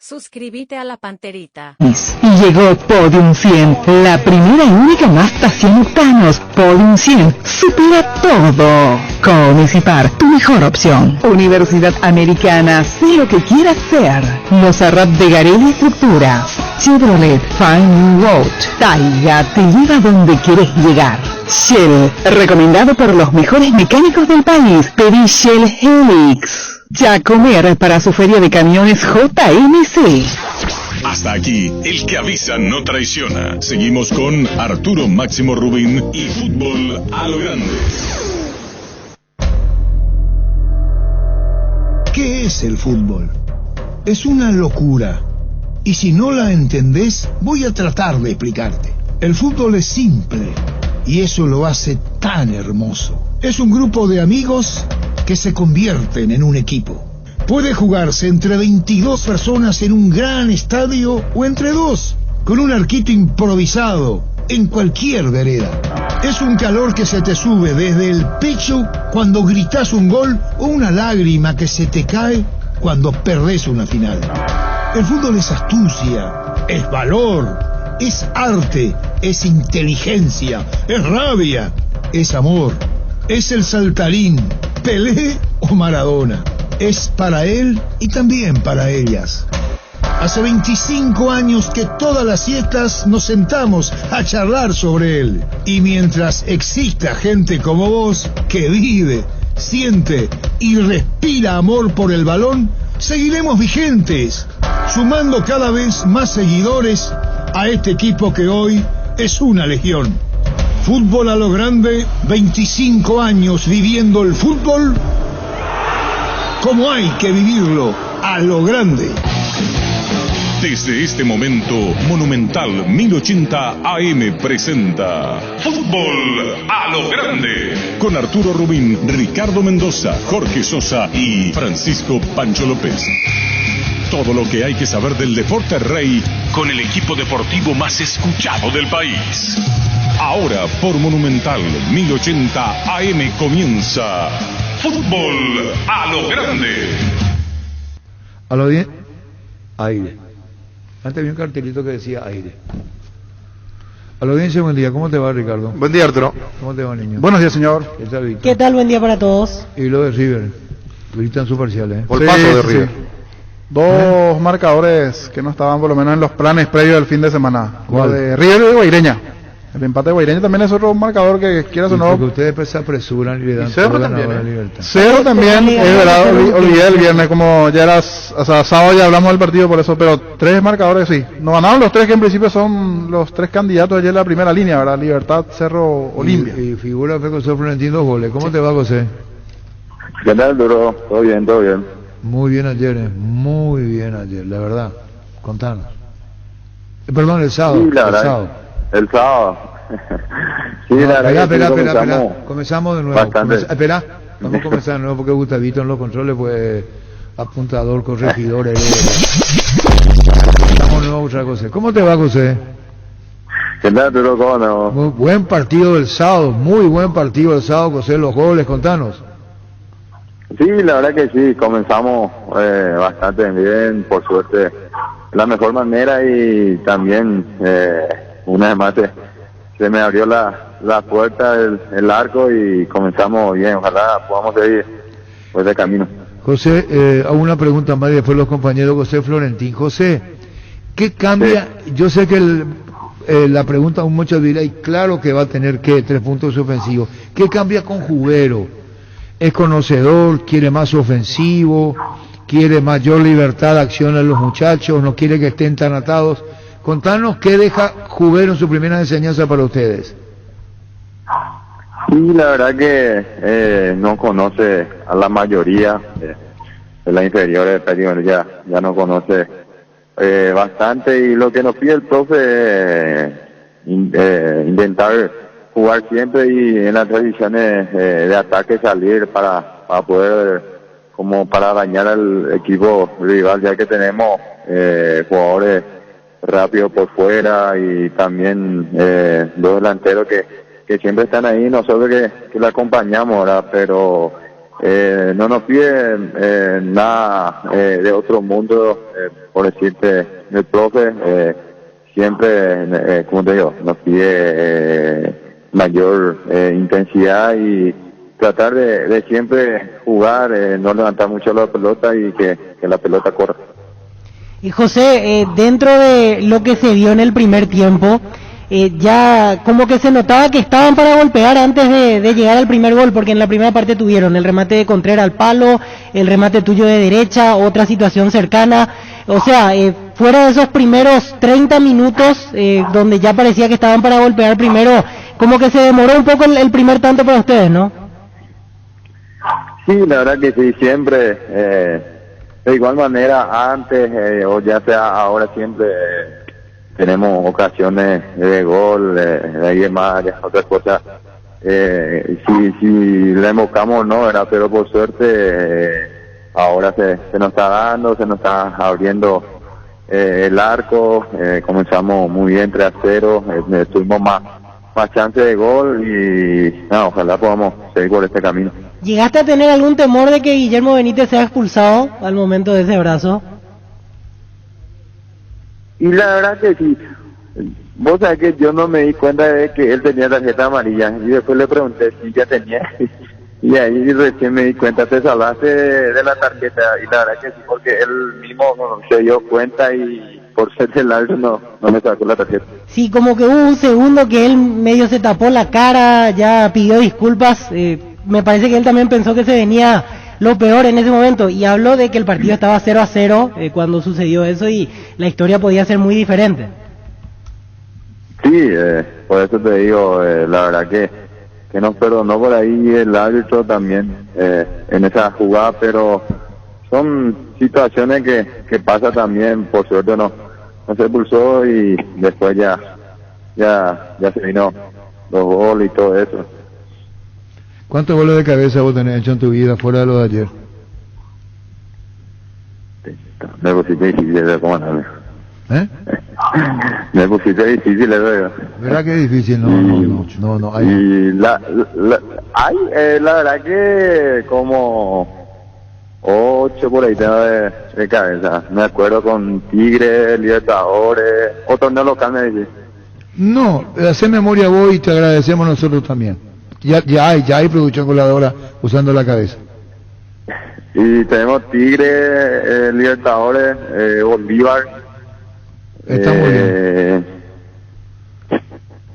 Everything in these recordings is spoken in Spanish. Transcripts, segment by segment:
Suscríbete a la Panterita. Y llegó Podium 100, la primera y única nafta 100 octanos. Podium 100 supera todo. Comes y Par, tu mejor opción. Universidad Americana, sé lo que quieras ser. Los Arrap de Garelli Estructuras. Chevrolet, Fine New Road. Taiga te lleva donde quieres llegar. Shell, recomendado por los mejores mecánicos del país. Pedí Shell Helix. Ya comer para su feria de camiones JMC. Hasta aquí, el que avisa no traiciona. Seguimos con Arturo Máximo Rubín y Fútbol a lo Grande. ¿Qué es el fútbol? Es una locura. Y si no la entendés, voy a tratar de explicarte. El fútbol es simple, y eso lo hace tan hermoso. Es un grupo de amigos que se convierten en un equipo. Puede jugarse entre 22 personas en un gran estadio o entre dos, con un arquito improvisado, en cualquier vereda. Es un calor que se te sube desde el pecho cuando gritás un gol o una lágrima que se te cae cuando perdés una final. El fútbol es astucia, es valor, es arte, es inteligencia, es rabia, es amor, es el saltarín, Pelé o Maradona. Es para él y también para ellas. Hace 25 años que todas las siestas nos sentamos a charlar sobre él. Y mientras exista gente como vos que vive, siente y respira amor por el balón, seguiremos vigentes, sumando cada vez más seguidores a este equipo que hoy es una legión. Fútbol a lo Grande, 25 años viviendo el fútbol como hay que vivirlo, a lo grande. Desde este momento, Monumental 1080 AM presenta Fútbol a lo Grande, con Arturo Rubín, Ricardo Mendoza, Jorge Sosa y Francisco Pancho López. Todo lo que hay que saber del deporte rey con el equipo deportivo más escuchado del país. Ahora por Monumental 1080 AM comienza Fútbol a lo Grande. A lo bien, aire. Antes había un cartelito que decía aire. A la audiencia, buen día. ¿Cómo te va, Ricardo? Buen día, Arturo. ¿Cómo te va, niño? Buenos días, señor. ¿Qué tal, Víctor? ¿Qué tal? Buen día para todos. Y lo de River. Gritan su parcial, ¿eh? Por paso de River. Sí. Dos marcadores que no estaban por lo menos en los planes previos del fin de semana. ¿Cuál? Lo de River y de Guaireña. El empate de Guaireña también es otro marcador que quieras o no. Porque ustedes pues se apresuran y le dan Cerro toda también, la libertad. Cerro también, es verdad, olvidé el viernes, como ya era, o sea, sábado ya hablamos del partido por eso, pero tres marcadores sí. Nos ganaron los tres que en principio son los tres candidatos ayer en la primera línea, ¿verdad? Libertad, Cerro, Olimpia. Y figura fue José Florentino 2 goles. ¿Cómo te va, José? ¿Qué tal, Duro? Todo bien, todo bien. Muy bien ayer, la verdad. Contanos. Perdón, el sábado. Sí, la verdad, el sábado. Sí, no, la verdad. Espera. Comenzamos de nuevo. Espera, vamos a comenzar de nuevo porque Gustavito en los controles, pues, apuntador, corregidor, Estamos de nuevo otra cosa. ¿Cómo te va, José? ¿Qué tal, Duro? ¿Cómo no? Muy buen partido del sábado, muy buen partido del sábado, José, los goles, contanos. Sí, la verdad que sí, comenzamos bastante bien, por suerte, de la mejor manera y también, una vez más, se me abrió la puerta, el arco y comenzamos bien. Ojalá podamos seguir pues de camino. José, hago una pregunta más y después los compañeros José Florentín. José, ¿qué cambia? Sí. Yo sé que la pregunta aún muchos dirán, y claro que va a tener que 3 puntos ofensivos. ¿Qué cambia con Jubero? ¿Es conocedor? ¿Quiere más ofensivo? ¿Quiere mayor libertad de acción a los muchachos? ¿No quiere que estén tan atados? Contanos qué deja Jubero en su primera enseñanza para ustedes. Sí, la verdad que no conoce a la mayoría de las inferiores, pero ya no conoce bastante, y lo que nos pide el profe intentar jugar siempre y en las transiciones de ataque salir para poder, como para dañar al equipo rival, ya que tenemos jugadores rápido por fuera y también dos delanteros que siempre están ahí, nosotros que le acompañamos, ¿verdad? Pero no nos pide nada de otro mundo, por decirte, el profe siempre, como te digo, nos pide mayor intensidad y tratar de siempre jugar, no levantar mucho la pelota y que la pelota corra. Y José, dentro de lo que se vio en el primer tiempo, ya como que se notaba que estaban para golpear antes de llegar al primer gol, porque en la primera parte tuvieron el remate de Contreras al palo, el remate tuyo de derecha, otra situación cercana, o sea, fuera de esos primeros 30 minutos donde ya parecía que estaban para golpear primero, como que se demoró un poco el primer tanto para ustedes, ¿no? Sí, la verdad que sí, siempre, de igual manera antes o ya sea ahora siempre tenemos ocasiones de gol, de ahí de más, otras cosas, si la invocamos o no, ¿verdad? Pero por suerte ahora se nos está dando, se nos está abriendo el arco, comenzamos muy bien 3-0, tuvimos más chance de gol y no, ojalá podamos seguir por este camino. ¿Llegaste a tener algún temor de que Guillermo Benítez sea expulsado al momento de ese brazo? Y la verdad que sí, vos sabés que yo no me di cuenta de que él tenía tarjeta amarilla y después le pregunté si ya tenía y ahí recién me di cuenta, te salvaste de la tarjeta y la verdad que sí, porque él mismo se dio cuenta y por ser del árbitro no me sacó la tarjeta. Sí, como que hubo un segundo que él medio se tapó la cara, ya pidió disculpas, me parece que él también pensó que se venía lo peor en ese momento y habló de que el partido estaba 0-0 cuando sucedió eso y la historia podía ser muy diferente. Sí, por eso te digo, la verdad que nos perdonó por ahí el árbitro también en esa jugada, pero son situaciones que pasa también, por suerte no se expulsó y después ya se vino los goles y todo eso. ¿Cuántos goles de cabeza vos tenés hecho en tu vida fuera de lo de ayer? Me pusiste difícil de comandarme. Me pusiste difícil de ver. ¿Verdad que es difícil? No. Hay... Y la verdad que como 8 por ahí tengo de cabeza. Me acuerdo con Tigre, Libertadores, o torneo local me decís. No, hace memoria vos y te agradecemos nosotros también. Ya hay producción goleadora usando la cabeza. Y tenemos Tigre, Libertadores, Bolívar. Está muy bien.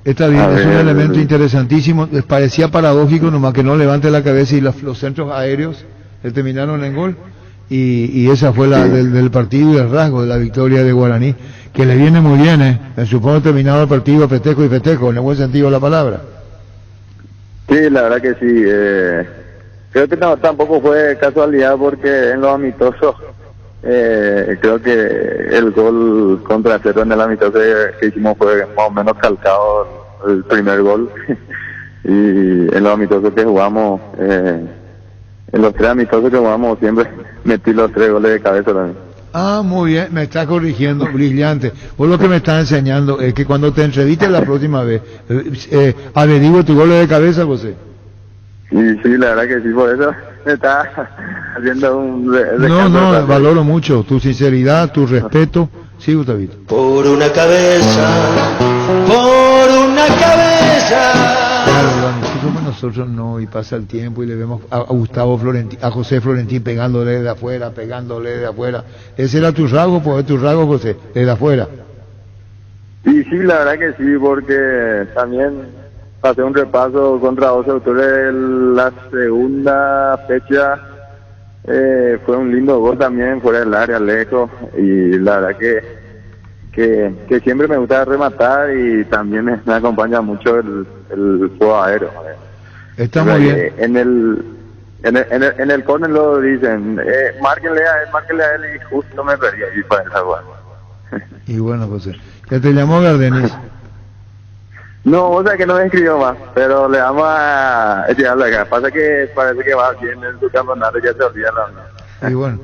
Está bien, es un elemento interesantísimo. Les parecía paradójico nomás que no levante la cabeza y los centros aéreos terminaron en gol. Y esa fue la del partido y el rasgo de la victoria de Guaraní, que le viene muy bien, me supongo terminado el partido festejo, en el buen sentido de la palabra. Sí, la verdad que sí. Creo que tampoco fue casualidad porque en los amistosos creo que el gol contra Cerro en el amistoso que hicimos fue más o menos calcado el primer gol y en los amistosos que jugamos, en los 3 amistosos que jugamos siempre metí los 3 goles de cabeza también. Ah, muy bien, me está corrigiendo, brillante. Vos lo que me estás enseñando es que cuando te entrevistes la próxima vez, averigüe tu goles de cabeza, José. Sí, la verdad que sí, por eso me está haciendo un... No, valoro mucho tu sinceridad, tu respeto. Sí, Gustavito. Por una cabeza. Claro, nosotros no, y pasa el tiempo y le vemos a Gustavo Florentín, a José Florentín pegándole de afuera. Ese era tu rasgo, pues tu rasgo, José, desde afuera. Sí, la verdad que sí, porque también pasé un repaso contra 12 autores la segunda fecha, fue un lindo gol también fuera del área, lejos, y la verdad que siempre me gusta rematar y también me acompaña mucho el juego aéreo. Está muy bien. En el córner lo dicen, márquenle a él y justo me perdí ahí para esa jugada. Y bueno, José, ¿qué te llamó Gardenis? No, o sea que no me escribió más, pero le vamos a echarle acá. Pasa que parece que va bien en su campeonato, ya se olvida la... Y bueno,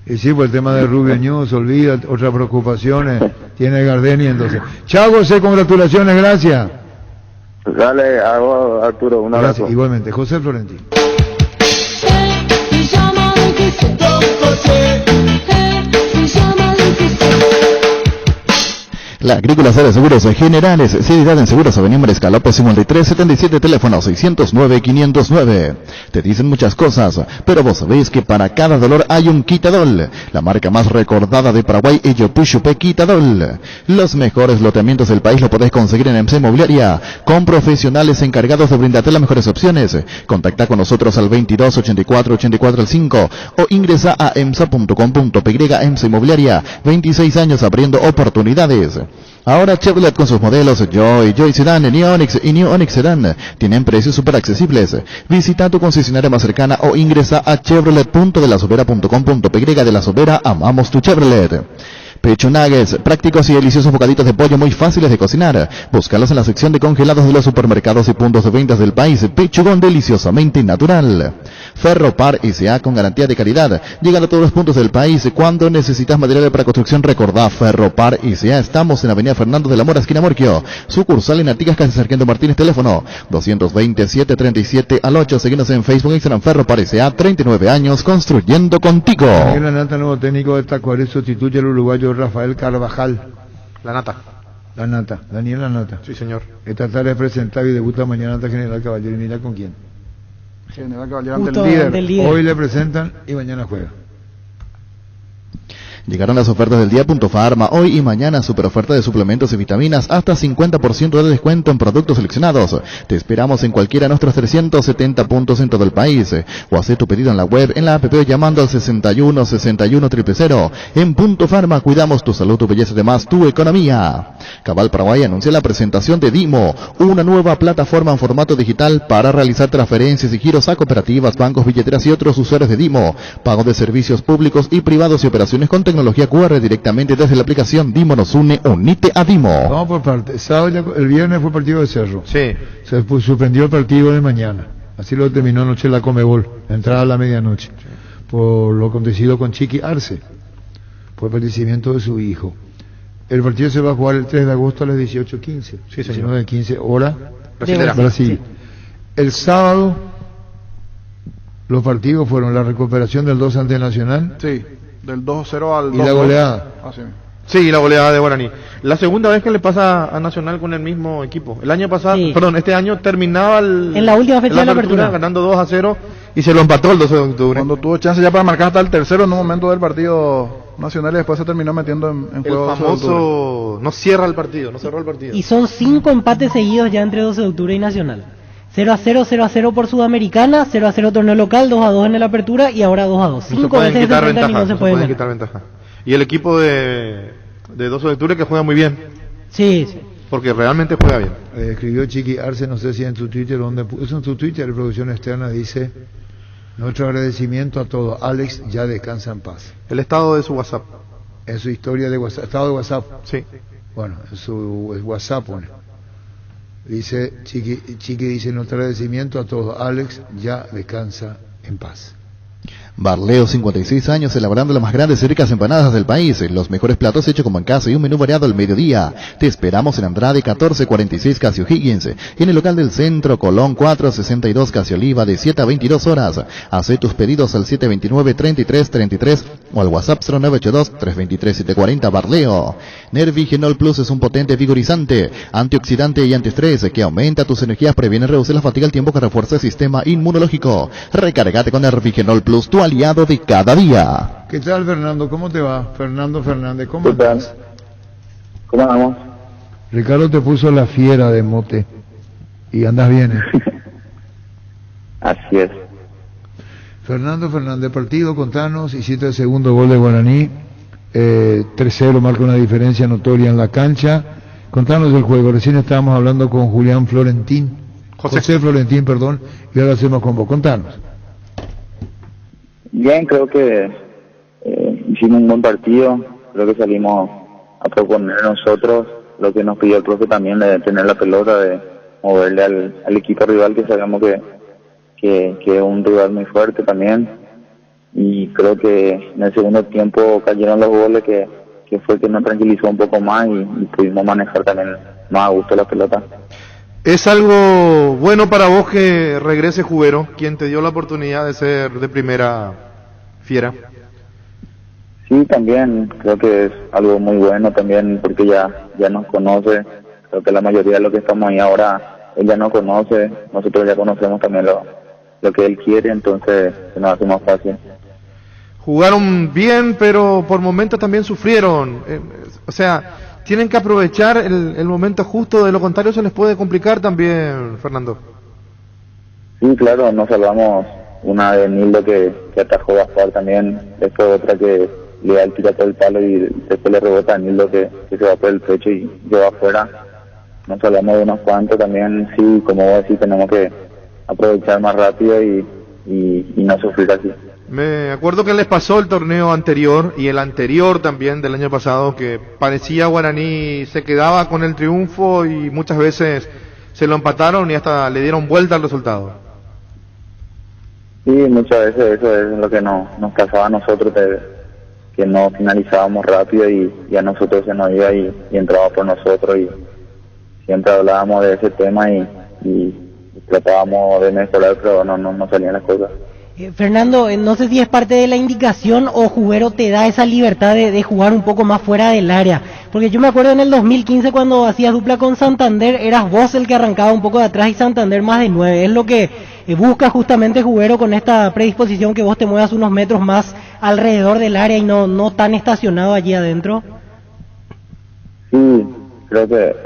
y sí, pues el tema de Rubio News, olvida, otras preocupaciones tiene Gardeni, entonces. Chao, José, congratulaciones, gracias. Dale, Arturo, un abrazo. Gracias, igualmente. José Florentín. La Agrícola de Seguros Generales, seriedad en seguros, Avenida Mariscal López 5377, teléfono 609-509. Te dicen muchas cosas, pero vos sabéis que para cada dolor hay un Quitadol. La marca más recordada de Paraguay es Yopuchupe Quitadol. Los mejores loteamientos del país lo podés conseguir en EMSA Inmobiliaria, con profesionales encargados de brindarte las mejores opciones. Contacta con nosotros al 22 84 84 5 o ingresa a emsa.com.py. EMSA Inmobiliaria, 26 años abriendo oportunidades. Ahora Chevrolet con sus modelos Joy Sedan, New Onix y New Onix Sedan tienen precios súper accesibles. Visita tu concesionaria más cercana o ingresa a chevrolet.delasobera.com.py. De La Sobera, amamos tu Chevrolet. Pecho Nuggets, prácticos y deliciosos bocaditos de pollo muy fáciles de cocinar. Búscalos en la sección de congelados de los supermercados y puntos de ventas del país. Pechugón deliciosamente natural. Ferropar S.A. con garantía de calidad. Llegan a todos los puntos del país. Cuando necesitas material para construcción, recordá Ferropar S.A. Estamos en Avenida Fernando de la Mora, esquina Morquio. Sucursal en Artigas, casi Sargento Martínez, teléfono 220-737-8. Seguinos en Facebook, Instagram, Ferropar S.A. 39 años construyendo contigo. Daniel Lanata, nuevo técnico de Tacuaré, sustituye al uruguayo Rafael Carvajal. Daniel Lanata. Sí, señor. Esta tarde es presentado y debuta mañana ante General Caballero. Y mira con quién. General Caballero ante el líder. Hoy le presentan y mañana juega. Llegaron las ofertas del día. Farma. Hoy y mañana super oferta de suplementos y vitaminas, hasta 50% de descuento en productos seleccionados. Te esperamos en cualquiera de nuestros 370 puntos en todo el país. O haz tu pedido en la web, en la app, llamando al 61 61 000. En Punto Farma cuidamos tu salud, tu belleza, además tu economía. Cabal Paraguay anuncia la presentación de Dimo, una nueva plataforma en formato digital para realizar transferencias y giros a cooperativas, bancos, billeteras y otros usuarios de Dimo. Pago de servicios públicos y privados y operaciones con tecnología QR directamente desde la aplicación Dimo nos une, unite a Dimo. Vamos por parte. Sábado, el viernes fue partido de Cerro. Sí. Se suspendió el partido de mañana. Así lo terminó anoche la Comebol, entrada a la medianoche. Sí. Por lo acontecido con Chiqui Arce, por el fallecimiento de su hijo. El partido se va a jugar el 3 de agosto a las 18:15. Sí, señor. 19:15 hora Brasil. Sí. El sábado los partidos fueron la recuperación del 2 ante Nacional. Sí. Del 2-0 al 2-2. ¿Y la goleada? Sí, la goleada de Guaraní. La segunda vez que le pasa a Nacional con el mismo equipo. El año pasado, este año terminaba en la última fecha de la apertura ganando 2-0 y se lo empató el 12 de octubre. Cuando tuvo chance ya para marcar hasta el tercero en un momento del partido Nacional y después se terminó metiendo en juego. El famoso no cierra el partido, no cerró el partido. Y son 5 empates seguidos ya entre 12 de octubre y Nacional. 0-0, 0-0 por Sudamericana, 0-0 torneo local, 2-2 en la apertura y ahora 2-2. 5 veces se enfrentan y no se pueden quitar ventaja. Y el equipo de 12 de octubre que juega muy bien. Sí, sí. Porque realmente juega bien. Escribió Chiqui Arce, no sé si en tu Twitter, donde puso en tu Twitter de producción externa, dice: nuestro agradecimiento a todos. Alex ya descansa en paz. El estado de su WhatsApp. En su historia de WhatsApp. ¿Estado de WhatsApp? Sí. Bueno, en su WhatsApp pone. Dice Chiqui dice: nuestro agradecimiento a todos. Alex ya descansa en paz. Barleo, 56 años, elaborando las más grandes y ricas empanadas del país, los mejores platos hechos como en casa y un menú variado al mediodía. Te esperamos en Andrade 1446 Casi O'Higgins, y en el local del centro Colón 462 Casi Oliva, de 7 a 22 horas. Haz tus pedidos al 729-3333 o al WhatsApp 0982-323-740. Barleo. Nervigenol Plus es un potente vigorizante, antioxidante y antiestrés que aumenta tus energías, previene y reduce la fatiga al tiempo que refuerza el sistema inmunológico. Recárgate con Nervigenol Plus, tu aliado de cada día. ¿Qué tal, Fernando? ¿Cómo te va? Fernando Fernández, ¿cómo estás? ¿Cómo vamos? Ricardo te puso la fiera de mote y andas bien, Así es. Fernando Fernández, partido, contanos, hiciste el segundo gol de Guaraní, 3-0 marca una diferencia notoria en la cancha. Contanos el juego, recién estábamos hablando con Julián Florentín, José Florentín, perdón, y ahora hacemos con vos, contanos. Bien, creo que hicimos un buen partido, creo que salimos a proponer nosotros lo que nos pidió el profe también, de tener la pelota, de moverle al equipo rival, que sabemos que es un rival muy fuerte también, y creo que en el segundo tiempo cayeron los goles que fue que nos tranquilizó un poco más y pudimos manejar también más a gusto la pelota. ¿Es algo bueno para vos que regrese Jubero, quien te dio la oportunidad de ser de primera Fiera. Sí, también creo que es algo muy bueno también porque ya nos conoce. Creo que la mayoría de los que estamos ahí ahora, él ya nos conoce, nosotros ya conocemos también lo que él quiere, entonces se nos hace más fácil. Jugaron bien, pero por momentos también sufrieron. O sea, tienen que aprovechar el momento justo, de lo contrario se les puede complicar también, Fernando. Sí, claro, nos salvamos una de Nildo que atajó Gaspar también, después otra que le da el tiro por el palo y después le rebota a Nildo que se va por el pecho y lleva afuera. Nos salvamos de unos cuantos también, sí, como vos decís, tenemos que aprovechar más rápido y no sufrir así. Me acuerdo que les pasó el torneo anterior y el anterior también del año pasado, que parecía Guaraní se quedaba con el triunfo y muchas veces se lo empataron y hasta le dieron vuelta al resultado. Sí, muchas veces eso es lo que nos pasaba a nosotros, que no finalizábamos rápido y a nosotros se nos iba y entraba por nosotros y siempre hablábamos de ese tema y tratábamos de mejorar, pero no salían las cosas. Fernando, no sé si es parte de la indicación o Jubero te da esa libertad de jugar un poco más fuera del área, porque yo me acuerdo en el 2015 cuando hacías dupla con Santander, eras vos el que arrancaba un poco de atrás y Santander más de 9, es lo que busca justamente Jubero con esta predisposición que vos te muevas unos metros más alrededor del área y no tan estacionado allí adentro. Sí, creo que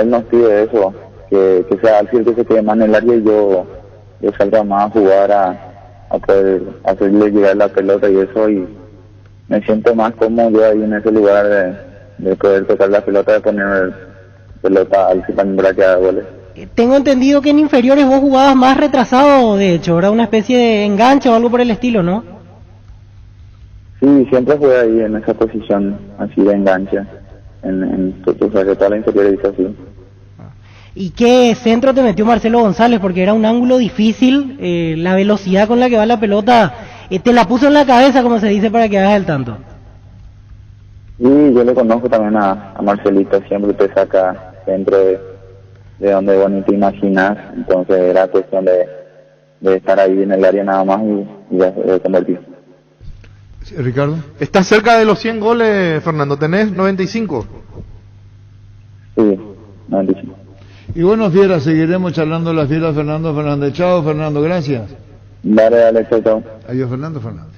él nos pide eso, que sea Alfil que se quede más en el área y yo salga más a jugar a poder hacerle llegar la pelota y eso, y me siento más cómodo yo ahí en ese lugar de poder tocar la pelota, de poner pelota al también para que haga goles. Tengo entendido que en inferiores vos jugabas más retrasado, de hecho, era una especie de enganche o algo por el estilo, ¿no? Sí, siempre jugué ahí en esa posición así de enganche, en toda la inferior hizo así. ¿Y qué centro te metió Marcelo González? Porque era un ángulo difícil, la velocidad con la que va la pelota, te la puso en la cabeza, como se dice, para que hagas el tanto. Y yo le conozco también a Marcelito, siempre te saca centro de donde vos ni te imaginas, entonces era cuestión de estar ahí en el área nada más y de convertir. Sí, Ricardo. Estás cerca de los 100 goles, Fernando, tenés 95. Sí, 95. Y bueno, Fiera, seguiremos charlando las fieras, Fernando Fernández. Chao, Fernando, gracias. Dale, chao. Adiós, Fernando Fernández.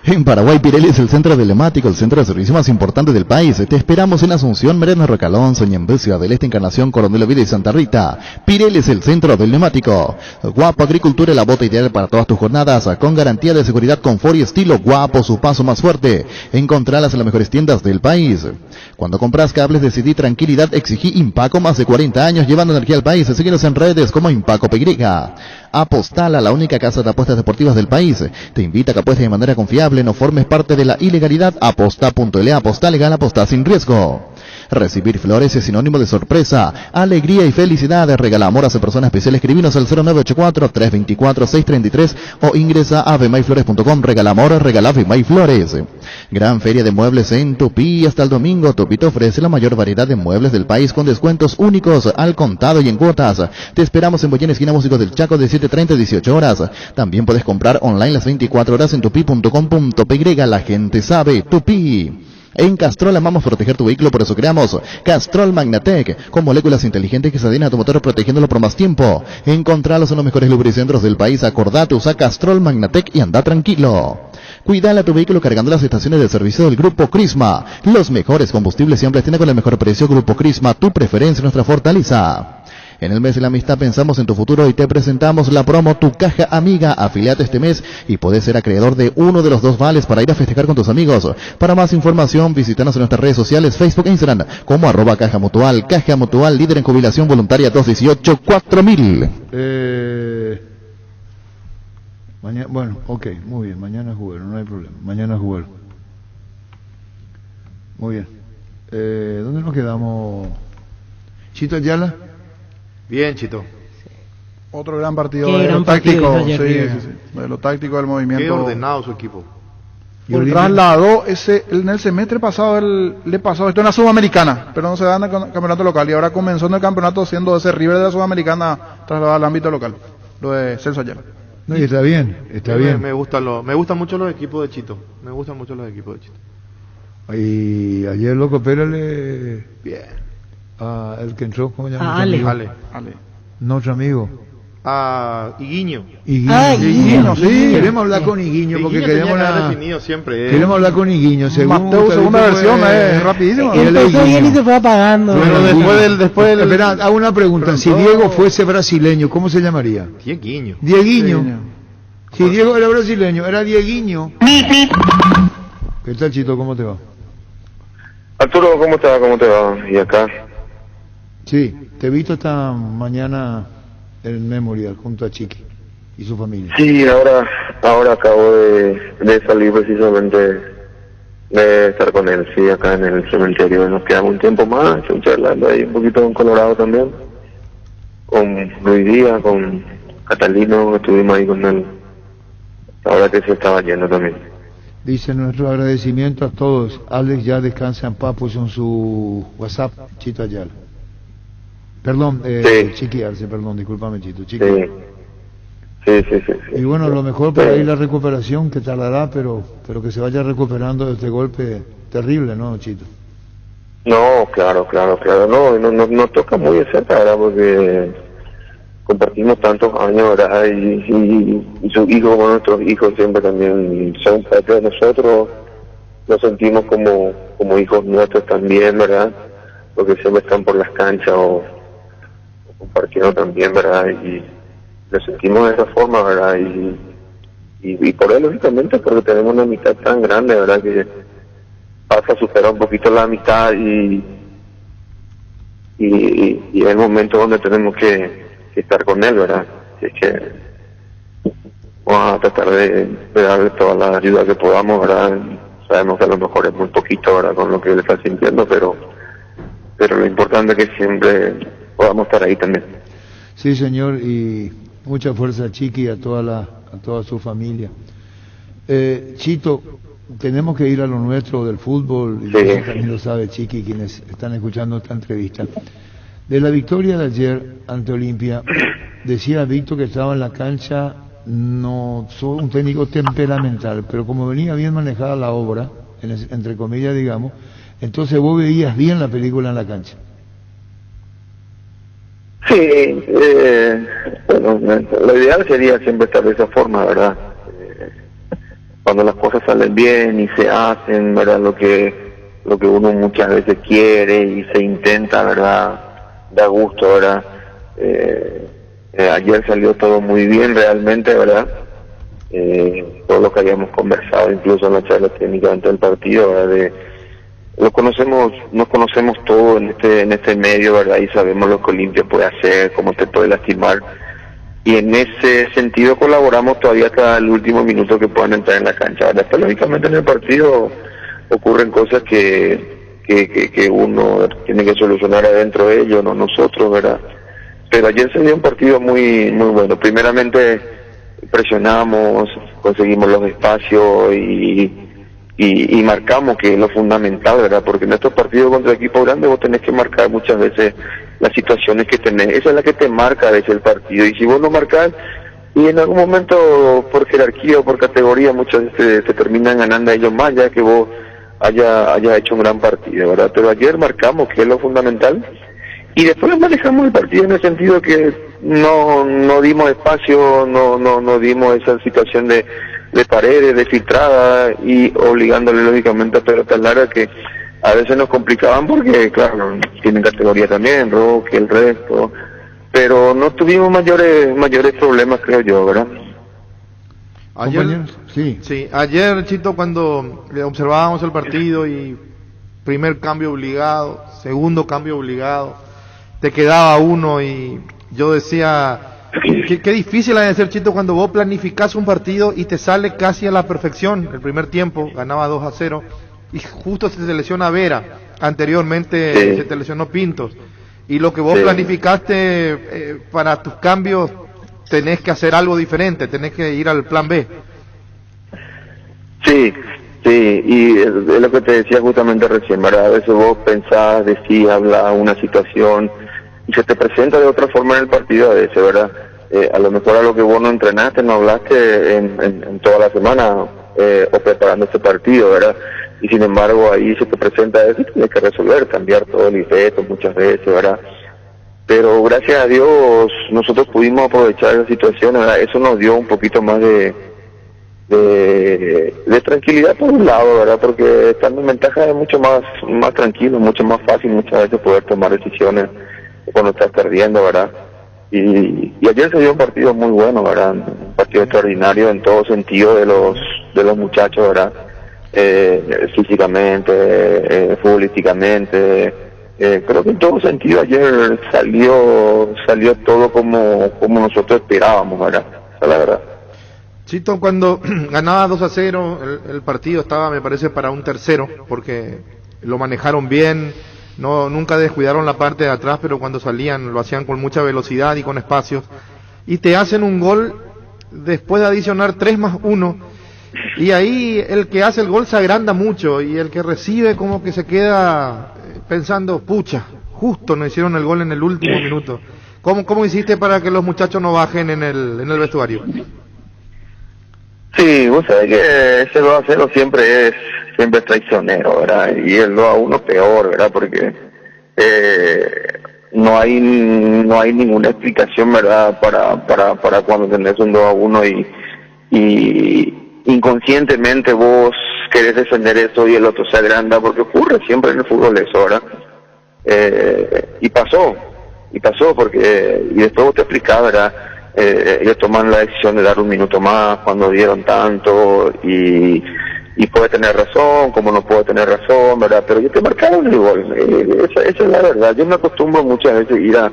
En Paraguay, Pirelli es el centro de telemático, el centro de servicio más importante del país. Te esperamos en Asunción, Mariano Recalón, Soñembé, Ciudad del Este, Encarnación, Coronel Oviedo y Santa Rita. Pirelli es el centro del neumático. Guapo Agricultura, la bota ideal para todas tus jornadas, con garantía de seguridad, confort y estilo. Guapo, su paso más fuerte. Encontralas en las mejores tiendas del país. Cuando compras cables, decidí tranquilidad, exigí Impaco, más de 40 años llevando energía al país. Síguenos en redes como Impaco PY. Apostala, la única casa de apuestas deportivas del país. Te invita a que apuestes de manera confiable, no formes parte de la ilegalidad. Aposta.la, aposta legal, aposta sin riesgo. Recibir flores es sinónimo de sorpresa, alegría y felicidad. Regala amor a esa persona especial. Escribinos al 0984-324-633 o ingresa a vmayflores.com. Regala amor, regala Vmayflores. Gran feria de muebles en Tupí hasta el domingo. Tupí te ofrece la mayor variedad de muebles del país con descuentos únicos al contado y en cuotas. Te esperamos en Boyén, esquina Músicos del Chaco, de 7:30 a 18 horas. También puedes comprar online las 24 horas en tupi.com.py. La gente sabe, Tupí. En Castrol amamos proteger tu vehículo, por eso creamos Castrol Magnatec, con moléculas inteligentes que se adhieren a tu motor protegiéndolo por más tiempo. Encontralos en los mejores lubricentros del país. Acordate, usa Castrol Magnatec y anda tranquilo. Cuidale a tu vehículo cargando las estaciones de servicio del Grupo Crisma. Los mejores combustibles siempre tienen con el mejor precio. Grupo Crisma, tu preferencia, nuestra fortaleza. En el mes de la amistad pensamos en tu futuro y te presentamos la promo Tu Caja Amiga. Afiliate este mes y podés ser acreedor de uno de los 2 vales para ir a festejar con tus amigos. Para más información, visítanos en nuestras redes sociales, Facebook e Instagram, como @Caja Mutual. Caja Mutual, líder en jubilación voluntaria 218-4000. Mañana, bueno, ok, muy bien, mañana juguero, no hay problema, mañana juguero. Muy bien. ¿Dónde nos quedamos? ¿Chito Ayala? Bien, Chito. Otro gran partido Qué de gran lo táctico, partido sí, ayer, de lo táctico del movimiento. Qué ordenado su equipo. Trasladó en el semestre pasado le pasó esto en la Sudamericana, pero no se da en el campeonato local, y ahora comenzó en el campeonato siendo ese River de la Sudamericana trasladado al ámbito local, lo de Celso Ayala. No, y está bien, está bien. Me gustan mucho los equipos de Chito. Me gustan mucho los equipos de Chito. Y ayer, loco, espérale. Bien. El que entró, ¿cómo se llama? Ale. Nuestro amigo. Higuiño. Higuiño, sí. Queremos hablar con Higuiño porque queremos queremos hablar con Higuiño. Segunda versión es rapidísimo. Empezó bien y se fue apagando. Pero después del... Espera, hago una pregunta. Si Diego fuese brasileño, ¿cómo se llamaría? Dieguinho. Si Diego era brasileño, era Dieguinho. ¿Qué tal, Chito? ¿Cómo te va? Arturo, ¿cómo te va? ¿Cómo te va? ¿Y acá? Sí, te he visto esta mañana en el Memorial junto a Chiqui y su familia. Sí, ahora acabo de salir precisamente de estar con él, sí, acá en el cementerio. Nos quedamos un tiempo más, charlando ahí un poquito con Colorado también, con Luis Díaz, con Catalino, estuvimos ahí con él, ahora que se estaba yendo también. Dice nuestro agradecimiento a todos. Alex ya descansa en paz, puso en su WhatsApp, Chito Ayala. Perdón, sí. Chiqui Arce, perdón, discúlpame, Chito. Chiqui. Sí. Y bueno, lo mejor para ir la recuperación, que tardará, pero que se vaya recuperando de este golpe terrible, ¿no, Chito? No, claro, no toca muy de cerca, ¿verdad? Porque compartimos tantos años, ¿verdad? Y sus hijos, con nuestros hijos siempre también son parte de nosotros, nos sentimos como hijos nuestros también, ¿verdad? Porque siempre están por las canchas o compartiendo también, ¿verdad? Y lo sentimos de esa forma, ¿verdad? Y por él, lógicamente, porque tenemos una amistad tan grande, ¿verdad? Que pasa a superar un poquito la amistad y es el momento donde tenemos que estar con él, ¿verdad? Así que vamos a tratar de darle toda la ayuda que podamos, ¿verdad? Sabemos que a lo mejor es muy poquito, ¿verdad? Con lo que él está sintiendo, pero lo importante es que siempre podamos estar ahí también. Sí, señor, y mucha fuerza a Chiqui y a toda su familia. Chito, tenemos que ir a lo nuestro del fútbol, y sí. Eso también lo sabe Chiqui, quienes están escuchando esta entrevista. De la victoria de ayer ante Olimpia, decía Víctor que estaba en la cancha, no soy un técnico temperamental, pero como venía bien manejada la obra, entre comillas digamos, entonces vos veías bien la película en la cancha. Sí, bueno, lo ideal sería siempre estar de esa forma, ¿verdad? Cuando las cosas salen bien y se hacen, ¿verdad? Lo que uno muchas veces quiere y se intenta, ¿verdad? Da gusto, ¿verdad? Ayer salió todo muy bien realmente, ¿verdad? Todo lo que habíamos conversado, incluso en la charla técnica antes del partido, ¿verdad? Nos conocemos todos en este medio, ¿verdad? Y sabemos lo que Olimpia puede hacer, cómo te puede lastimar. Y en ese sentido colaboramos todavía hasta el último minuto que puedan entrar en la cancha, ¿verdad? Pero lógicamente en el partido ocurren cosas que uno tiene que solucionar adentro de ellos, no nosotros, ¿verdad? Pero ayer se dio un partido muy bueno. Primeramente presionamos, conseguimos los espacios y marcamos, que es lo fundamental, ¿verdad? Porque en estos partidos contra equipos grandes vos tenés que marcar muchas veces las situaciones que tenés. Esa es la que te marca a veces el partido. Y si vos no marcás, y en algún momento por jerarquía o por categoría muchas veces te terminan ganando a ellos más, ya que vos haya hecho un gran partido, ¿verdad? Pero ayer marcamos, que es lo fundamental, y después manejamos el partido en el sentido que no dimos espacio, no dimos esa situación de paredes, de filtrada, y obligándole lógicamente a pelotas largas que a veces nos complicaban porque, claro, tienen categoría también, Roque, el resto, pero no tuvimos mayores problemas, creo yo, ¿verdad? Ayer, Chito, cuando observábamos el partido y primer cambio obligado, segundo cambio obligado, te quedaba uno y yo decía, qué difícil ha de ser, Chito, cuando vos planificás un partido y te sale casi a la perfección. El primer tiempo ganaba 2-0 y justo se lesiona Vera, anteriormente se te lesionó Pintos, y lo que vos planificaste para tus cambios tenés que hacer algo diferente, tenés que ir al plan B. Sí, y es lo que te decía justamente recién, ¿verdad? A veces vos pensás, decís, hablás una situación y se te presenta de otra forma en el partido a veces, ¿verdad? a lo mejor a lo que vos no entrenaste, no hablaste en toda la semana o preparando este partido, ¿verdad? Y sin embargo ahí se te presenta eso y tienes que resolver, cambiar todo el libreto muchas veces, ¿verdad? Pero gracias a Dios nosotros pudimos aprovechar esa situación, ¿verdad? Eso nos dio un poquito más de tranquilidad por un lado, ¿verdad? Porque estando en ventaja es mucho más tranquilo, mucho más fácil muchas veces poder tomar decisiones cuando estás perdiendo, ¿verdad? Y ayer se dio un partido muy bueno, ¿verdad? Un partido extraordinario en todo sentido de los muchachos, ¿verdad? Físicamente, futbolísticamente, creo que en todo sentido ayer salió todo como nosotros esperábamos, ¿verdad? Esa es la verdad. Chito, cuando ganaba 2-0, el partido estaba, me parece, para un tercero, porque lo manejaron bien, nunca descuidaron la parte de atrás, pero cuando salían lo hacían con mucha velocidad y con espacios, y te hacen un gol después de adicionar 3+1, y ahí el que hace el gol se agranda mucho, y el que recibe como que se queda pensando, pucha, justo nos hicieron el gol en el último minuto. ¿Cómo hiciste para que los muchachos no bajen en el vestuario? Sí, vos sabés que ese 2-0 siempre es traicionero, ¿verdad? Y el 2-1 peor, ¿verdad? Porque no hay ninguna explicación, ¿verdad? Para cuando tenés un 2-1 y inconscientemente vos querés defender eso y el otro se agranda, porque ocurre siempre en el fútbol eso, ¿verdad? Y pasó porque, y después vos te explicás, ¿verdad? Ellos toman la decisión de dar un minuto más cuando dieron tanto y puede tener razón, como no puede tener razón, ¿verdad? Pero ellos te marcaron el gol, esa es la verdad. Yo me acostumbro muchas veces a ir a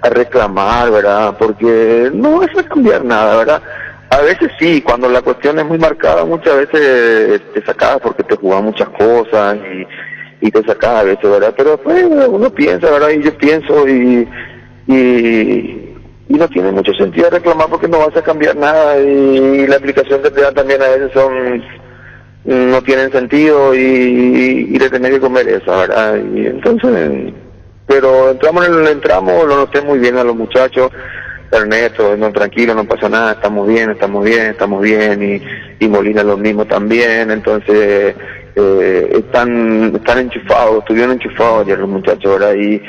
reclamar, ¿verdad? Porque no es a cambiar nada, ¿verdad? A veces sí, cuando la cuestión es muy marcada, muchas veces te sacas porque te jugás muchas cosas y te sacas a veces, ¿verdad? Pero después uno piensa, ¿verdad? Y yo pienso y no tiene mucho sentido reclamar porque no vas a cambiar nada y la aplicación que te dan también a veces no tienen sentido y le tenés que comer esa, ¿verdad? Y entonces, pero entramos, lo noté muy bien a los muchachos, Ernesto, no, tranquilo, no pasa nada, estamos bien, y Molina lo mismo también, entonces están enchufados, estuvieron enchufados ayer los muchachos, ¿verdad? Y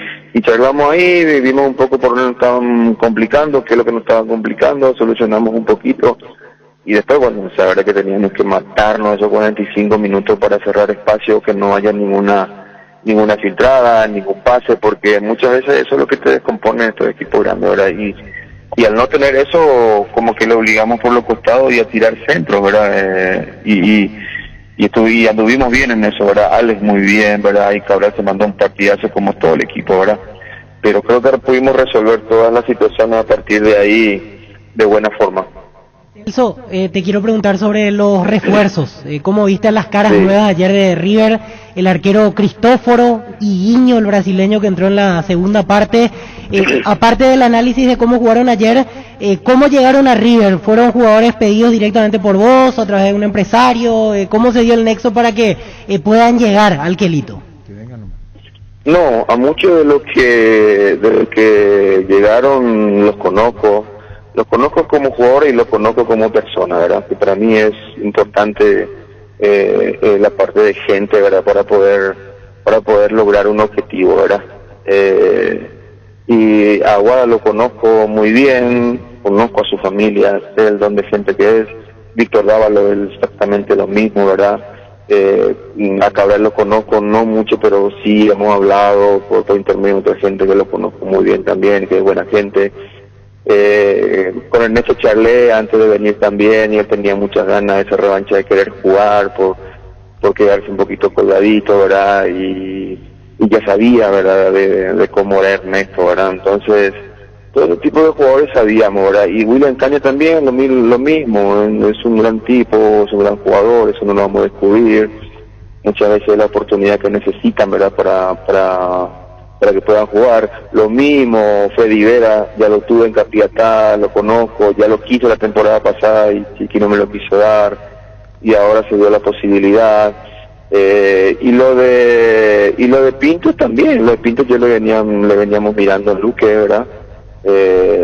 charlamos ahí, vimos un poco por dónde nos estaban complicando, qué es lo que nos estaban complicando, solucionamos un poquito, y después, bueno, la verdad que teníamos que matarnos esos 45 minutos para cerrar espacio, que no haya ninguna filtrada, ningún pase, porque muchas veces eso es lo que te descompone de estos equipos grandes, ¿verdad? Y al no tener eso, como que le obligamos por los costados y a tirar centros, ¿verdad? Y anduvimos bien en eso, ¿verdad? Alex muy bien, ¿verdad? Y Cabral se mandó un partidazo como todo el equipo, ¿verdad? Pero creo que pudimos resolver todas las situaciones a partir de ahí de buena forma. Celso, te quiero preguntar sobre los refuerzos. ¿Cómo viste las caras nuevas ayer de River? El arquero Cristóforo y Guiño, el brasileño que entró en la segunda parte. Aparte del análisis de cómo jugaron ayer, ¿cómo llegaron a River? ¿Fueron jugadores pedidos directamente por vos, a través de un empresario? ¿Cómo se dio el nexo para que puedan llegar al Quelito? No, a muchos de los que llegaron los conozco como jugador y los conozco como persona, ¿verdad? Que para mí es importante la parte de gente, ¿verdad? Para poder lograr un objetivo, ¿verdad? Y a Aguada lo conozco muy bien, conozco a su familia, sé el don de gente que es. Víctor Dávalo es exactamente lo mismo, ¿verdad? A Cabral lo conozco no mucho, pero sí hemos hablado por intermedio de otra gente que lo conozco muy bien también, que es buena gente. Con Ernesto charlé antes de venir también y él tenía muchas ganas de esa revancha de querer jugar por quedarse un poquito colgadito, ¿verdad? Y ya sabía, ¿verdad? De cómo era Ernesto, ¿verdad? Entonces todo ese tipo de jugadores sabíamos, ¿verdad? Y William Caña también lo mismo, es un gran tipo, es un gran jugador, eso no lo vamos a descubrir. Muchas veces es la oportunidad que necesitan, ¿verdad? Para que puedan jugar. Lo mismo Freddy Vera, ya lo tuve en Capiatá, lo conozco, ya lo quiso la temporada pasada y Chiqui no me lo quiso dar y ahora se dio la posibilidad. Y lo de Pinto también, lo de Pinto yo le veníamos mirando a Luque, ¿verdad?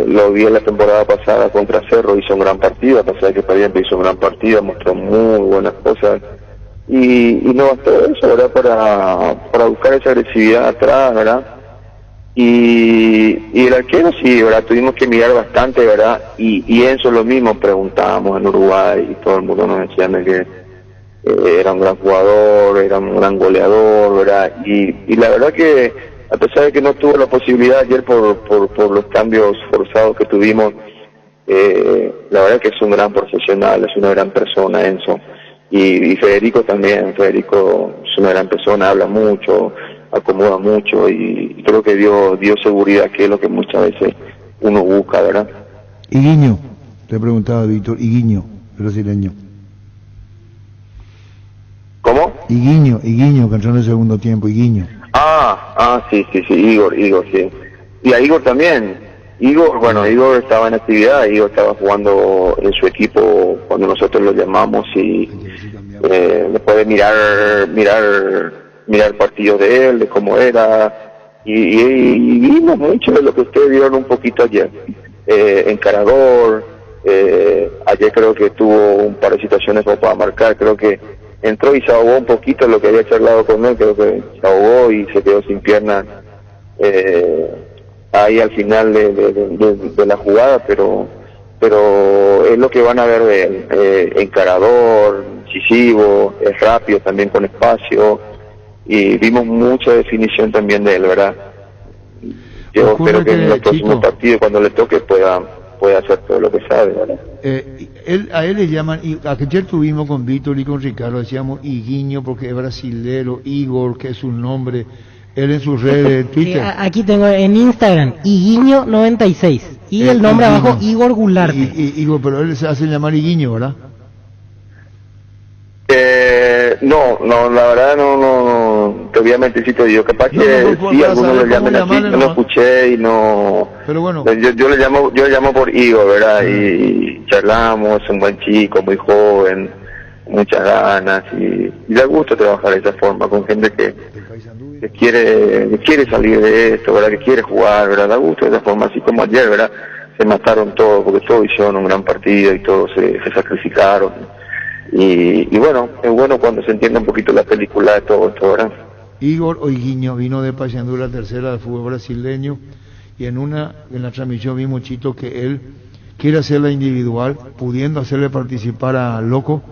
Lo vi en la temporada pasada contra Cerro, hizo un gran partido, a pesar de que Pariente hizo un gran partido, mostró muy buenas cosas. Y no bastó eso, ¿verdad? Para buscar esa agresividad atrás, ¿verdad? Y el arquero sí, ¿verdad? Tuvimos que mirar bastante, ¿verdad? Y Enzo lo mismo, preguntábamos en Uruguay y todo el mundo nos decía que era un gran jugador, era un gran goleador, ¿verdad? Y la verdad que a pesar de que no tuvo la posibilidad ayer por los cambios forzados que tuvimos, la verdad que es un gran profesional, es una gran persona Enzo. Y Federico también, Federico es una gran persona, habla mucho, acomoda mucho y creo que dio seguridad, que es lo que muchas veces uno busca, ¿verdad? Higuinho, te preguntaba Víctor, Higuinho, brasileño. ¿Cómo? Higuinho, que entró en el segundo tiempo, Higuinho. Sí, Igor, sí. Y a Igor también. Igor estaba en actividad, Igor estaba jugando en su equipo cuando nosotros lo llamamos y después de mirar partidos de él, de cómo era, y vimos mucho de lo que ustedes vieron un poquito ayer. Encarador, ayer creo que tuvo un par de situaciones como para marcar, creo que entró y se ahogó un poquito lo que había charlado con él, creo que se ahogó y se quedó sin piernas ahí al final de la jugada, pero es lo que van a ver de él, encarador, incisivo, es rápido también con espacio, y vimos mucha definición también de él, ¿verdad? Yo espero que en los próximos partidos, cuando le toque, pueda hacer todo lo que sabe, ¿verdad? A él le llaman, ayer tuvimos con Víctor y con Ricardo, decíamos Higuinho porque es brasilero, Igor, que es su nombre, él en sus redes, Twitter. Aquí tengo en Instagram, Higuinho96, y el nombre Higuinho. abajo, Igor Goulart. Igor, pero él se hace llamar Higuinho, ¿verdad? No, la verdad no, te voy a mentir si te digo, capaz que sí, algunos lo llaman así, yo lo escuché y no, pero bueno, yo le llamo por Igor, ¿verdad? Y charlamos, es un buen chico, muy joven, muchas ganas, y da gusto trabajar de esa forma, con gente que quiere salir de esto, ¿verdad? Que quiere jugar, ¿verdad? Da gusto de esa forma, así como ayer, ¿verdad? Se mataron todos, porque todos hicieron un gran partido y todos se sacrificaron. Y bueno, es bueno cuando se entiende un poquito la película de todo esto, ¿verdad? Igor o Higuinho vino de Paysandú, la tercera del fútbol brasileño, y en la transmisión vimos, Chito, que él quiere hacerla individual, pudiendo hacerle participar a Loco,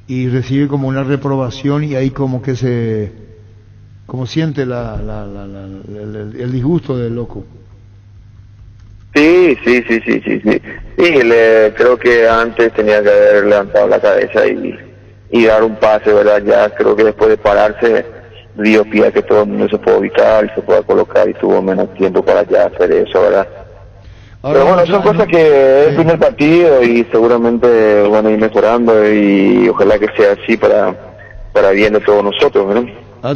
y recibe como una reprobación, y ahí como que siente el disgusto del Loco. Sí. Creo que antes tenía que haber levantado la cabeza y dar un pase, ¿verdad? Ya creo que después de pararse dio pie a que todo el mundo se pueda ubicar y se pueda colocar, y tuvo menos tiempo para ya hacer eso, ¿verdad? Ahora, pero bueno, son cosas que es el primer partido y seguramente van a ir mejorando, y ojalá que sea así para bien de todos nosotros, ¿verdad?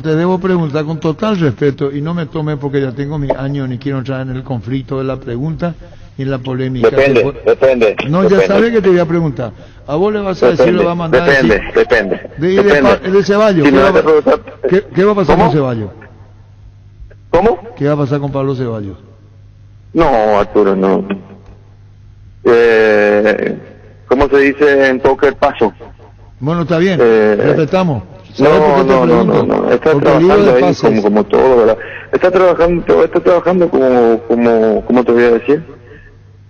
Te debo preguntar con total respeto, y no me tome porque ya tengo mis años ni quiero entrar en el conflicto de la pregunta y en la polémica. Depende. No, ya sabes que te voy a preguntar. ¿A vos le vas a decir, lo va a mandar Depende. De Ceballos, ¿qué va a pasar con Ceballos? ¿Cómo? ¿Qué va a pasar con Pablo Ceballos? No, Arturo, no. ¿Cómo se dice en póker? Paso. Bueno, está bien, respetamos. No. Está trabajando ahí como todo, ¿verdad? Está trabajando como te voy a decir,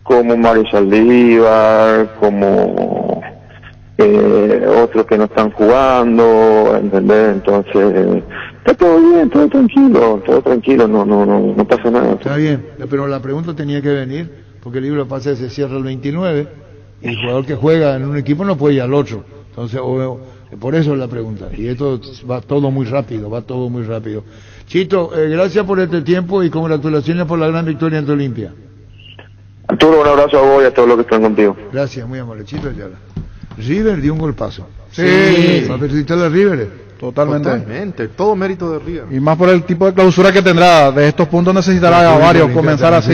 como Mario Saldívar, como otros que no están jugando, ¿entendés? Entonces, está todo bien, todo tranquilo, no pasa nada. Está bien, pero la pregunta tenía que venir, porque el libro de pases se cierra el 29, y el jugador que juega en un equipo no puede ir al otro. Entonces, por eso es la pregunta, y esto va todo muy rápido. Chito, gracias por este tiempo y congratulaciones por la gran victoria ante Olimpia. Arturo, un abrazo a vos y a todos los que están contigo. Gracias, muy amable. Chito Ayala. River dio un golpazo. Sí. ¿Va a felicitar a River? Totalmente. Todo mérito de River. Y más por el tipo de clausura que tendrá. De estos puntos necesitará varios. Comenzar así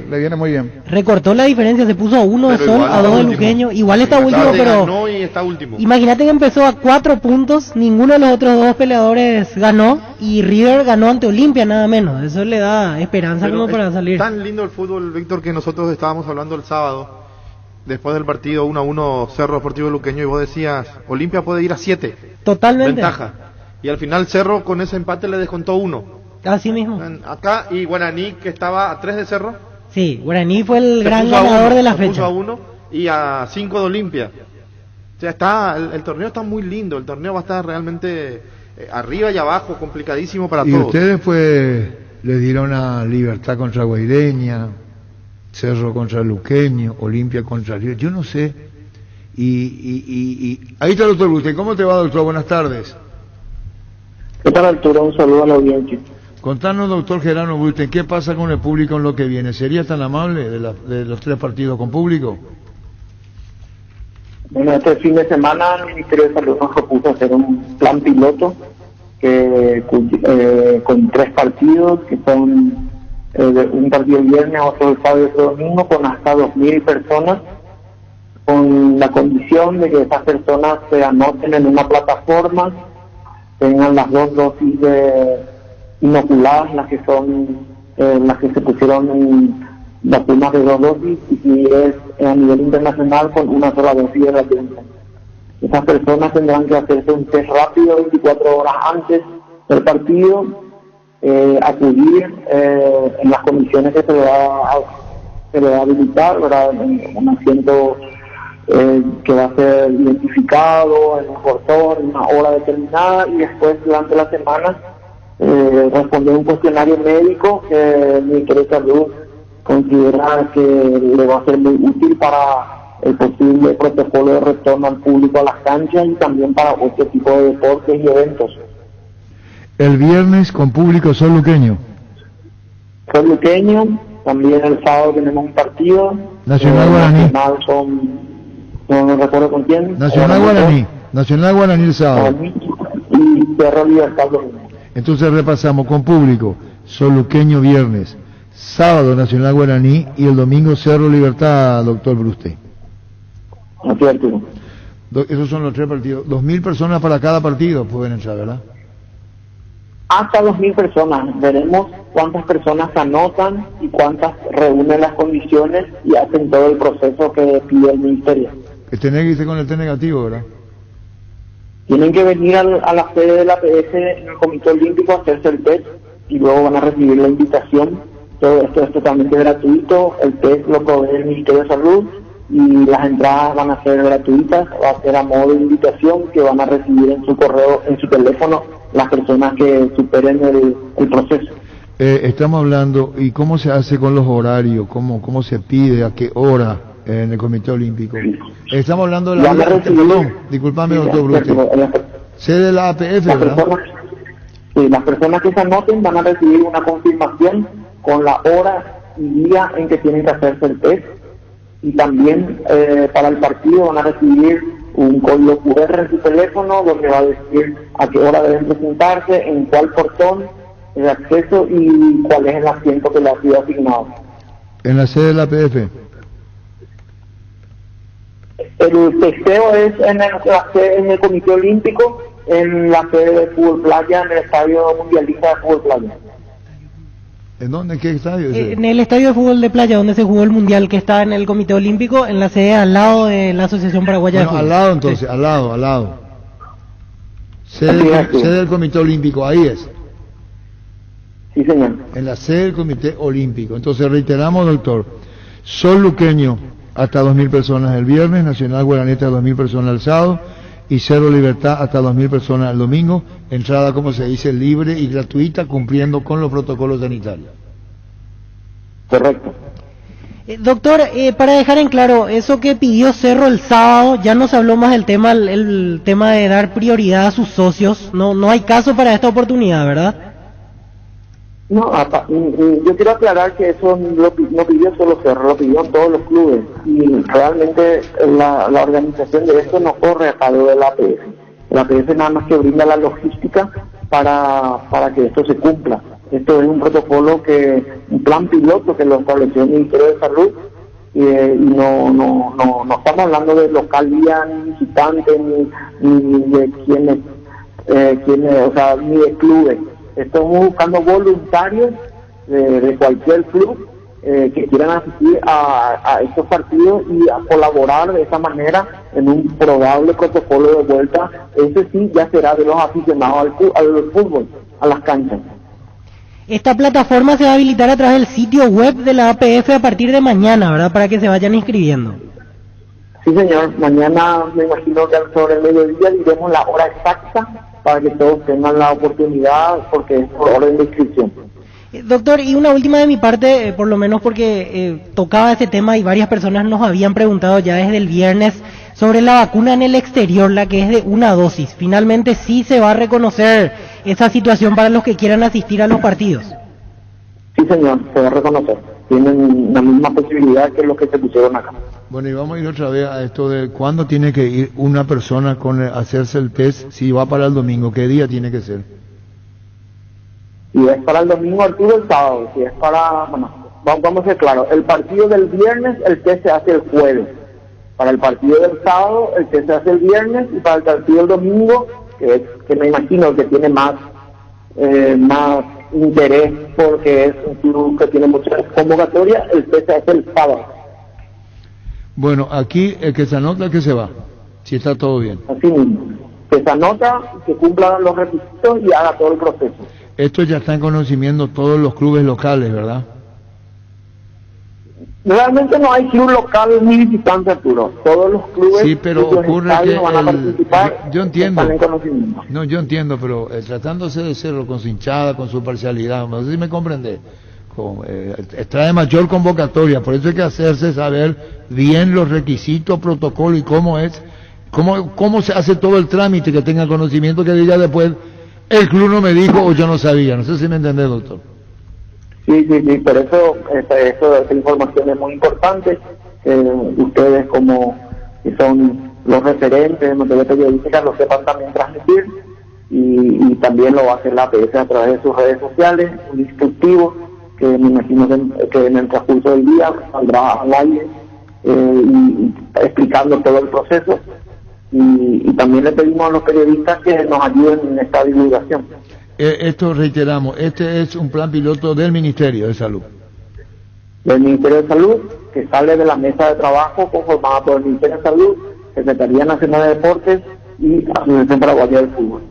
le viene muy bien. Recortó la diferencia, se puso a 1 de Sol, a 2 de Luqueño. Igual está último, pero ganó y está último. Imagínate que empezó a 4 puntos, ninguno de los otros dos peleadores ganó y River ganó ante Olimpia nada menos. Eso le da esperanza como para salir. Tan lindo el fútbol, Víctor, que nosotros estábamos hablando el sábado, después del partido 1-1 Cerro Deportivo Luqueño, y vos decías, Olimpia puede ir a 7. Totalmente. Ventaja. Y al final Cerro con ese empate le descontó 1. Así mismo. Acá, y Guaraní, que estaba a 3 de Cerro. Sí, Guaraní fue el gran ganador de la fecha. Puso a 1 y a 5 de Olimpia. O sea, el torneo está muy lindo, el torneo va a estar realmente arriba y abajo, complicadísimo para todos. Y ustedes pues le dieron a Libertad contra Guaireña, Cerro contra Luqueño, Olimpia contra River, yo no sé. Y ahí está el doctor Buste. ¿Cómo te va, doctor? Buenas tardes. ¿Qué tal, Arturo? Un saludo a la audiencia. Contanos, doctor Gerardo Buste, ¿qué pasa con el público en lo que viene? ¿Sería tan amable de los 3 partidos con público? Bueno, este fin de semana el Ministerio de Salud nos propuso hacer un plan piloto con 3 partidos, que son un partido el viernes, otro el sábado y otro domingo, con hasta 2.000 personas, con la condición de que esas personas se anoten en una plataforma, tengan las 2 dosis inoculadas, las que se pusieron vacunas de 2 dosis, y es a nivel internacional con una sola dosis de la vacuna. Esas personas tendrán que hacerse un test rápido 24 horas antes del partido, acudir en las condiciones que se le va a habilitar, ¿verdad? En un asiento que va a ser identificado, en un portón, en una hora determinada, y después durante la semana responder un cuestionario médico que el Ministerio de Salud considera que le va a ser muy útil para el posible protocolo de retorno al público a las canchas y también para otro tipo de deportes y eventos. El viernes con público Sol Luqueño. Sol Luqueño, también el sábado tenemos un partido. Nacional Guaraní. No recuerdo con quién. Nacional Guaraní. Nacional Guaraní el sábado. Y Cerro Libertad domingo. Entonces repasamos con público Sol Luqueño viernes, sábado Nacional Guaraní y el domingo Cerro Libertad, doctor Bruste. Así es, Arturo. Esos son los 3 partidos. 2.000 personas para cada partido pueden entrar, ¿verdad? Hasta 2.000 personas. Veremos cuántas personas se anotan y cuántas reúnen las condiciones y hacen todo el proceso que pide el Ministerio. Tiene que irse con el test negativo, ¿verdad? Tienen que venir a la sede de la APF en el Comité Olímpico a hacerse el test y luego van a recibir la invitación. Todo esto es totalmente gratuito. El test lo provee el Ministerio de Salud y las entradas van a ser gratuitas. Va a ser a modo de invitación que van a recibir en su correo, en su teléfono, las personas que superen el proceso. Estamos hablando, ¿y cómo se hace con los horarios? ¿Cómo se pide? ¿A qué hora en el Comité Olímpico? Estamos hablando de perdón, discúlpame, doctor Bruste. Sede de la APF, ¿verdad? Las personas que se anoten van a recibir una confirmación con la hora y día en que tienen que hacerse el test, y también para el partido van a recibir un código QR en su teléfono donde va a decir a qué hora deben presentarse, en cuál portón de acceso y cuál es el asiento que les ha sido asignado. En la sede de la APF. El testeo es en el Comité Olímpico, en la sede de Fútbol Playa, en el Estadio Mundialista de Fútbol Playa. ¿En dónde? ¿En qué estadio? En el Estadio de Fútbol de Playa, donde se jugó el Mundial, que está en el Comité Olímpico, en la sede al lado de la Asociación Paraguaya de Fútbol. Al lado entonces, sí. al lado. Sede del Comité Olímpico, ahí es. Sí, señor. En la sede del Comité Olímpico. Entonces reiteramos, doctor, Sol Luqueño hasta 2.000 personas el viernes, Nacional Guaraní hasta 2.000 personas el sábado y Cerro Libertad hasta 2.000 personas el domingo. Entrada, como se dice, libre y gratuita, cumpliendo con los protocolos sanitarios. Correcto. Doctor, para dejar en claro, eso que pidió Cerro el sábado, ya no se habló más del tema, el tema de dar prioridad a sus socios. No hay caso para esta oportunidad, ¿verdad? No, yo quiero aclarar que eso no pidió solo Cerro, lo pidieron todos los clubes, y realmente la organización de esto no corre a cargo de la APF. La APF nada más que brinda la logística para que esto se cumpla. Esto es un protocolo un plan piloto que lo estableció el Ministerio de Salud, y no estamos hablando de localidad, ni visitantes, ni de quienes, o sea, ni de clubes. Estamos buscando voluntarios de cualquier club que quieran asistir a estos partidos y a colaborar de esa manera en un probable protocolo de vuelta. Ese sí ya será de los aficionados al fútbol, a las canchas. Esta plataforma se va a habilitar a través del sitio web de la APF a partir de mañana, ¿verdad? Para que se vayan inscribiendo. Sí, señor. Mañana me imagino que sobre el mediodía diremos la hora exacta para que todos tengan la oportunidad, porque es por orden de inscripción. Doctor, y una última de mi parte, por lo menos porque tocaba ese tema y varias personas nos habían preguntado ya desde el viernes sobre la vacuna en el exterior, la que es de una dosis. Finalmente sí se va a reconocer esa situación para los que quieran asistir a los partidos. Sí, señor, se va a reconocer. Tienen la misma posibilidad que los que se pusieron acá. Bueno, y vamos a ir otra vez a esto de cuándo tiene que ir una persona con hacerse el test, si va para el domingo, ¿qué día tiene que ser? Si es para el domingo, Arturo, el sábado. Si es para, bueno, vamos a ser claros, el partido del viernes, el test se hace el jueves. Para el partido del sábado, el test se hace el viernes, y para el partido del domingo, que me imagino que tiene más interés porque es un club que tiene muchas convocatorias, el test se hace el sábado. Bueno, aquí el que se anota, que se va, si está todo bien. Así mismo, que se anota, que cumpla los requisitos y haga todo el proceso. Esto ya está en conocimiento todos los clubes locales, ¿verdad? Realmente no hay club local ni visitante, Arturo. Todos los clubes, sí, pero ocurre que van a participar. Yo entiendo. Están en conocimiento. No, yo entiendo, pero tratándose de Cerro con su hinchada, con su parcialidad, no sé si me comprende. Trae mayor convocatoria, por eso hay que hacerse saber bien los requisitos, protocolo y cómo se hace todo el trámite, que tenga conocimiento, que diga después el club no me dijo o yo no sabía. No sé si me entendés, doctor. Sí, pero esa información es muy importante. Ustedes, como que son los referentes en materia periodística, lo sepan también transmitir, y también lo va a hacer la APF a través de sus redes sociales, un instructivo que me imagino que en el transcurso del día saldrá al aire y explicando todo el proceso, y también le pedimos a los periodistas que nos ayuden en esta divulgación. Esto reiteramos, este es un plan piloto del Ministerio de Salud. Del Ministerio de Salud, que sale de la mesa de trabajo conformada por el Ministerio de Salud, Secretaría Nacional de Deportes y Asociación Paraguaya del Fútbol.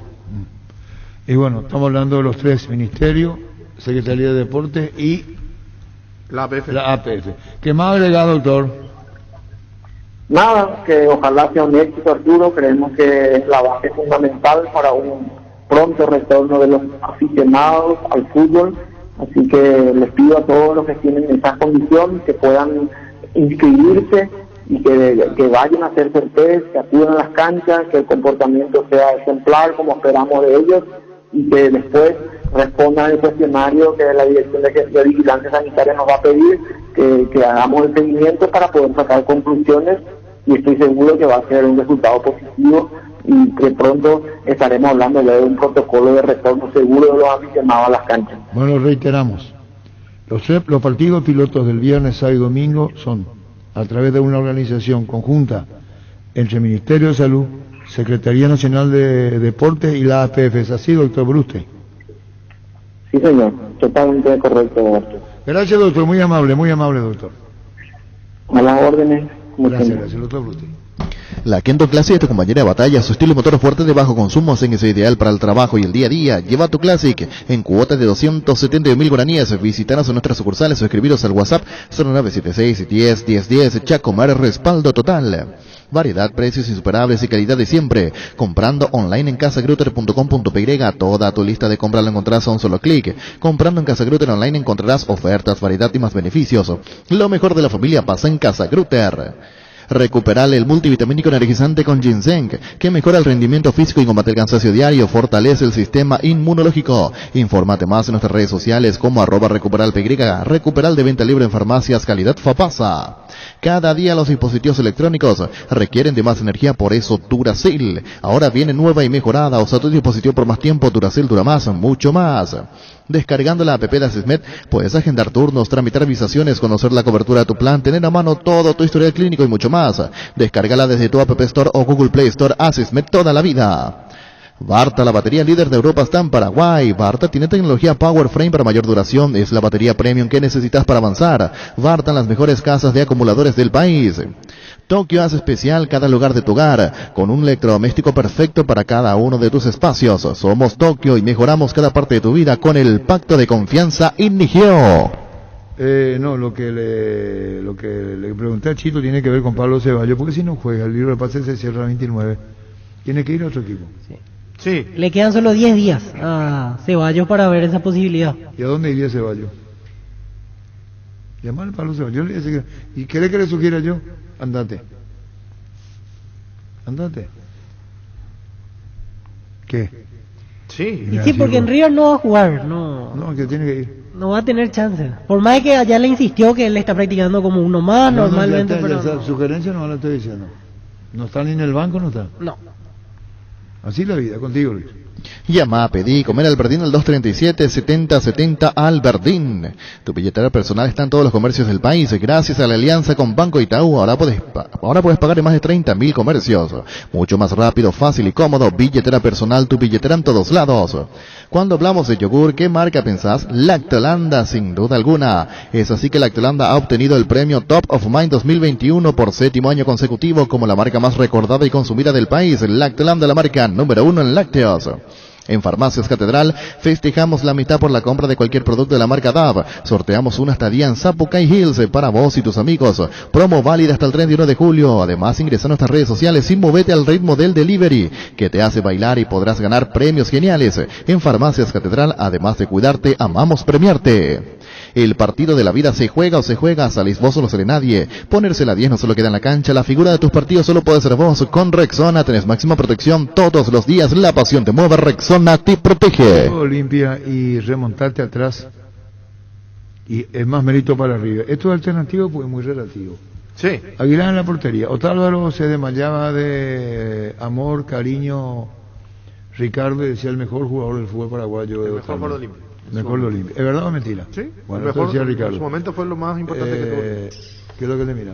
Y bueno, estamos hablando de los tres ministerios, Secretaría de Deportes y la APF. ¿Qué más agregar, doctor? Nada, que ojalá sea un éxito, Arturo. Creemos que es la base fundamental para un pronto retorno de los aficionados al fútbol, así que les pido a todos los que tienen esas condiciones que puedan inscribirse y que vayan a hacerse el test, que acudan a las canchas, que el comportamiento sea ejemplar como esperamos de ellos, y que después respondan el cuestionario que la Dirección de Vigilancia Sanitaria nos va a pedir, que hagamos el seguimiento para poder sacar conclusiones, y estoy seguro que va a ser un resultado positivo y que pronto estaremos hablando de un protocolo de retorno seguro de los aficionados a las canchas. Bueno, reiteramos, los partidos pilotos del viernes, sábado y domingo son a través de una organización conjunta entre el Ministerio de Salud, Secretaría Nacional de Deportes y la APF. ¿Es así, doctor Bruste? Sí, señor, totalmente correcto, doctor. Gracias, doctor, muy amable, doctor. A las órdenes. Gracias, doctor Bruste. La Kendo Classic es tu compañera de batalla, su estilo motor fuerte de bajo consumo hacen que sea ideal para el trabajo y el día a día. Lleva tu Classic en cuotas de 271.000 guaraníes. Visítanos en nuestras sucursales o escribiros al WhatsApp 0976 10 10 10. Chacomar, respaldo total. Variedad, precios insuperables y calidad de siempre. Comprando online en casagrutter.com.py, toda tu lista de compra la encontrarás a un solo clic. Comprando en Casa Grutter online encontrarás ofertas, variedad y más beneficios. Lo mejor de la familia pasa en Casa Grutter. Recuperar el multivitamínico energizante con ginseng, que mejora el rendimiento físico y combate el cansancio diario, fortalece el sistema inmunológico. Infórmate más en nuestras redes sociales como @recuperalpy, Recuperal de venta libre en farmacias, calidad Fapasa. Cada día los dispositivos electrónicos requieren de más energía, por eso Duracell. Ahora viene nueva y mejorada. Usa tu dispositivo por más tiempo, Duracell dura más, mucho más. Descargando la app de Asismed puedes agendar turnos, tramitar visaciones, conocer la cobertura de tu plan, tener a mano todo tu historial clínico y mucho más. Descárgala desde tu App Store o Google Play Store. Asismed toda la vida. Varta, la batería líder de Europa, está en Paraguay. Varta tiene tecnología Power Frame para mayor duración. Es la batería premium que necesitas para avanzar. Varta en las mejores casas de acumuladores del país. Tokio hace especial cada lugar de tu hogar, con un electrodoméstico perfecto para cada uno de tus espacios. Somos Tokio y mejoramos cada parte de tu vida con el pacto de confianza Inigeo. No, lo que le pregunté a Chito tiene que ver con Pablo Ceballos, porque si no juega, el libro de pases se cierra el 29. Tiene que ir a otro equipo. Sí. Le quedan solo 10 días a Ceballos para ver esa posibilidad. ¿Y a dónde iría Ceballos? Llamar a Pablo Ceballos. ¿Y qué le sugiera yo? Andate. ¿Qué? Sí. Y sí, porque en River no va a jugar, no, que tiene que ir. No va a tener chance. Por más que allá le insistió que él está practicando como uno más normalmente, pero no. Sugerencia no la estoy diciendo. No está ni en el banco, no está. No. Así la vida, contigo, Luis. Llama, pedí, comer Alberdín al 237-7070 Alberdín. Tu billetera personal está en todos los comercios del país. Gracias a la alianza con Banco Itaú, ahora puedes pagar en más de 30.000 comercios. Mucho más rápido, fácil y cómodo. Billetera personal, tu billetera en todos lados. Cuando hablamos de yogur, ¿qué marca pensás? Lactolanda, sin duda alguna. Es así que Lactolanda ha obtenido el premio Top of Mind 2021 por 7º año consecutivo como la marca más recordada y consumida del país. Lactolanda, la marca número 1 en lácteos. En Farmacias Catedral festejamos la mitad por la compra de cualquier producto de la marca DAV. Sorteamos una estadía en Zapucay Hills para vos y tus amigos. Promo válida hasta el 31 de julio. Además, ingresa a nuestras redes sociales y movete al ritmo del delivery, que te hace bailar y podrás ganar premios geniales. En Farmacias Catedral, además de cuidarte, amamos premiarte. El partido de la vida se juega o se juega, salís vos o no sale nadie. Ponerse la 10 no solo queda en la cancha, la figura de tus partidos solo puede ser vos. Con Rexona tenés máxima protección todos los días, la pasión te mueve, Rexona te protege. Limpia y remontarte atrás, y es más mérito para arriba. Esto es alternativo porque es muy relativo. Sí. Aguilar en la portería. Otálvaro se desmayaba de amor, cariño. Ricardo decía el mejor jugador del fútbol paraguayo. El mejor jugador limpio. Mejor lo limpio. ¿Es verdad o mentira? Sí. Bueno, el mejor, decía Ricardo. En su momento fue lo más importante que tuvo. ¿Qué es lo que te mira?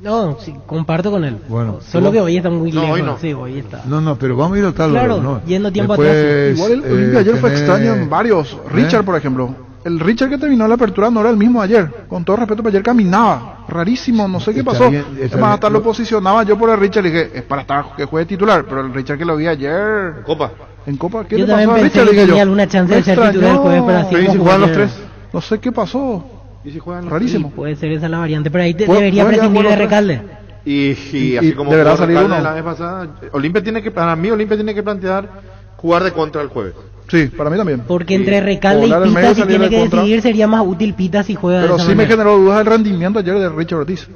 No, sí, comparto con él. Bueno, solo que hoy está muy lejos. Hoy no. Sí, hoy está. No, pero vamos a ir a tal. Claro, ¿no? yendo tiempo después, atrás. Igual el Olimpia ayer fue extraño en varios. Richard, por ejemplo. El Richard que terminó la apertura no era el mismo ayer. Con todo respeto, pero ayer caminaba. Rarísimo, no sé qué pasó. Además, hasta lo posicionaba yo por el Richard. Le dije, es para estar que juegue titular. Pero el Richard que lo vi ayer. En Copa. ¿Qué le pasó a Richard? Yo tenía alguna chance de ser titular el jueves para así. Si juegan los tres. No sé qué pasó. ¿Y si juegan los rarísimo? Sí, puede ser esa la variante. Pero ahí debería prescindir de Recalde. Y así como deberá salir uno. La vez pasada, para mí Olimpia tiene que plantear jugar de contra el jueves. Sí, para mí también. Porque entre Recalde y Pita, si tiene que decidir, sería más útil Pita si juega. Pero sí me generó dudas el rendimiento ayer de Richard Ortiz.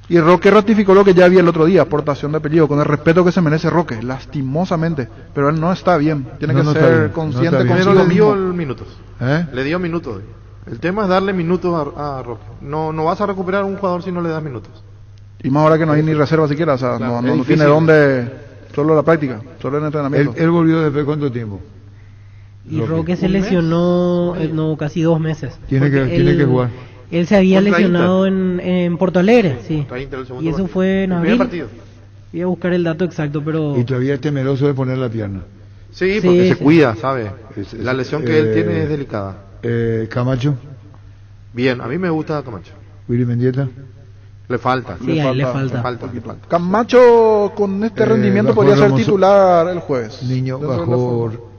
Y Roque ratificó lo que ya vi el otro día, aportación de apellido, con el respeto que se merece Roque, lastimosamente. Pero él no está bien, tiene que ser consciente consigo le dio mismo. minutos. Le dio minutos. El tema es darle minutos a Roque. No vas a recuperar un jugador si no le das minutos. Y más ahora que no hay ni reserva siquiera, o sea, claro, no tiene dónde, solo la práctica, solo el entrenamiento. ¿Él volvió después de cuánto tiempo? Y Roque se lesionó, casi 2 meses. Tiene que jugar. Él se había lesionado en Porto Alegre, sí. Y eso fue en abril. Voy a buscar el dato exacto, pero... Y todavía es temeroso de poner la pierna. Sí, porque se cuida, ¿sabe? La lesión que él tiene es delicada. Camacho. Bien, a mí me gusta Camacho. Willy Mendieta. Le falta. Sí, le falta. Camacho con este rendimiento podría ser titular el jueves. Niño Bajor.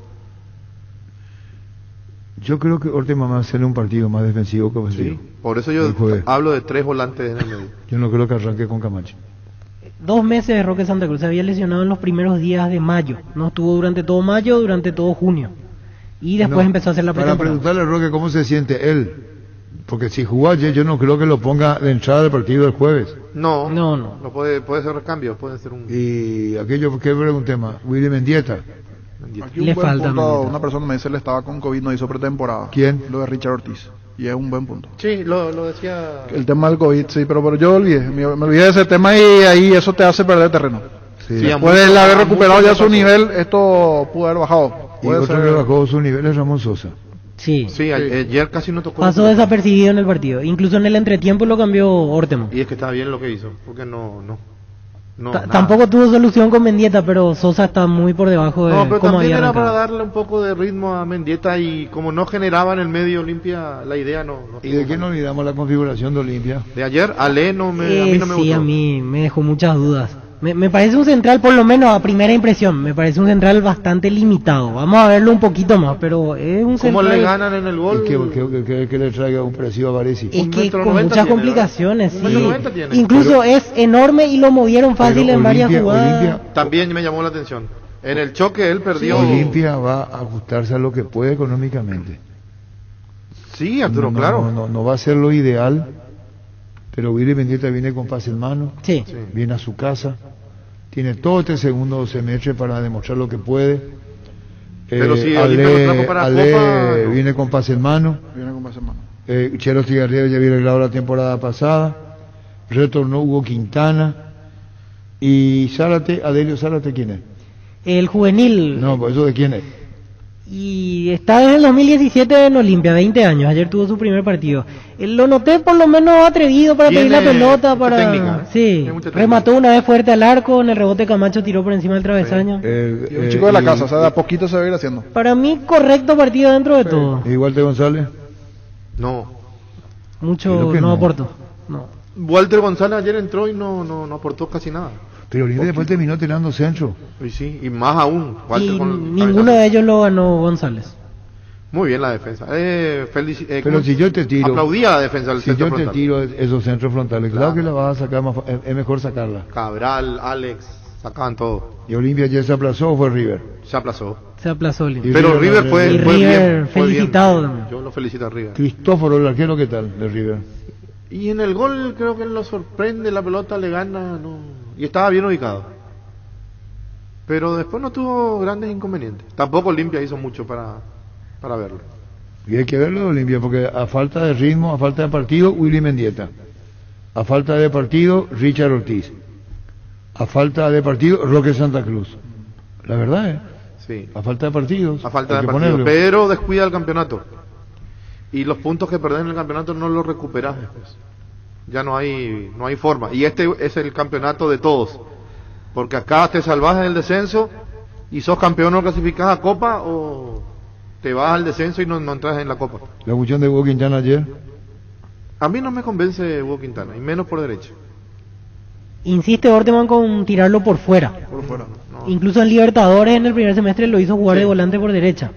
Yo creo que Ortega va a hacer un partido más defensivo que ofensivo. Sí, por eso yo hablo de 3 volantes en el medio. Yo no creo que arranque con Camacho. 2 meses de Roque Santa Cruz. Se había lesionado en los primeros días de mayo. No estuvo durante todo mayo, durante todo junio. Y después empezó a hacer la pretemporada. Para preguntarle a Roque cómo se siente él. Porque si jugó ayer, yo no creo que lo ponga de entrada del partido del jueves. No puede ser cambio, puede ser un... Y aquello que pregunté más, Willy Mendieta. Aquí le falta una persona me dice él estaba con COVID, no hizo pretemporada. ¿Quién? Lo de Richard Ortiz. Y es un buen punto. Sí, lo decía. El tema del COVID, sí, pero yo me olvidé de ese tema y ahí eso te hace perder terreno. Sí. Después de él haber recuperado ya su nivel, esto pudo haber bajado. Y otro que bajó su nivel es Ramón Sosa. Sí. Sí, ayer casi no tocó. Pasó desapercibido en el partido. Incluso en el entretiempo lo cambió Ortemo. Y es que está bien lo que hizo, porque no. Tampoco tuvo solución con Mendieta, pero Sosa está muy por debajo de pero cómo también había era arrancado. para darle un poco de ritmo a Mendieta y como no generaba en el medio Olimpia, la idea no ¿Y de qué no olvidamos la configuración de Olimpia? de ayer, Ale a mí no me Sí, gustó. a mí me dejó muchas dudas. Me parece un central, por lo menos a primera impresión, me parece un central bastante limitado. Vamos a verlo un poquito más, pero es un ¿Cómo central... le ganan en el gol? Que le traiga un parecido a Varesi. Es que 1,90 con muchas tiene, complicaciones, ¿verdad? sí. 1,90 tiene. Incluso Pero- es enorme y lo movieron fácil en varias jugadas. También me llamó la atención. En el choque él perdió. Olimpia va a ajustarse a lo que puede económicamente. Sí, Arturo, claro. No va a ser lo ideal, pero Willy Mendieta viene con paz en mano, Sí. viene a su casa, tiene todo este segundo semestre para demostrar lo que puede. Pero si Olimpia lo trajo para Ale Copa, no. viene con paz en mano. Viene con base en mano. Chelo Tigarriero ya había arreglado la temporada pasada, retornó Hugo Quintana y Zárate, Adelio Zárate, ¿quién es? El juvenil. No, pues eso de quién es. Y está desde el 2017 en Olimpia, 20 años. Ayer tuvo su primer partido. Lo noté por lo menos atrevido para pedir la Tiene pelota, mucha técnica, ¿eh? Sí, Tiene mucha técnica. remató una vez fuerte al arco, en el rebote Camacho tiró por encima del travesaño. Y un chico de la casa, o sea, de a poquito se va a ir haciendo. Para mí, correcto partido dentro de todo. ¿Y Walter González? No. Mucho Creo que no no. aportó. No. Walter González ayer entró y no aportó casi nada. Pero Olimpia después terminó tirando centro. Y sí, y más aún. Walter Y con ninguno de ellos lo ganó González. Muy bien la defensa. Pero si yo te tiro, aplaudía la defensa del si centro yo te frontal. tiro esos centros frontales, claro que la vas a sacar es mejor sacarla. Cabral, Alex, sacaban todo. ¿Y Olimpia ya se aplazó o fue River? Se aplazó. Se aplazó Olimpia. Y Pero River no, fue, y fue River bien. fue felicitado bien. también. Yo lo felicito a River. Cristóforo, el arquero, ¿qué tal de River? Y en el gol creo que él lo sorprende, la pelota le gana, no. Y estaba bien ubicado. Pero después no tuvo grandes inconvenientes. Tampoco Olimpia hizo mucho para verlo. Y hay que verlo de Olimpia, porque a falta de ritmo, a falta de partido, Willy Mendieta. A falta de partido, Richard Ortiz. A falta de partido, Roque Santa Cruz. La verdad, Sí. a falta de partidos. A falta hay de que partido. ponerlo. Pero descuida el campeonato. Y los puntos que perdés en el campeonato no los recuperás después. Ya no hay forma. Y este es el campeonato de todos. Porque acá te salvás del descenso y sos campeón o clasificás a Copa o te vas al descenso y no entras en la Copa. La cuestión de Hugo Quintana ayer. A mí no me convence Hugo Quintana, y menos por derecha. Insiste Orteman con tirarlo por fuera. Por fuera. No. Incluso en Libertadores en el primer semestre lo hizo jugar de volante por derecha.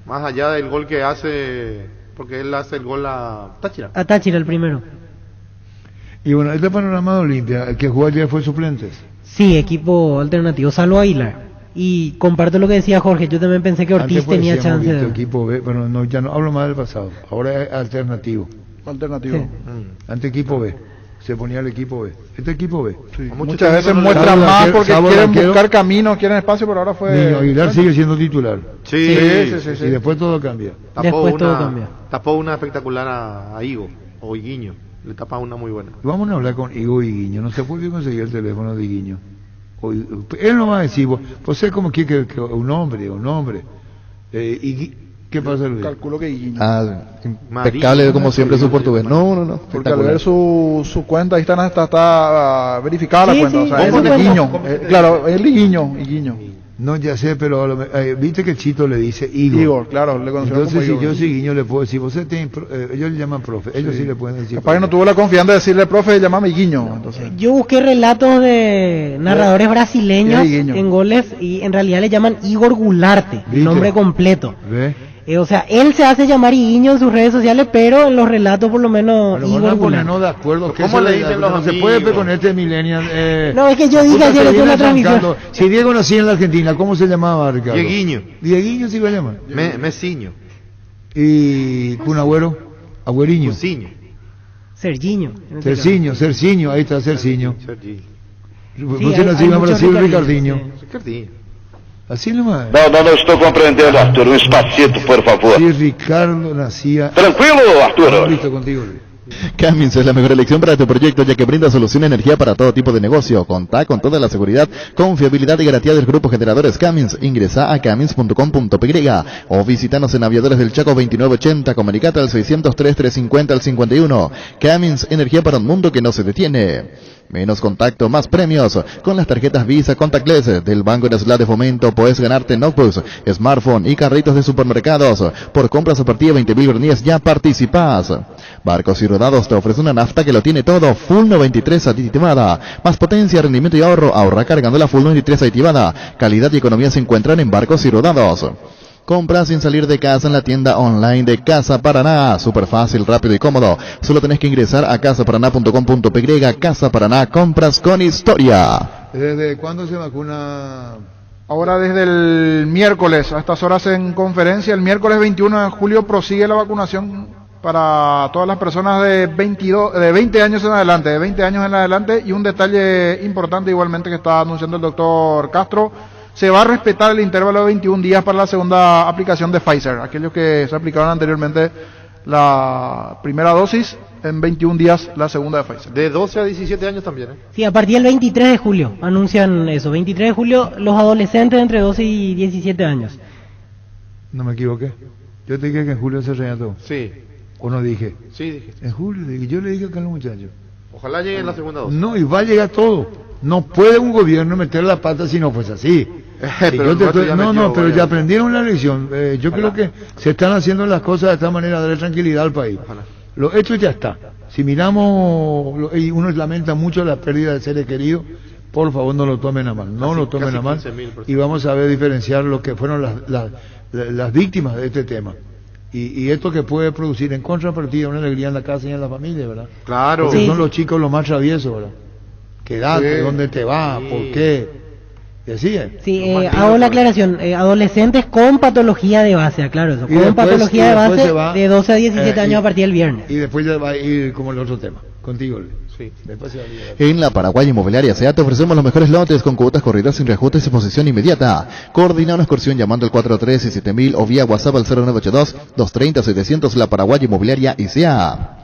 Más allá del gol que hace, porque él hace el gol a Táchira. A Táchira el primero. Y bueno, este panorama de Olimpia, el que jugó ayer fue suplentes. Sí, equipo alternativo, salvo Aguilar. Y comparto lo que decía Jorge, yo también pensé que Ortiz Antes pues tenía decíamos, chance viste, de... equipo B, pero no, ya no hablo más del pasado. Ahora es alternativo. Alternativo. Sí. Antes equipo B. Se ponía el equipo B. Este equipo B. Sí. Mucho Muchas veces técnico no le muestran da. más Salvo porque arquero, quieren salvo buscar caminos, quieren espacio, pero ahora fue... Niño Aguilar sigue siendo titular. Sí, sí. Y después todo cambia. Después todo cambia. Tapó una espectacular a Higo, o Higuiño. Le tapa una muy buena. Vamos a hablar con Higo Higuiño. No se puede conseguir el teléfono de Higuiño. Él no va a decir, vos es como que un hombre. ¿Qué pasa, Luis? Calculo que Guiño. Impecable como siempre su portugués. No. Porque al ver su cuenta, ahí está verificada Sí, la cuenta. sí, O sea, es ¿cómo de se Guiño. cuenta? Claro, es Guiño. No, ya sé, pero viste que Chito le dice Igor. Igor, claro, le conocieron Entonces, si como Igor. yo soy Guiño, le puedo decir, ellos le llaman profe, ellos sí le pueden decir. Capaz que no tuvo la confianza de decirle, profe, llamame Guiño. Entonces, Yo busqué relatos de narradores brasileños Sí, Guiño. en goles y en realidad le llaman Igor Gularte, el ¿Viste? nombre completo. ¿Ve? O sea, él se hace llamar Iguiño en sus redes sociales, pero en los relatos por lo menos Bueno, Igor van a Gularte. ponernos de acuerdo. que ¿Cómo eso le dicen los no se amigos? puede ver con este millennial. No, es que yo dije puta, ayer se en viene la transmisión. atrasando. Si Diego nacía en la Argentina, ¿cómo se llamaba, Ricardo? Dieguiño. Dieguiño se iba a llamar. Mesiño. Y Kun Agüero, Agüeriño. Cusiño. Sergiño. en este Cerciño, ahí está Cerciño. Sergi. Sí, Pusieron hay así en muchos Brasil Ricardinhos, Ricardinho. sí. Ricardinho. Así nomás. No estou compreendendo, Arthur. Um espacito, por favor. Si Ricardo nacía... Tranquilo, Arturo. Listo contigo, Luis. Cummins es la mejor elección para tu proyecto, ya que brinda solución de energía para todo tipo de negocio. Contá con toda la seguridad, confiabilidad y garantía del grupo Generadores Cummins. Ingresa a cummins.com.py o visítanos en Aviadores del Chaco 2980. Comunicate al 603-350-51. Cummins, energía para un mundo que no se detiene. Menos contacto, más premios. Con las tarjetas Visa Contactless del Banco Nacional de Fomento puedes ganarte notebooks, smartphone y carritos de supermercados. Por compras a partir de 20.000 guaraníes ya participás. Barcos y Rodados te ofrece una nafta que lo tiene todo. Full 93 aditivada. Más potencia, rendimiento y ahorro. Ahorra cargando la Full 93 aditivada. Calidad y economía se encuentran en Barcos y Rodados. Compra sin salir de casa en la tienda online de Casa Paraná. Súper fácil, rápido y cómodo. Solo tenés que ingresar a casaparaná.com.py. Casa Paraná, compras con historia. ¿Desde cuándo se vacuna? Ahora desde el miércoles, a estas horas en conferencia, el miércoles 21 de julio prosigue la vacunación para todas las personas de 20 años en adelante, y un detalle importante igualmente que está anunciando el doctor Castro: se va a respetar el intervalo de 21 días para la segunda aplicación de Pfizer. Aquellos que se aplicaron anteriormente la primera dosis, en 21 días la segunda de Pfizer. De 12 a 17 años también, ¿eh? Sí, a partir del 23 de julio anuncian eso. 23 de julio, los adolescentes entre 12 y 17 años. No me equivoqué. Yo te dije que en julio se reía todo. Sí. ¿O no dije? Sí, dijiste. En julio, yo le dije acá a los muchachos. Ojalá llegue en la segunda dosis. No, y va a llegar todo. No puede un gobierno meter la pata si no fuese así. Pero pero ya aprendieron la lección. Yo creo que se están haciendo las cosas de esta manera, darle tranquilidad al país. Ojalá. Lo hecho ya está. Si miramos, y uno lamenta mucho la pérdida de seres queridos, por favor no lo tomen a mal. No lo tomen a mal. Y vamos a ver diferenciar lo que fueron las víctimas de este tema. Y esto que puede producir en contrapartida una alegría en la casa y en la familia, ¿verdad? Claro. Porque Sí, son sí. los chicos los más traviesos, ¿verdad? Quedate, Sí. ¿dónde te vas? Sí. ¿Por qué? Y así es. Sí, hago la aclaración. Adolescentes con patología de base, aclaro eso. Y Con después- patología y de después base se va, de 12 a 17 años a partir del viernes. Y después ya va a ir como el otro tema. Contigo, Luis. Sí. Después se va a olvidar. En la Paraguay Inmobiliaria SEA te ofrecemos los mejores lotes con cuotas corridas sin reajustes y posición inmediata. Coordina una excursión llamando al 43-7000 o vía WhatsApp al 0982-230-700. La Paraguay Inmobiliaria SEA.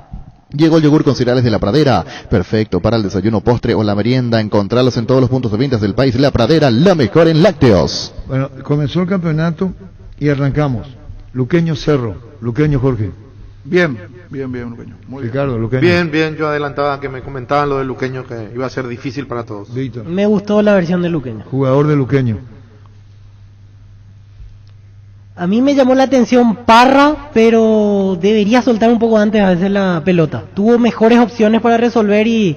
Llegó el yogur con cereales de La Pradera, perfecto para el desayuno, postre o la merienda. Encontrarlos en todos los puntos de ventas del país. La Pradera, la mejor en lácteos. Bueno, comenzó el campeonato y arrancamos. Luqueño Cerro, Luqueño Jorge. Bien, Luqueño. Muy bien. Ricardo, Luqueño. Bien, yo adelantaba que me comentaban lo del Luqueño, que iba a ser difícil para todos. Víctor, Me gustó la versión de Luqueño. jugador de Luqueño. A mí me llamó la atención Parra, pero debería soltar un poco antes a veces la pelota. Tuvo mejores opciones para resolver y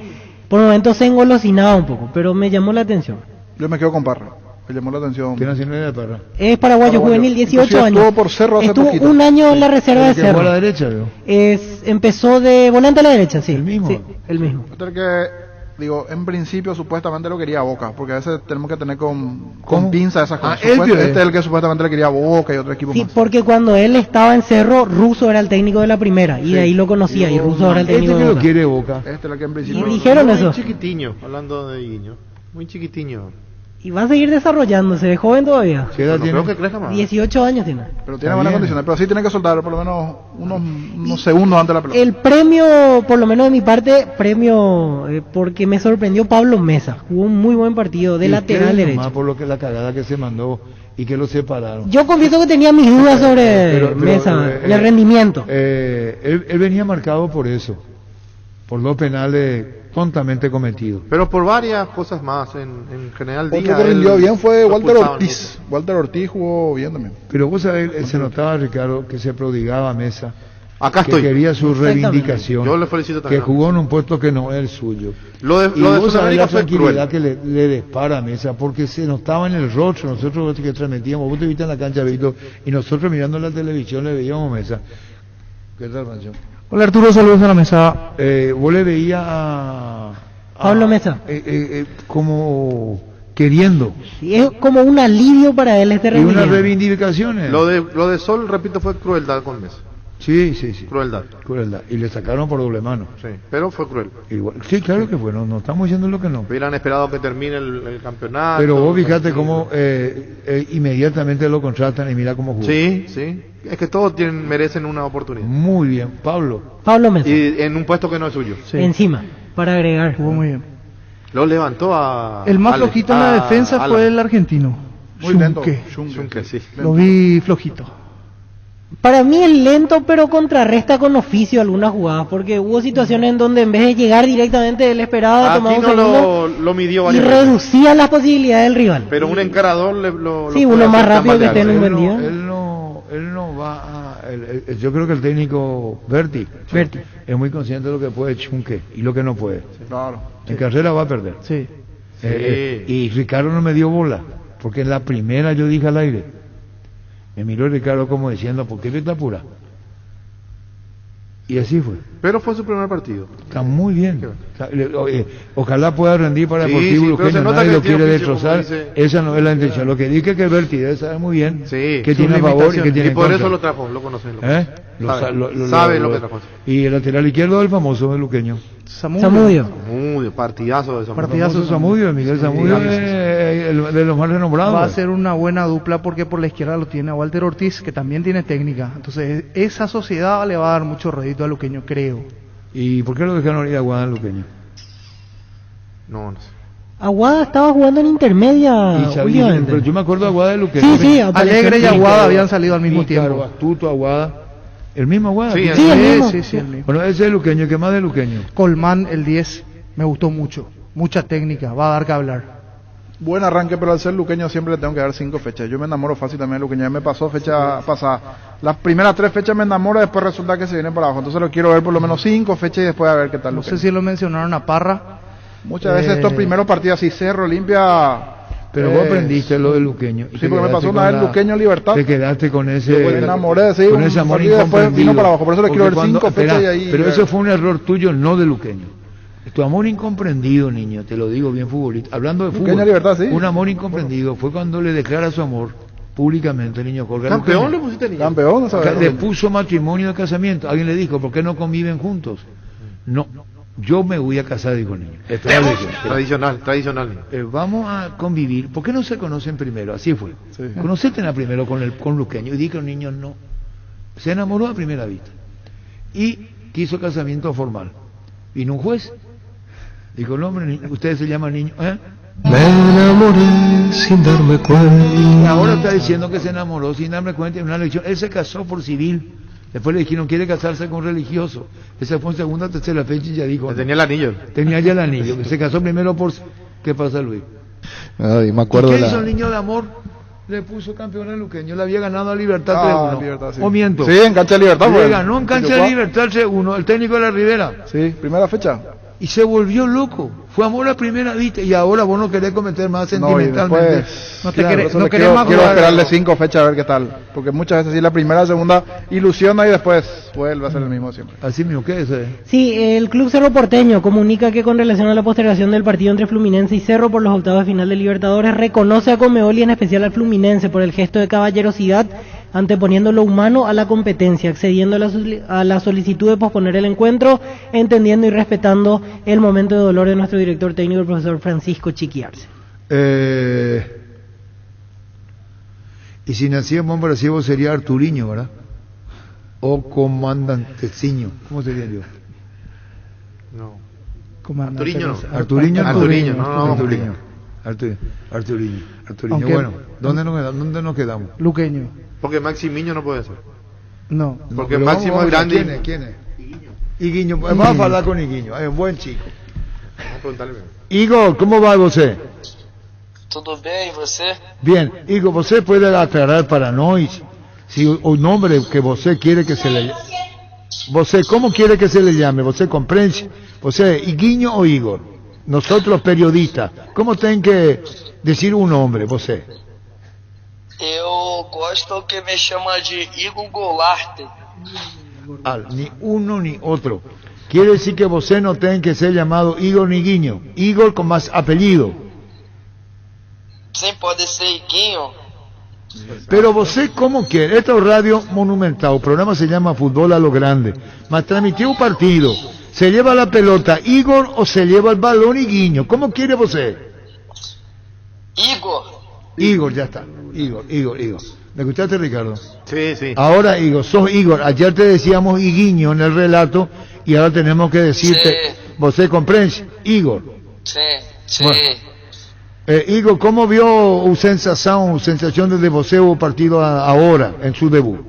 por momentos se engolosinaba un poco, pero me llamó la atención. Yo me quedo con Parra. Me llamó la atención. ¿Qué nacionalidad de Parra? Es paraguayo, juvenil, 18 Inclusive años. estuvo por Cerro hace Estuvo poquito. un año en la reserva de El que jugó a la Cerro. derecha, ¿no? Empezó de volante a la derecha, sí. ¿El mismo? Sí, el mismo. Este es el que, digo, en principio supuestamente lo quería Boca, porque a veces tenemos que tener con ¿Cómo? pinza esas cosas. Ah, él vio, Este es el que supuestamente le quería Boca y otro equipo Sí, más. porque cuando él estaba en Cerro, Russo era el técnico de la primera, y de ahí lo conocía, y Russo era el Este técnico que de lo Boca. quiere Boca. Este es el que en Y principio... dijeron Muy eso. chiquitiño, hablando de Guiño. Muy chiquitiño. Y va a seguir desarrollándose, es joven todavía. ¿Qué edad No tiene? creo que crezca más. 18 años tiene. Pero tiene Está buenas bien. condiciones, pero sí tiene que soltar por lo menos unos segundos antes de la pelota. El premio, por lo menos de mi parte, porque me sorprendió Pablo Mesa. Jugó un muy buen partido de Y lateral ustedes derecho. nomás por lo que la cagada que se mandó y que lo separaron. Yo confieso que tenía mis dudas sobre Pero, Mesa, en el rendimiento. Él venía marcado por eso, por 2 penales tontamente cometidos. Pero por varias cosas más, en general. Otro Díaz, que rindió él bien fue lo Walter pulsaban Ortiz. mucho. Walter Ortiz jugó bien también. Pero vos sabés, se notaba, Ricardo, que se prodigaba a Mesa, Acá que estoy. quería su Exactamente. reivindicación, Yo le felicito que también. jugó en un puesto que no es el suyo. Lo de Y vos sabés Sudamérica la fue tranquilidad cruel. que le dispara a Mesa, porque se notaba en el rostro, nosotros que transmitíamos, vos te viste en la cancha, Víctor, y nosotros mirando la televisión le veíamos a Mesa. ¿Qué tal, Pancho? Hola Arturo, saludos a la mesa. Vos le veías a Pablo Mesa. como queriendo, Y es como un alivio para él este y unas rendimiento. reivindicaciones. Lo de Sol, repito, fue crueldad con Mesa. Sí, sí, sí. Crueldad. Crueldad. Y le sacaron por doble mano. Sí, pero fue cruel. Igual. Sí, claro que fue, no estamos diciendo lo que no. Hubieran esperado que termine el campeonato. Pero vos fíjate cómo inmediatamente lo contratan y mira cómo jugó. Sí, sí. Es que todos merecen una oportunidad. Muy bien, Pablo. Pablo Mesa. Y en un puesto que no es suyo. Sí. Encima, para agregar. Jugó muy bien. Lo levantó a... El más flojito en la defensa fue el argentino. Muy lento. Schunke, sí. Lo vi flojito. Para mí es lento, pero contrarresta con oficio algunas jugadas, porque hubo situaciones en donde en vez de llegar directamente él esperaba tomar un segundo lo midió y varias veces. reducía las posibilidades del rival. Pero un encarador sí, uno más rápido que esté en un buen día. Él no va a... yo creo que el técnico Berti es muy consciente de lo que puede Schunke y lo que no puede. Claro. En carrera va a perder. Sí. Y Ricardo no me dio bola, porque en la primera yo dije al aire. Me miró Ricardo como diciendo, ¿por qué te apura? Y así fue. Pero fue su primer partido. Está muy bien. Ojalá pueda rendir para Deportivo Luqueño, nadie lo quiere destrozar. Esa no es la intención. Lo que dije que Berti debe saber muy bien que tiene a favor y que tiene y por contra. eso lo trajo, lo conoce. Sabe lo que trajo. Y el lateral izquierdo del famoso luqueño. Zamudio. Partidazo de Zamudio. Partidazo Zamudio, Miguel Zamudio es de los más renombrados. Va a ser una buena dupla porque por la izquierda lo tiene a Walter Ortiz, que también tiene técnica. Entonces esa sociedad le va a dar mucho rédito a Luqueño, creo. ¿Y por qué lo dejaron ir a Aguada en Luqueño? No sé. Aguada estaba jugando en intermedia últimamente. Pero yo me acuerdo de Aguada de Luqueño. Sí, Alegre y Aguada habían salido al mismo tiempo. Claro, Astuto, Aguada. ¿El mismo Aguada? Sí, el mismo. Sí, el mismo. Bueno, ese es Luqueño, ¿qué más de Luqueño? Colmán, el 10, me gustó mucho. Mucha técnica, va a dar que hablar. Buen arranque, pero al ser luqueño siempre le tengo que dar 5 fechas. Yo me enamoro fácil también de luqueño. Ya me pasó fecha pasada. Las primeras 3 fechas me enamoro, después resulta que se viene para abajo. Entonces lo quiero ver por lo menos 5 fechas y después a ver qué tal. No sé si lo mencionaron a Parra. Muchas veces estos primeros partidos así, Cerro, Olimpia... Pero vos aprendiste lo de Luqueño. Sí, porque me pasó una vez Luqueño Libertad. Te quedaste con ese... Me enamoré, sí, con ese amor incomprendido. Después vino para abajo, por eso le quiero ver 5 fechas y ahí... Pero eso fue un error tuyo, no de Luqueño. Tu amor incomprendido, niño, te lo digo bien futbolista. Hablando de fútbol, Libertad, sí. Un amor incomprendido fue cuando le declara su amor públicamente, niño Colga. ¿Campeón le pusiste, niño? Campeón, no sabes. Le puso matrimonio de casamiento. Alguien le dijo, ¿por qué no conviven juntos? No, yo me voy a casar, dijo el niño. Tradicional. Vamos a convivir. ¿Por qué no se conocen primero? Así fue. Sí. Conoceten primero con Luqueño. Y dije que el niño no. Se enamoró a primera vista. Y quiso casamiento formal. Vino un juez. Dijo, no, hombre, ustedes se llaman niños. Me enamoré sin darme cuenta. Y ahora está diciendo que se enamoró sin darme cuenta en una elección. Él se casó por civil. Después le dijeron, quiere casarse con un religioso. Esa fue en segunda, tercera fecha y ya dijo. Tenía el anillo. Tenía ya el anillo. Se casó primero por... ¿Qué pasa, Luis? Ay, me acuerdo ¿Qué hizo el niño de amor? Le puso campeón a Luqueño. Le había ganado a Libertad 3-1. Libertad, sí. ¿O miento? Sí, en cancha de Libertad. Le ganó en cancha de Libertad 3-1. El técnico de la Ribera. Sí, primera fecha. Y se volvió loco. Fue amor a primera vista. Y ahora vos no querés cometer más sentimentalmente. No queremos quiero esperarle 5 fechas a ver qué tal. Porque muchas veces sí, la primera, segunda ilusiona y después vuelve a ser el mismo siempre. Así mismo, ¿qué es? Sí, el Club Cerro Porteño comunica que con relación a la postergación del partido entre Fluminense y Cerro por los octavos de final de Libertadores, reconoce a Conmebol y en especial al Fluminense por el gesto de caballerosidad, anteponiendo lo humano a la competencia, accediendo a la solicitud de posponer el encuentro, entendiendo y respetando el momento de dolor de nuestro director técnico, el profesor Francisco Chiqui Arce. Y si nacía en Monbrasivo sería Arturiño, ¿verdad? O Comandanteciño. ¿Cómo sería yo? No. Arturiño. Arturiño. Bueno, ¿dónde nos quedamos? Luqueño. Porque Maximiño no puede ser. No. Porque Máximo es grande. ¿Quién es? Iguiño. Vamos a hablar con Iguiño. Es un buen chico. Vamos a preguntarle. Igor, ¿cómo va você? Tudo bem, e você? Bien, Igor, ¿você puede aclarar para nós si el nombre que você quiere que se le llame? ¿Você cómo quiere que se le llame? ¿Você comprende? ¿Você Iguiño o Igor? Nosotros periodistas, ¿cómo tienen que decir un nombre, você? Eu gosto que me chama de Igor Goulart. Ni uno ni otro. Quiere decir que você no tiene que ser llamado Igor ni Guiño. Igor con más apellido. Sim, pode ser Iguinho. Pero você como quiere, esta es Radio Monumental, el programa se llama Fútbol a lo Grande, mas transmitió un partido, se lleva la pelota Igor o se lleva el balón Iguinho, ¿cómo quiere você? Igor, ya está, Igor. ¿Me escuchaste, Ricardo? Sí. Ahora Igor, sos Igor, ayer te decíamos Iguinho en el relato y ahora tenemos que decirte, você comprende, Igor. Sí. Bueno. Igor, ¿cómo vio a sensación desde você o partido agora, em seu debut?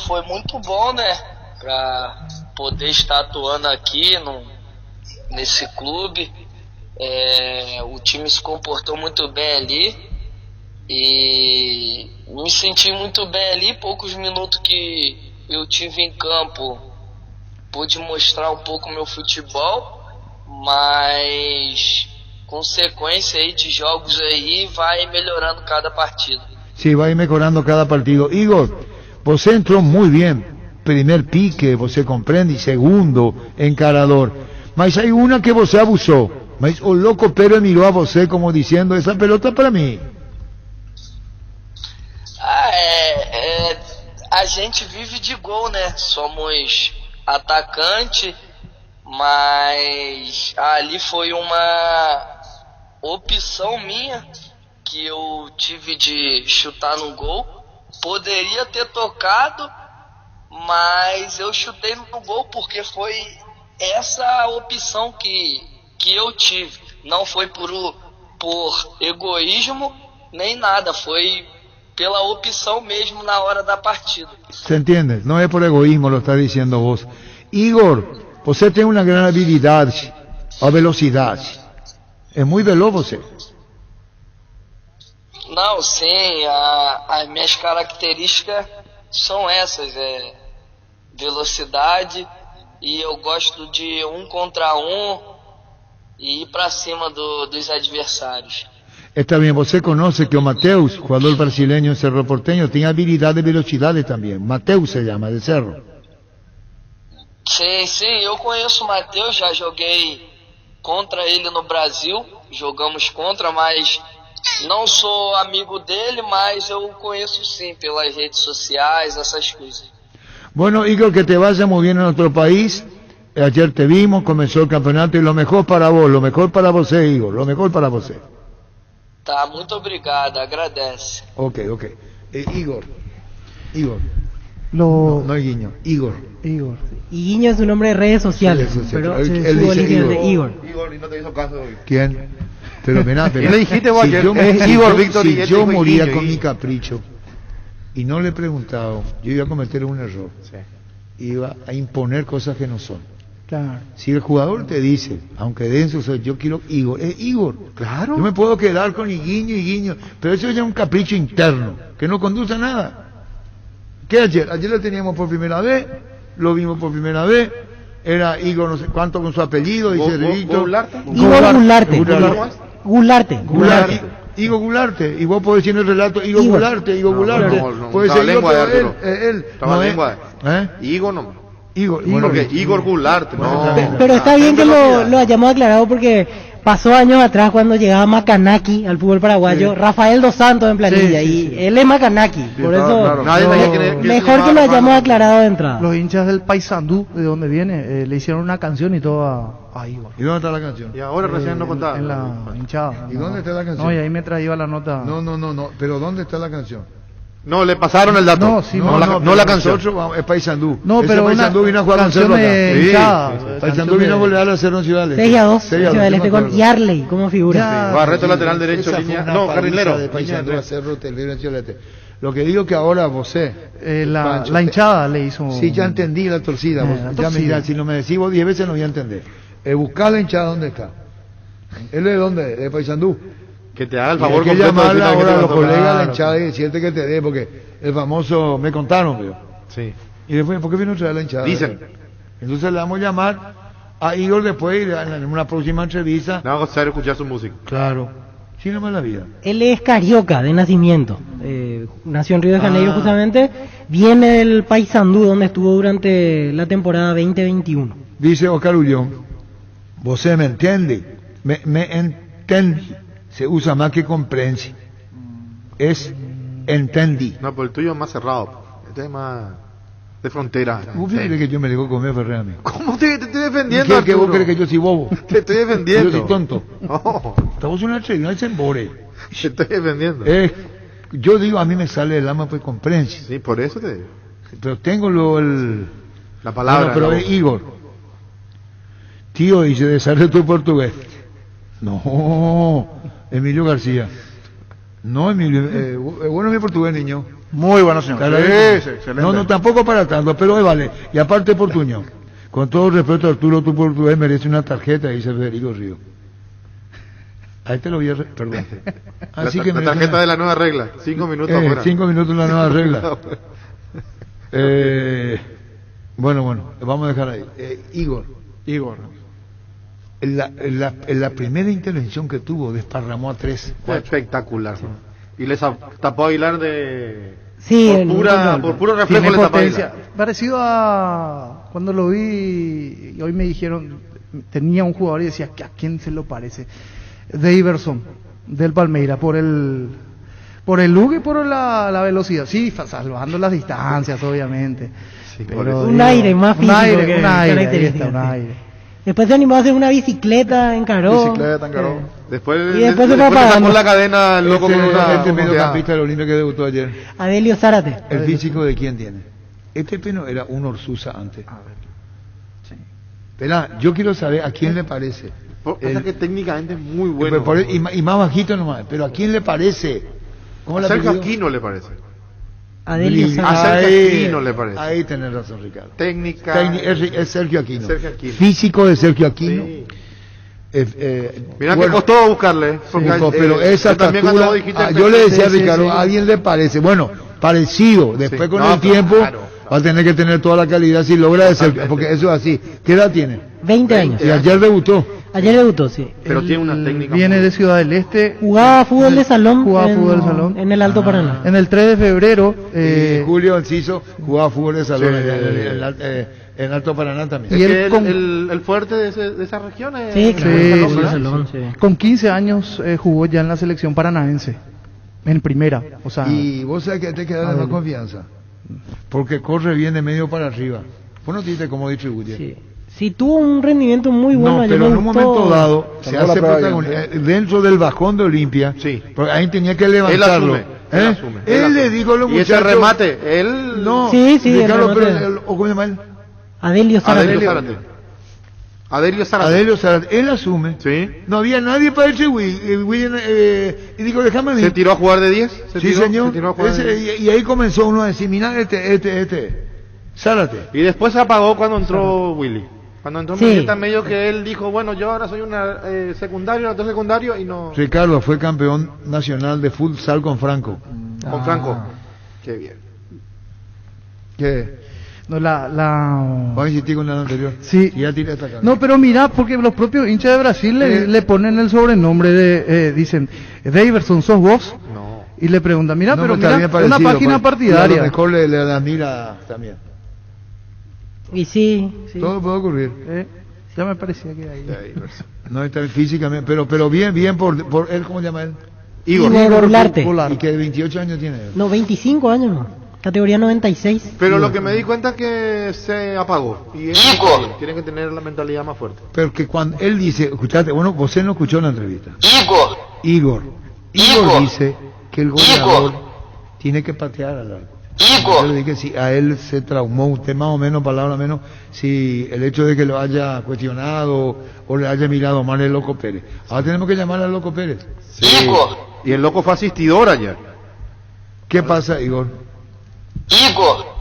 Foi muito bom, né? Para poder estar atuando aqui nesse clube. O time se comportou muito bem ali e me senti muito bem ali. Poucos minutos que eu tive em campo, pude mostrar um pouco meu futebol. Mas com sequência aí de jogos aí vai melhorando cada partido. Sí, vai mejorando cada partido. Igor, você entrou muito bem. Primer pique, você compreende, segundo, encarador. Mas hay una que você abusou. Mas o louco Pérez mirou a você como dizendo, essa pelota para mim. A gente vive de gol, né? Somos atacante. Mas ali foi uma opção minha que eu tive de chutar no gol. Poderia ter tocado, mas eu chutei no gol porque foi essa opção que eu tive. Não foi por egoísmo nem nada, foi pela opção mesmo na hora da partida. ¿Se entiende? No es por egoísmo, lo está diciendo vos. Igor, você tem uma grande habilidade, a velocidade. É muito veloz você. Não, sim, as minhas características são essas, velocidade, e eu gosto de 1 contra 1 e ir para cima dos adversários. Está bien, você conoce que o Mateus, jugador brasileño en Cerro Porteño, tem habilidade de velocidade também. Mateus se llama, de Cerro. Sim, eu conheço o Matheus, já joguei contra ele no Brasil, jogamos contra, mas não sou amigo dele, mas eu conheço sim, pelas redes sociais, essas coisas. Bueno, Igor, que te vaya muy bien en nuestro país. Ayer te vimos, comenzó el campeonato y lo mejor para vos, lo mejor para você, Igor, lo mejor para você. Tá, muito obrigado, agradece. Ok. Igor. No Iguinho, Igor. Iguinho es un nombre de redes sociales, pero él su dice origen de Igor. Igor, y no te hizo caso hoy. ¿Quién? Pero mira, Y le dijiste vos ayer, es Igor Víctor y si él yo dijo moría Iguinho, con y- mi capricho y no le he preguntado, yo iba a cometer un error. Iba a imponer cosas que no son. Claro. Si el jugador te dice, aunque denso, yo quiero Igor, es Igor. Claro. Yo me puedo quedar con Iguinho, pero eso ya es un capricho interno, que no conduce a nada. ¿Qué ayer? Ayer lo teníamos por primera vez, lo vimos por primera vez, era Igor no sé cuánto con su apellido, dice Rito. Igor Gularte. Igor Gularte, y vos podés decir en el relato Igor Gularte. Puede Estaba ser lengua de Igor, Arturo. él. Estaba No es- lengua. Igor no. Igor, Porque Igor Goulart, no. Pero está bien que lo hayamos aclarado porque pasó años atrás cuando llegaba Macanaki al fútbol paraguayo, Rafael Dos Santos en planilla, y él es Macanaki, por eso mejor que lo hayamos aclarado de entrada. Los hinchas del Paysandú, de donde viene, le hicieron una canción y todo a Igor. ¿Y dónde está la canción? Y ahora recién nos contaba. En la hinchada. ¿Y dónde está la canción? No, y ahí mientras iba la nota. No, pero ¿dónde está la canción? No, le pasaron el dato. No, sí, no la canción. Nosotros vamos, es Paysandú. No, pero una Paysandú vino a jugar con canción Cerro de acá. hinchada, Paysandú canción vino a de- golear a Cerro Ciudades. 6-2, 6-2, Ciudad del yo Este me con acuerdo. Yarley como figura. Barreto lateral derecho, Esa fue línea. una No, paliza carrilero. de Línea Paysandú a tres. Cerro del Ciudades. Lo que digo que ahora vosé, Pancho, La hinchada le hizo. sí, ya entendí la torcida. Vos, la ya torcida. si no me decís vos 10 veces no voy a entender. Buscar la hinchada, ¿dónde está? ¿Él es de dónde? De Paysandú. Que te haga el Y hay favor que completo de llamarla decirle que ahora a te los mandó. colegas de la Claro. hinchada y decirte que te dé, porque el famoso me contaron, pero. Sí. Y después, ¿por qué vino a traer la hinchada? Dicen. Entonces le vamos a llamar a Igor después y en una próxima entrevista. No, vamos a escuchar su música. Claro. Sí, nomás la vida. Él es carioca de nacimiento, nació en Río de Janeiro justamente, viene del Paysandú donde estuvo durante la temporada 2021. Dice Oscar Ullón, vos me entiende, me entiende, se usa más que comprende. es entendí. No, pero el tuyo es más cerrado. Este es más de frontera. ¿Vos crees que yo me digo comer Ferrer a mí? ¿Cómo te estoy defendiendo? ¿Qué vos crees que yo soy bobo? Te estoy defendiendo. Yo soy tonto. No. Estamos en una tribuna, se embore. Te estoy defendiendo. Yo digo, a mí me sale el alma pues comprensión. Sí, por eso te digo. Pero tengo la palabra. Bueno, pero es Igor. Tío, dice, de tu portugués. No, Emilio García. No, Emilio, bueno mi portugués, niño. Muy bueno, señor. Excelente. No, tampoco para tanto, pero vale. Y aparte portuño. Con todo respeto, Arturo, tu portugués merece una tarjeta, dice Federico Río. Ahí te lo voy a... Perdón. Así la que tarjeta de la nueva regla. 5 minutos afuera. 5 minutos la nueva regla. Bueno, vamos a dejar ahí. Igor. En la primera intervención que tuvo desparramó a 3. Espectacular. Y les tapó a Aguilar de... Sí, por puro reflejo tiene le tapó a potencia. Aguilar. Parecido a cuando lo vi y hoy me dijeron, tenía un jugador y decía, ¿a quién se lo parece? De Iverson, del Palmeiras, por el look y por la velocidad. Sí, salvando las distancias, obviamente. Sí, pero un aire más físico. Un aire. Después se animó a hacer una bicicleta, encaró. Después se fue le apagando. sacó la cadena al loco con una... Este mediocampista del Olimpia que debutó ayer. Adelio Zárate. ¿El físico de quién tiene? Este peno era un Orsusa antes. Pero yo quiero saber a quién le parece. Pasa que técnicamente es muy bueno. Y más bajito nomás. Pero ¿a quién le parece? A Sergio Aquino le parece. Adelio A Sergio Aquino le parece. Ahí tenés razón, Ricardo. Técnica. Es Sergio Aquino. Sergio Aquino. Físico de Sergio Aquino. Sí. Mira que costó buscarle. Pero esa estatura, yo le decía a Ricardo, ¿a alguien le parece? Bueno, parecido. Después con el tiempo va a tener que tener toda la calidad si logra ser, porque eso es así. ¿Qué edad tiene? 20 años. Y ayer debutó. Ayer debutó, sí. Pero tiene una técnica. Viene de Ciudad del Este. Jugaba fútbol de salón. Salón. En el Alto Paraná. En el 3 de febrero. Julio Enciso jugaba fútbol de salón en Alto Paraná también. Y el fuerte de esa región es... Sí, claro. Salón, sí. Con 15 años jugó ya en la selección paranaense. En primera. O sea, y vos sabés que te queda más confianza. Porque corre bien de medio para arriba. Vos no tienes cómo distribuye. Sí. Si tuvo un rendimiento muy bueno. No, pero en un momento dado se hace protagonista dentro del bajón de Olimpia. Sí. Porque ahí tenía que levantarlo. Él asume. Él le dijo a los muchachos. Y ese remate, él... No, sí, Ricardo, pero ¿cómo se llama él? Adelio Zárate. Adelio Zárate. Él asume. Sí. No había nadie para ese William. Y dijo, déjame ver. ¿Se tiró a jugar de 10? Sí, señor. Y ahí comenzó uno a decir, mira, Zárate. Y después se apagó cuando entró Willy. Cuando entró medio que él dijo, bueno, yo ahora soy una otro secundario y no... Ricardo fue campeón nacional de futsal con Franco. Con Franco. Qué bien. ¿Qué? No, Vamos a insistir con la anterior. Sí. Y ya tiré esta cara. No, pero mira, porque los propios hinchas de Brasil le ponen el sobrenombre de, dicen, Daverson, ¿sos vos? No. Y le preguntan, mira, No, pero está mira, bien una parecido, página pues, partidaria. Y a lo mejor le da mira también. Y sí. Todo puede ocurrir. Ya me parecía que ahí. No está físicamente, pero bien por él, ¿cómo se llama él? Igor Goularte. Y que 28 años tiene él. No, 25 años no. Categoría 96. Pero lo que me di cuenta es que se apagó. Y tienen que tener la mentalidad más fuerte. Pero que cuando él dice, escuchate, bueno, vos no escuchó la entrevista. Igor dice que el goleador tiene que patear al arco. Yo le dije si a él se traumó, usted más o menos, palabra menos, si el hecho de que lo haya cuestionado o le haya mirado mal el Loco Pérez. Ahora tenemos que llamar al Loco Pérez. Sí. Y el Loco fue asistidor ayer. ¿Qué pasa, Igor?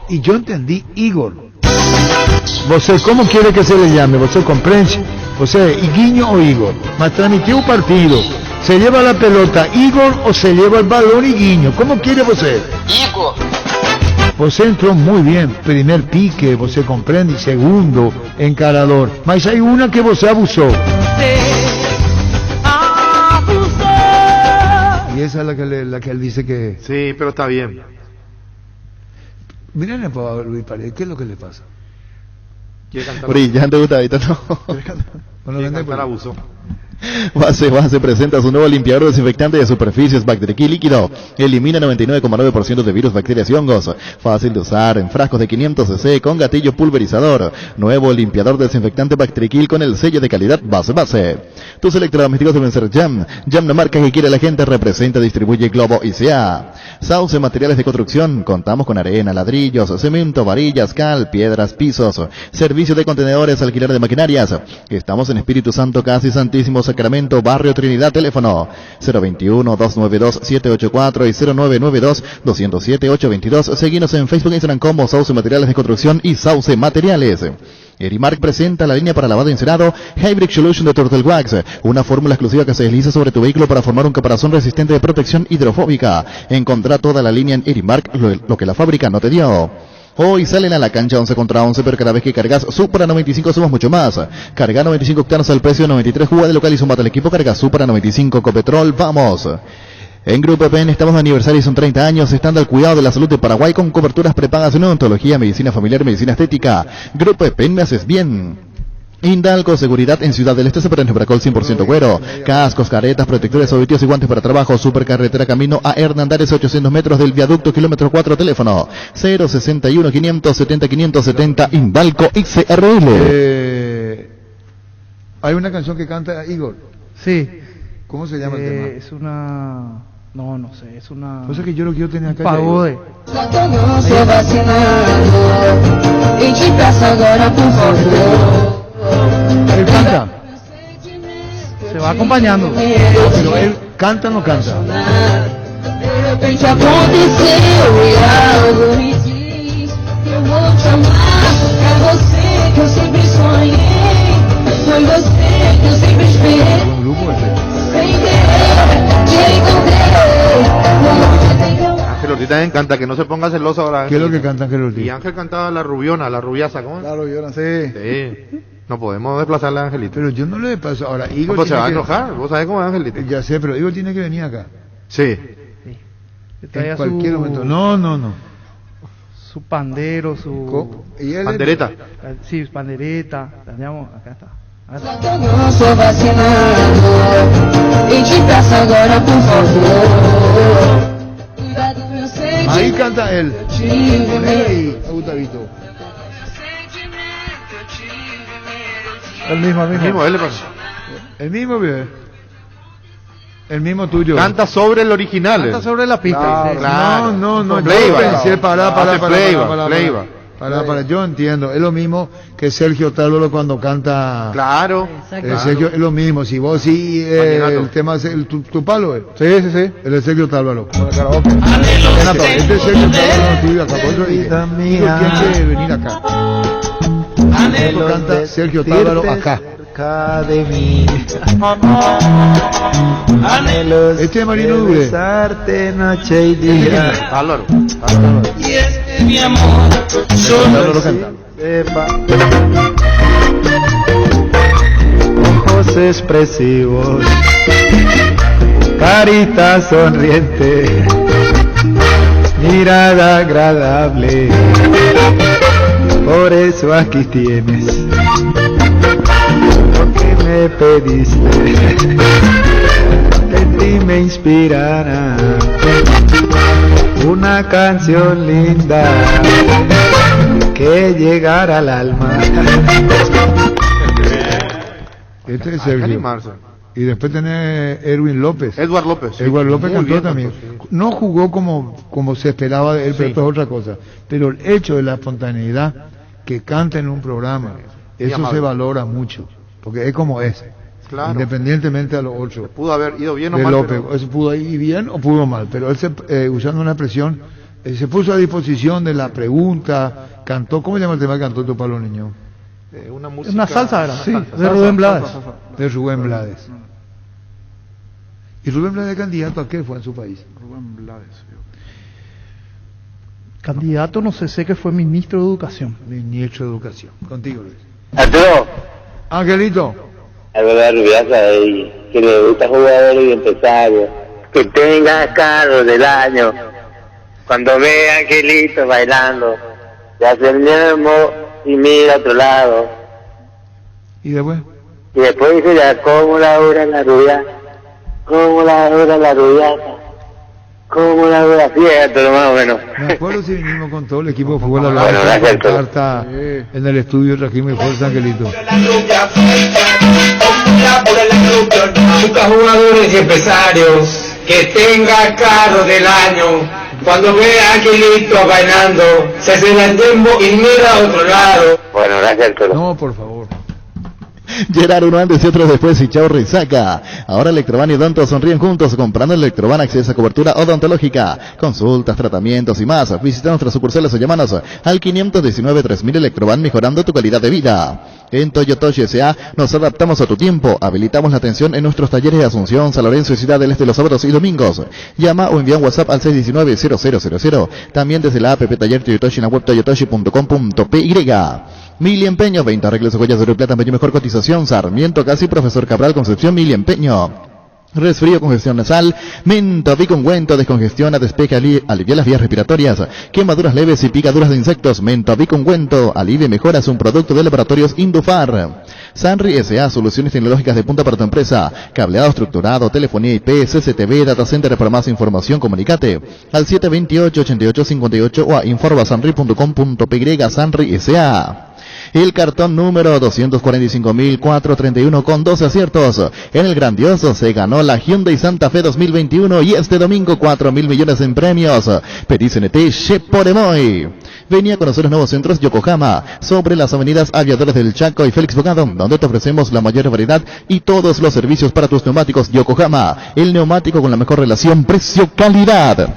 Y yo entendí, Igor. ¿Vos cómo quiere que se le llame? ¿Vos comprende? Iguinho o Igor. Mas transmitió un partido. ¿Se lleva la pelota Igor o se lleva el balón Iguinho? ¿Cómo quiere vos? Vos entró muy bien, primer pique, vos comprende, y segundo, encarador. Mas hay una que vos abusó. Y esa es la que él dice que... Sí, pero está bien. Miren a Luis Paredes, ¿qué es lo que le pasa? Brillante gustadito, no. Quiere cantar abuso. Base presenta su nuevo limpiador desinfectante de superficies Bacteriquil líquido. Elimina 99,9% de virus, bacterias y hongos. Fácil de usar, en frascos de 500 cc con gatillo pulverizador. Nuevo limpiador desinfectante Bacteriquil con el sello de calidad Base. Tus electrodomésticos deben ser Jam. Jam, la marca que quiere la gente, representa, distribuye Globo ICA. Sauce Materiales de Construcción. Contamos con arena, ladrillos, cemento, varillas, cal, piedras, pisos. Servicio de contenedores, alquiler de maquinarias. Estamos en Espíritu Santo, casi Santísimo Sacramento, Barrio Trinidad. Teléfono 021-292-784 y 0992-207-822. Seguinos en Facebook e Instagram como Sauce Materiales de Construcción y Sauce Materiales. Erimark presenta la línea para lavado encerado Hybrid Solution de Turtle Wax, una fórmula exclusiva que se desliza sobre tu vehículo para formar un caparazón resistente de protección hidrofóbica. Encontrá toda la línea en Erimark, lo que la fábrica no te dio. Hoy salen a la cancha 11 contra 11, pero cada vez que cargas Supra 95 somos mucho más. Carga 95 octanos al precio de 93, juega de local y sumate al equipo, carga Supra 95 Copetrol, vamos. En Grupo EPEN estamos de aniversario y son 30 años, estando al cuidado de la salud de Paraguay con coberturas prepagas en odontología, medicina familiar, medicina estética. Grupo EPEN, me haces bien. Indalco Seguridad en Ciudad del Este, se prende Bracol 100% cuero. Cascos, caretas, protectores auditivos y guantes para trabajo. Supercarretera camino a Hernandares, 800 metros del viaducto, kilómetro 4, teléfono 061 570 570 Indalco XRL. Hay una canción que canta Igor. Sí. ¿Cómo se llama el tema? Es una... No sé, es una... Cosa que yo lo quiero tener acá. Pagode. Él canta. Se va acompañando. Pero él canta o no canta. De repente aconteceu e algo me diz que eu vou te amar. É você que eu sempre sonhei. Foi você que eu sempre esperei. Sem querer, te encontrei. Ángel Ortiz también canta, que no se ponga celoso ahora. ¿Qué es lo que canta Ángel Ortiz? Y Ángel cantaba la rubiona, la rubiasa, ¿cómo? La rubiona, sí. Sí. No podemos desplazarle a Angelito. Pero yo no le paso. Ahora, Igor. ¿Cómo se va a enojar? ¿Vos sabés cómo es Angelito? Ya sé, pero Igor tiene que venir acá. Sí. En cualquier momento. No. Su pandero, su... ¿Y él pandereta? Sí, pandereta. Acá está. Não sou vacinado e te peço agora por favor. Cuida do meu sentimento. Ahí canta él. Hey, Gustavito. El mismo. Él le pasó. El mismo, bebé. El mismo tuyo. Canta sobre el original. Canta sobre la pista. Claro. No. Playback. Yo pensé, Playback. Para, yo entiendo. Es lo mismo que Sergio Tálvaro cuando canta. Claro. Sergio es lo mismo. Si vos el tema es tu palo, Sí. El de Sergio Tálvaro. Vallenato. Este es Sergio Tálvaro, no vive acá. Por eso dije, tiene que venir acá. Esto canta Sergio Tálvaro acá. De mí. Anhelos este es Marino Dure. besarte noche y día. Álvaro. Y es que mi amor solo sepa. Ojos expresivos, carita sonriente, mirada agradable. Por eso aquí tienes lo que me pediste, en ti me inspirará una canción linda que llegará al alma. Este es Sergio. Y después tenés Edwin López. Edward López. Edward López cantó bien, también. sí. No jugó como se esperaba de él, pero esto es otra cosa. Pero el hecho de la espontaneidad que canta en un programa, eso se valora mucho. Porque es como es. Claro. Independientemente de los otros. Pudo haber ido bien o de mal. López. Pero... Eso pudo ir bien o pudo mal. Pero él, usando una expresión, se puso a disposición de la pregunta, cantó. ¿Cómo se llama el tema que cantó tu palo niño? Una salsa, ¿verdad? Sí, de Rubén Blades. De Rubén Blades. ¿Y Rubén Blades candidato a qué fue en su país? Rubén Blades. Candidato, no sé que fue ministro de Educación. Ministro de Educación. Contigo, Luis. Arturo. Angelito. Algo de Rubiasa ahí, que le gusta jugadores y empresarios. Que tenga carro del año. Cuando ve a Angelito bailando, ya se mismo y mira a otro lado. ¿Y después? Y después dice ya, ¿cómo la dura la rubia? ¿Cómo la dura la rubia? ¿Cómo la dura? Sí, todo más o menos. Me acuerdo si vinimos con todo el equipo de fútbol a la Bueno, gracias, carta en el estudio, trajimos el Fuerza Angelito. Busca jugadores y empresarios que tenga carro del año. Cuando vea a Angelito bailando, se hace el tembo y mira a otro lado. Bueno, gracias, Toro. No, por favor. Gerard, uno antes y otro después y chao Risaca. Ahora Electroban y Odonto sonríen juntos. Comprando en Electroban accesa a cobertura odontológica, consultas, tratamientos y más. Visita nuestras sucursales o llámanos al 519-3000 Electroban, mejorando tu calidad de vida. En Toyotoshi S.A. nos adaptamos a tu tiempo. Habilitamos la atención en nuestros talleres de Asunción, San Lorenzo y Ciudad del Este los sábados y domingos. Llama o envía un WhatsApp al 619-0000. También desde la app Taller Toyotoshi en la web toyotoshi.com.py. Mil y Empeño, 20 arreglos de joyas de oro y plata, empeño mejor cotización. Sarmiento Casi, Profesor Cabral, Concepción, Mil y Empeño. Resfrío, congestión nasal, Mentavic ungüento, descongestiona, despeja, alivia las vías respiratorias, quemaduras leves y picaduras de insectos. Mentavic ungüento, alivia y mejora, es un producto de laboratorios Indufar. Sanri S.A. Soluciones tecnológicas de punta para tu empresa. Cableado estructurado, telefonía IP, CCTV, data center. Para más información, comunicate al 728-8858 o a inforbasanri.com.py. Sanri S.A. El cartón número 245.431 con 12 aciertos. En el grandioso se ganó la Hyundai Santa Fe 2021 y este domingo 4.000 millones en premios. Pedí CNT Sheporemoy. Venía a conocer los nuevos centros Yokohama, sobre las avenidas Aviadores del Chaco y Félix Bogado, donde te ofrecemos la mayor variedad y todos los servicios para tus neumáticos. Yokohama, el neumático con la mejor relación precio-calidad.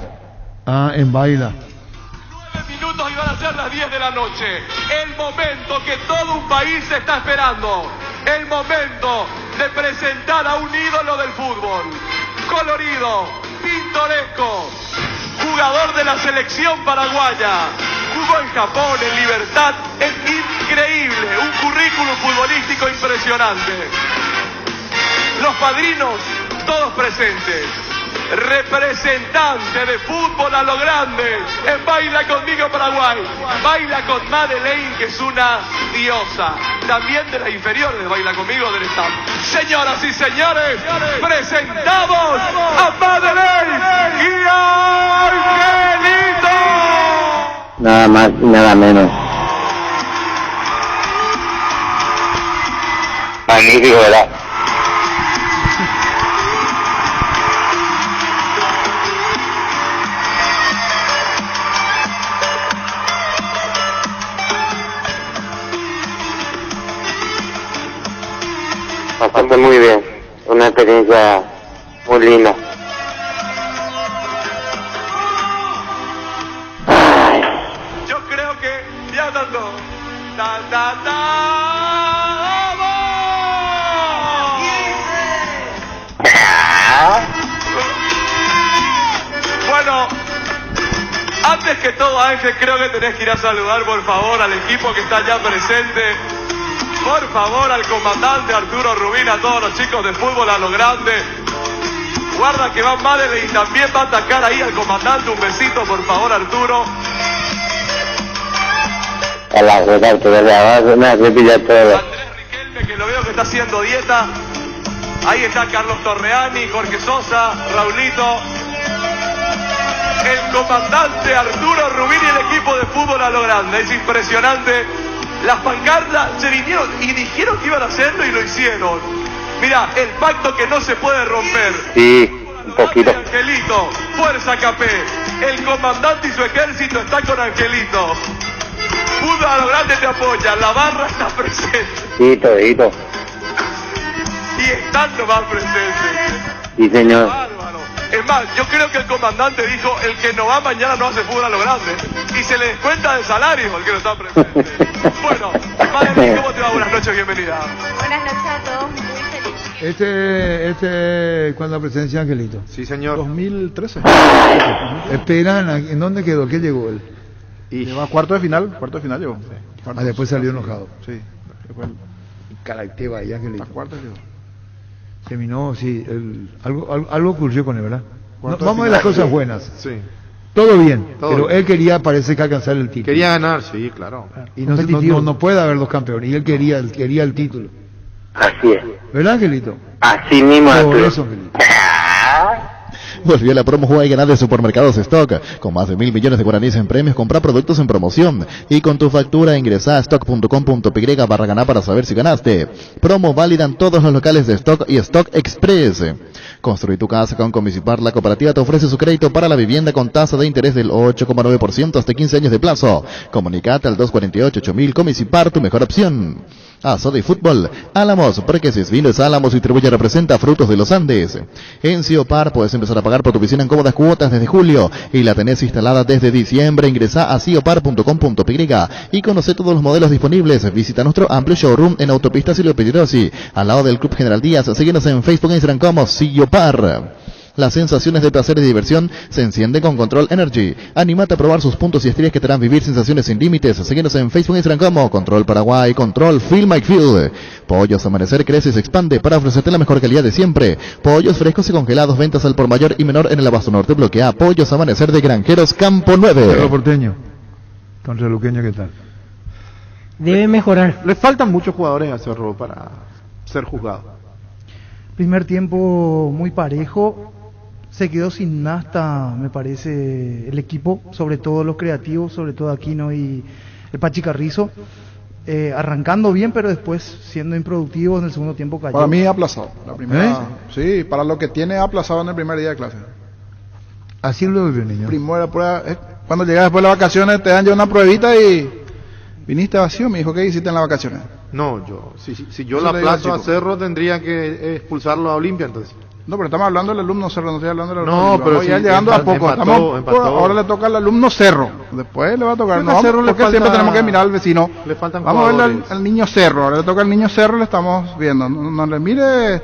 En Baila. Minutos y van a ser las 10 de la noche. El momento que todo un país está esperando. El momento de presentar a un ídolo del fútbol. Colorido, pintoresco, jugador de la selección paraguaya. Jugó en Japón, en Libertad. Es increíble, un currículum futbolístico impresionante. Los padrinos, todos presentes. Representante de fútbol a lo grande en Baila Conmigo Paraguay. Baila con Madeleine, que es una diosa. También de las inferiores de Baila Conmigo del staff. Señoras y señores, presentamos a Madeleine y a Angelito. Nada más y nada menos. Magnífico, ¿verdad? Bastante muy bien, una experiencia muy linda. Ay. Yo creo que ya tanto. Bueno, antes que todo, Ángel, creo que tenés que ir a saludar, por favor, al equipo que está ya presente. Por favor, al comandante Arturo Rubín, a todos los chicos de fútbol a lo grande. Guarda que va Madeleine y también va a atacar ahí al comandante. Un besito, por favor, Arturo. A la verdad, que me hace pillar todo. Andrés Riquelme, que lo veo que está haciendo dieta. Ahí está Carlos Torreani, Jorge Sosa, Raulito. El comandante Arturo Rubín y el equipo de fútbol a lo grande. Es impresionante. Las pancartas se vinieron y dijeron que iban a hacerlo y lo hicieron. Mira, el pacto que no se puede romper. Sí, un poquito. Angelito, fuerza Capé. El comandante y su ejército está con Angelito. Fútbol a lo grande te apoya, la barra está presente. Sí, todito. Y están nomás presentes. Sí, señor. Es más, yo creo que el comandante dijo, el que no va mañana no hace fútbol a lo grande. Y se le descuenta de salario al que no está presente. Bueno, Madeleine, ¿cómo te va? Buenas noches, bienvenida. Buenas noches a todos, muy feliz. ¿Cuándo la presencia de Angelito? Sí, señor. 2013. Esperan, ¿en dónde quedó? ¿Qué llegó él? Y llegó a cuarto de final llegó. Sí. Después salió enojado. Sí. Carácter vaya, Angelito. A cuarto llegó. Terminó, sí, algo ocurrió con él, ¿verdad? No, vamos a ver final, las cosas sí. buenas. Sí. Todo bien, Todo pero bien. él quería, parece que alcanzar el título. Quería ganar, sí, claro. Y no puede haber dos campeones, y él quería el título. Así es. ¿Verdad, Angelito? Así mismo, Por Arturo. eso, Angelito. Volvió la promo Juega y Ganá de Supermercados Stock. Con más de 1.000 millones de guaraníes en premios, compra productos en promoción. Y con tu factura ingresa a stock.com.py/ganar para saber si ganaste. Promo válida en todos los locales de Stock y Stock Express. Construir tu casa con Comisipar. La cooperativa te ofrece su crédito para la vivienda con tasa de interés del 8,9% hasta 15 años de plazo. Comunicate al 248-8000. Comisipar, tu mejor opción. Soda y Fútbol. Álamos, Prequesis, Vinos Álamos Distribuye representa Frutos de los Andes. En Ciopar puedes empezar a pagar por tu piscina en cómodas cuotas desde julio y la tenés instalada desde diciembre. Ingresa a ciopar.com.py y conoce todos los modelos disponibles. Visita nuestro amplio showroom en Autopista Silvio Pedrosi, al lado del Club General Díaz. Síguenos en Facebook e Instagram como Ciopar. Las sensaciones de placer y diversión se encienden con Control Energy. Anímate a probar sus puntos y estrellas que te harán vivir sensaciones sin límites. Síguenos en Facebook e Instagram como Control Paraguay, Control Feel My Feel. Pollos Amanecer crece y se expande para ofrecerte la mejor calidad de siempre. Pollos frescos y congelados, ventas al por mayor y menor en el Abasto Norte. Bloquea Pollos Amanecer de Granjeros Campo 9. Cerro Porteño. Contra Luqueño, ¿qué tal? Debe mejorar. Le faltan muchos jugadores a Cerro para ser juzgado. Primer tiempo muy parejo. Se quedó sin nasta, me parece, el equipo, sobre todo los creativos, sobre todo Aquino y el Pachi Carrizo, arrancando bien, pero después siendo improductivos en el segundo tiempo cayó. Para mí aplazado. La primera, sí, para lo que tiene aplazado en el primer día de clase. Así lo veo, niño. Primera prueba, cuando llegas después de las vacaciones te dan ya una pruebita y viniste vacío, me dijo, ¿qué hiciste en las vacaciones? No, si yo lo aplazo a Cerro tendría que expulsarlo a Olimpia entonces. No, pero estamos hablando del alumno Cerro, no estoy hablando del alumno. No, pero ya llegando a poco. Empató. Ahora le toca al alumno Cerro. Después le va a tocar. No, Cerro le porque falta, siempre tenemos que mirar al vecino. Le faltan Vamos a jugadores. verle al niño Cerro. Ahora le toca al niño Cerro, le estamos viendo. No le mire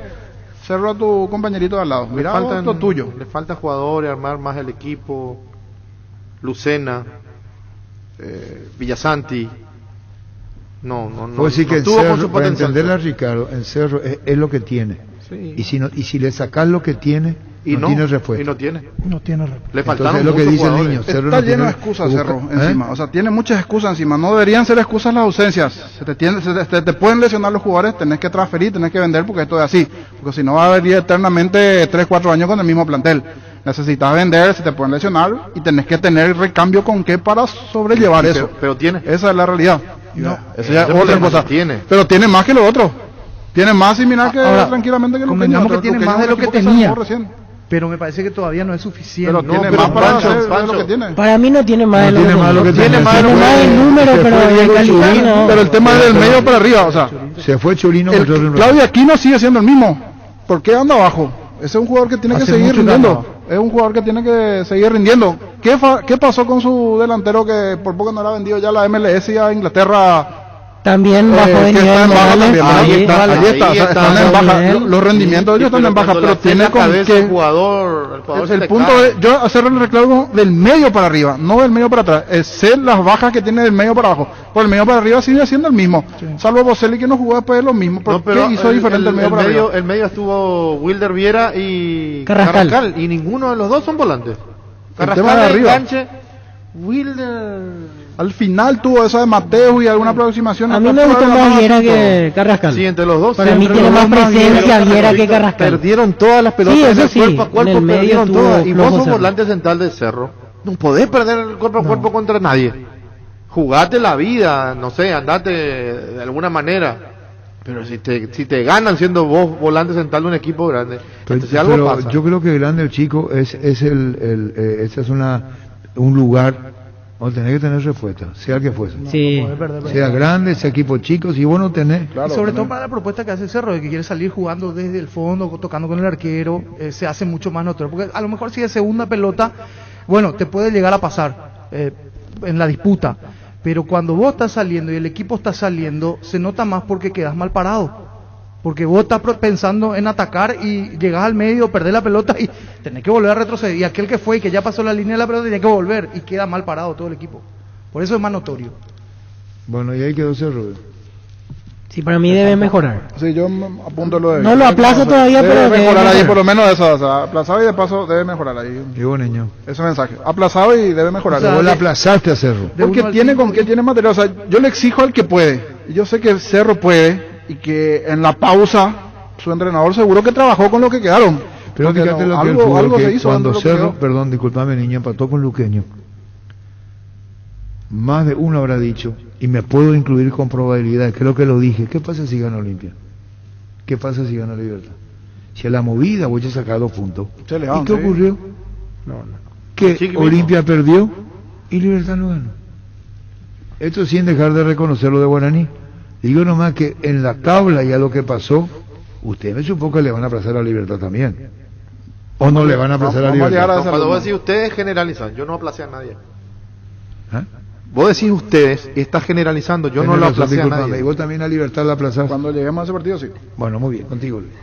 Cerro a tu compañerito de al lado. Mira lo tuyo. Le falta jugadores, armar más el equipo. Lucena, Villasanti. No. Pues sí que el tuvo Cerro, con su para potencial. entenderle a Ricardo, el Cerro es lo que tiene. Sí. Y si le sacas lo que tiene, no tiene respuesta. Y no tiene. No tiene respuesta. Le faltaron Entonces, es lo que muchos dice el jugadores. niño. Cerro Está no lleno tiene- de excusas busca- Cerro encima. O sea, tiene muchas excusas encima. No deberían ser excusas las ausencias. Te pueden lesionar los jugadores, tenés que transferir, tenés que vender porque esto es así. Porque si no va a venir eternamente 3-4 años con el mismo plantel. Necesitas vender, se te pueden lesionar y tenés que tener recambio con qué para sobrellevar eso. Pero tiene. Esa es la realidad. No. Eso ya es Ese otra problema cosa. tiene. Pero tiene más que lo otro. Tiene más y mira que Ahora, tranquilamente que lo convengamos que tiene más de lo que tenía. Recién. Pero me parece que todavía no es suficiente. Pero tiene más para hacer de lo que tiene. Para mí no tiene más de lo que tiene más de lo que tiene. tiene. Tiene más de número, pero de calidad no. Pero el tema del medio para arriba, o sea, Se fue Churino. Claudio Aquino sigue siendo el mismo. ¿Por qué anda abajo? Ese es un jugador que tiene que Hace seguir mucho rindiendo. que Es un jugador que tiene que seguir rindiendo. ¿Qué pasó con su delantero que por poco no era vendido ya a la MLS y a Inglaterra? También bajo de que está nivel en baja Morales. también. Ahí está, o sea, están en baja. nivel. Los rendimientos de ellos están en baja, pero tiene con el que... jugador se El te punto cae. es, yo hacer el reclamo del medio para arriba, no del medio para atrás, es ser las bajas que tiene del medio para abajo. Por el medio para arriba sigue siendo el mismo, salvo Boselli que no jugó después de lo mismo. ¿Por qué hizo diferente el medio para arriba? El medio estuvo Wilder Viera y Carrascal. y ninguno de los dos son volantes. tema de Carrascal de arriba. enganche, Wilder. Al final tuvo esa de Mateo y alguna aproximación. A mí me gustó más Viera que Carrascal. Sí, entre los dos. Para mí entre tiene los más dos presencia Viera. Viera que Carrascal. Perdieron todas las pelotas Sí, en eso el sí, cuerpo a cuerpo, en el medio perdieron tuvo todas. Y vos flojo sos Cerro. volante central del Cerro. No podés perder el cuerpo a cuerpo contra nadie. Jugate la vida, no sé, andate de alguna manera. Pero si te ganan siendo vos volante central de un equipo grande, entonces algo Pero pasa. yo creo que grande el chico ese es un lugar donde tenés que tener respuesta, sea el que fuese. Sí. Sea grande, sea equipo chico, si vos no tenés. Y sobre todo para la propuesta que hace Cerro, de que quiere salir jugando desde el fondo, tocando con el arquero, se hace mucho más notorio. Porque a lo mejor si es segunda pelota, bueno, te puede llegar a pasar en la disputa. Pero cuando vos estás saliendo y el equipo está saliendo, se nota más porque quedas mal parado. Porque vos estás pensando en atacar y llegás al medio, perdés la pelota y tenés que volver a retroceder. Y aquel que fue y que ya pasó la línea de la pelota, tiene que volver y queda mal parado todo el equipo. Por eso es más notorio. Bueno, y ahí quedó Cerro. Sí, para mí debe mejorar. Sí, yo apunto lo de... No lo aplazo todavía, debe pero debe mejorar ahí, mejorar. por lo menos eso, o sea, aplazado y de paso debe mejorar ahí. Digo, niño. Ese mensaje, aplazado y debe mejorar. O sea, vos le aplazaste a Cerro. Porque tiene con qué tiene material, o sea, yo le exijo al que puede. Y yo sé que Cerro puede y que en la pausa su entrenador seguro que trabajó con lo que quedaron. Pero Porque fíjate no, lo que algo, el fútbol, algo que se hizo cuando dentro de lo que Cerro, quedó. perdón, discúlpame niña, empató con Luqueño, más de uno habrá dicho, y me puedo incluir con probabilidad, creo que lo dije, ¿qué pasa si gana Olimpia? ¿Qué pasa si gana Libertad? Si a la movida voy a sacar 2 puntos. ¿Y qué ocurrió? Que Sí, Olimpia perdió y Libertad no ganó. Esto sin dejar de reconocer lo de Guaraní. Digo nomás que en la tabla ya lo que pasó, usted me supo que le van a aplazar a Libertad también. ¿O no le van a aplazar a Libertad? Cuando vos decís ustedes generalizan, yo no aplacé a nadie. ¿Ah? Vos decís ustedes, estás generalizando, yo no Tenés lo razón, aplacé a discúlpame, nadie. y vos también a Libertad la aplazás. Cuando lleguemos a ese partido, sí. Bueno, muy bien, contigo, Luis.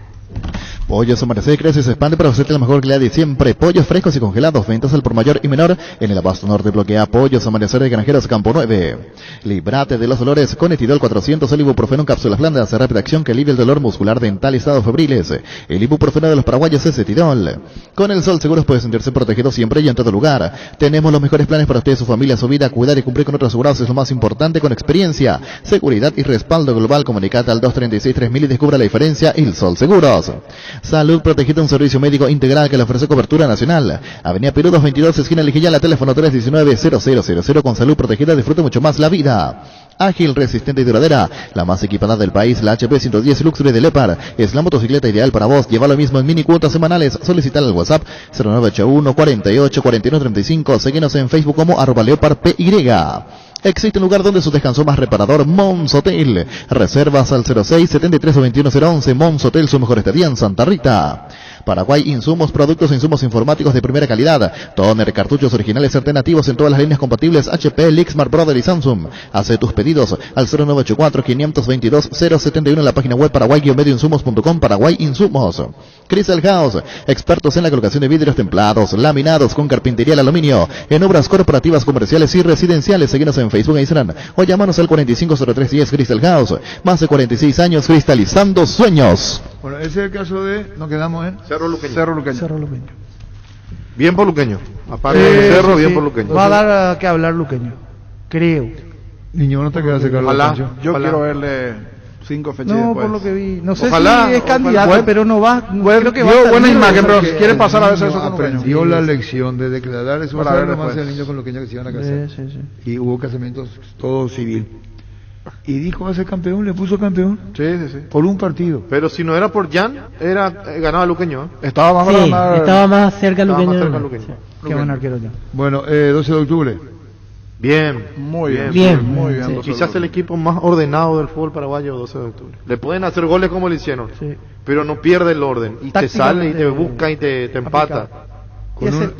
Pollos Amanecer crece y se expande para ofrecerte la mejor calidad de siempre. Pollos frescos y congelados, ventas al por mayor y menor en el Abasto Norte. Bloquea Pollos Amanecer de Granjeros Campo 9. Líbrate de los dolores con Etidol 400, el ibuprofeno en cápsulas blandas, rápida acción que alivia el dolor muscular, dental y estados febriles. El ibuprofeno de los paraguayos es Etidol. Con el Sol Seguros puede sentirse protegido siempre y en todo lugar. Tenemos los mejores planes para usted, su familia, su vida. Cuidar y cumplir con otros asegurados es lo más importante, con experiencia, seguridad y respaldo global. Comunicate al 236-3000 y descubra la diferencia. El Sol Seguros. Salud Protegida, un servicio médico integral que le ofrece cobertura nacional. Avenida Perú 222, esquina Lijillala, teléfono 319-0000. Con Salud Protegida disfruta mucho más la vida. Ágil, resistente y duradera, la más equipada del país, la HP 110 Luxury de Leopard, es la motocicleta ideal para vos. Lleva lo mismo en mini cuotas semanales. Solicitala al WhatsApp 0981 48 41 35. Síguenos en Facebook como @LeopardPY. Existe un lugar donde su descanso más reparador, Mons Hotel. Reservas al 06 73 21 011. Mons Hotel, su mejor estadía en Santa Rita. Paraguay Insumos, productos e insumos informáticos de primera calidad. Toner, cartuchos originales alternativos en todas las líneas compatibles HP, Lixmar, Brother y Samsung. Hace tus pedidos al 0984 522 071 en la página web paraguay-medioinsumos.com. Paraguay Insumos. Crystal House, expertos en la colocación de vidrios templados, laminados con carpintería al aluminio, en obras corporativas, comerciales y residenciales. Seguinos en Facebook e Instagram o llámanos al 450310. Crystal House, más de 46 años cristalizando sueños. Bueno, ese es el caso de, nos quedamos en Cerro Luqueño. Cerro Luqueño. Cerro Luqueño. Bien por Luqueño. Aparte del Cerro, bien por Luqueño. Va a dar que hablar Luqueño. Creo. Niño, no te quedas cerca de la Ojalá. cancha. Yo Ojalá. quiero verle 5 fechas No, después. por lo que vi. No sé Ojalá, si es candidato, ojalá. pero no va. Creo que va a Dio estar buena bien. imagen, pero Que quiere el pasar a veces niño eso con aprendió Luqueño. la lección de declarar eso. Para Va a ver ser nomás después. el niño con Luqueño que se iban a casar. Sí, sí, sí. Y hubo casamientos todo civil. Y dijo va a ser campeón, le puso campeón Sí, sí, sí. por un partido. Pero si no era por Jan, ganaba Luqueño. Estaba más Sí, para ganar. estaba más cerca Estaba Luqueño. más cerca Luqueño. Qué buen arquero ya. Bueno, 12 de octubre. Bien. Muy bien. Bien. Muy bien. Sí. 12 de Quizás el octubre. equipo más ordenado del fútbol paraguayo 12 de octubre. Le pueden hacer goles como le hicieron, Sí. pero no pierde el orden. Y te sale y te busca y te empata.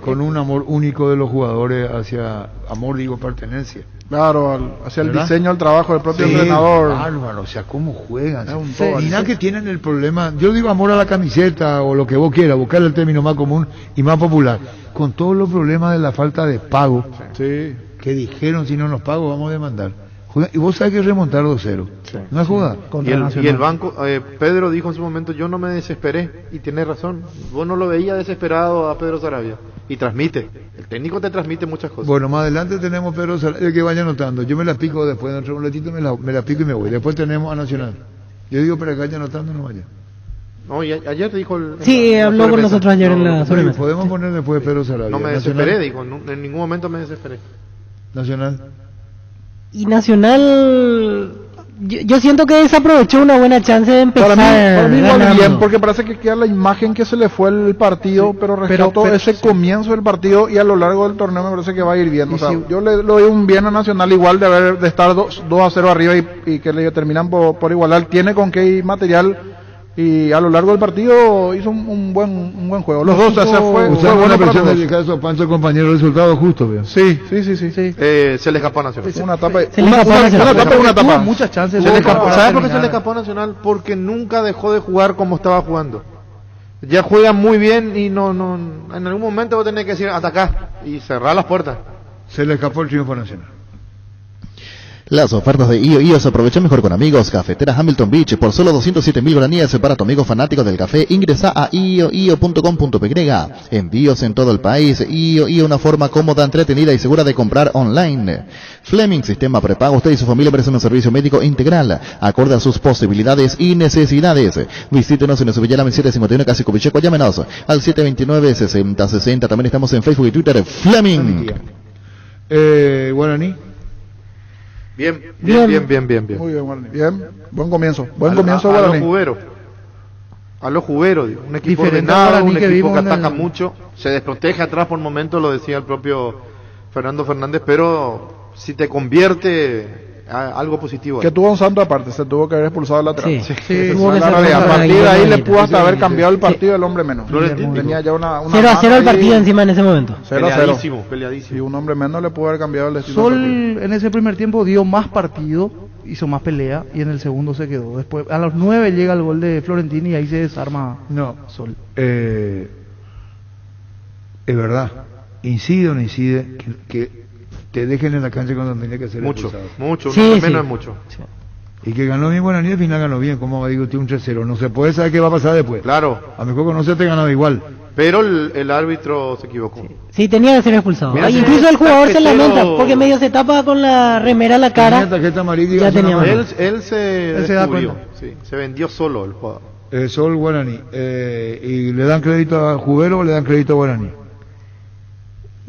Con un amor único de los jugadores hacia, amor digo, pertenencia. Claro, hacia el ¿Verdad? diseño del trabajo del propio Sí, entrenador. bárbaro, o sea, cómo juegan. Es un Sí, todo, y sí. nada que tienen el problema, yo digo amor a la camiseta o lo que vos quieras, buscar el término más común y más popular, con todos los problemas de la falta de pago, Sí. que dijeron si no nos pago vamos a demandar. Juega- Y vos sabés que remontar 2-0. No es jugada. Y el banco, Pedro dijo en su momento, yo no me desesperé, y tiene razón, vos no lo veías desesperado a Pedro Sarabia, y transmite, el técnico te transmite muchas cosas. Bueno, más adelante tenemos Pedro Sarabia, que vaya anotando. Yo me la pico después, dentro de un ratito me la pico y me voy. Después tenemos a Nacional. Yo digo para que vaya anotando, no vaya. No, y ayer te dijo Sí, en la habló con sobremesa. nosotros ayer en la Sí, sobremesa. podemos poner después Pedro Sarabia. No me Nacional. desesperé, digo, en ningún momento me desesperé. Nacional. Y Nacional, yo siento que desaprovechó una buena chance de empezar. Para mí igual ganando. bien, porque parece que queda la imagen que se le fue el partido, pero rescato ese comienzo del partido y a lo largo del torneo me parece que va a ir bien. O sea, yo le doy un bien a Nacional igual de estar 2-0 arriba y que le terminan por igualar. Tiene con qué ir material y a lo largo del partido hizo un buen juego. Los dos, o sea, fue Usando bueno una para presión los del dos. caso Pancho, compañero, resultado justo, veo. Sí. Se le escapó a Nacional. Una etapa, Se le escapó a Nacional. una etapa. Tuvo muchas chances. Se le escapó. para ¿Sabes por qué se terminar. le escapó a Nacional? Porque nunca dejó de jugar como estaba jugando. Ya juega muy bien y no en algún momento va a tener que decir atacar y cerrar las puertas. Se le escapó el triunfo nacional. Las ofertas de IO se aprovechan mejor con amigos. Cafetera Hamilton Beach por solo 207.000 guaraníes para tu amigo fanático del café. Ingresa a io.com.py. Envíos en todo el país. IO, una forma cómoda, entretenida y segura de comprar online. Fleming, sistema prepago. Usted y su familia merecen un servicio médico integral, acorde a sus posibilidades y necesidades. Visítenos en nuestra Villa 751 Casi Cubicheco. Llámenos al 729-6060. También estamos en Facebook y Twitter. Fleming. Guaraní. Bien. Muy bien, Guaraní. Bien, buen comienzo. Guaraní. A los jugueros, un equipo Diferente ordenado, Guaraní un que equipo que vimos en ataca el- mucho, se desprotege atrás por momentos, lo decía el propio Fernando Fernández, pero si te convierte algo positivo. Que tuvo un santo aparte, se tuvo que haber expulsado al lateral. Sí. Sí, Tuvo que la ser realidad. A contra partir de ahí Guillermo le pudo hasta Benítez. haber cambiado el partido el hombre menos. Florentino. Tenía ya una 0-0 el mano partido ahí. encima en ese momento. 0-0. Peleadísimo. Y un hombre menos le pudo haber cambiado el destino del partido. Sol en ese primer tiempo dio más partido, hizo más pelea y en el segundo se quedó. Después a los 9 llega el gol de Florentini y ahí se desarma Sol. Es verdad, incide o no incide que te dejen en la cancha cuando tenía que ser Mucho, expulsado. mucho, Sí, menos sí. es mucho. Y que ganó bien Guaraní, al final ganó bien, como digo, tiene un 3-0, no se puede saber qué va a pasar después. Claro. A lo mejor que no se te ganaba igual. Pero el árbitro se equivocó. Sí, tenía que ser expulsado. Mira, Ay, si incluso es el jugador se tarjetero- lamenta porque medio se tapa con la remera la cara. Tenía tarjeta amarilla y Ya hace una tenía mano. mano. Él se Él se da descubrió, cuenta. sí, se vendió solo el jugador. Sol Guaraní. ¿Y le dan crédito a Jubero o le dan crédito a Guaraní?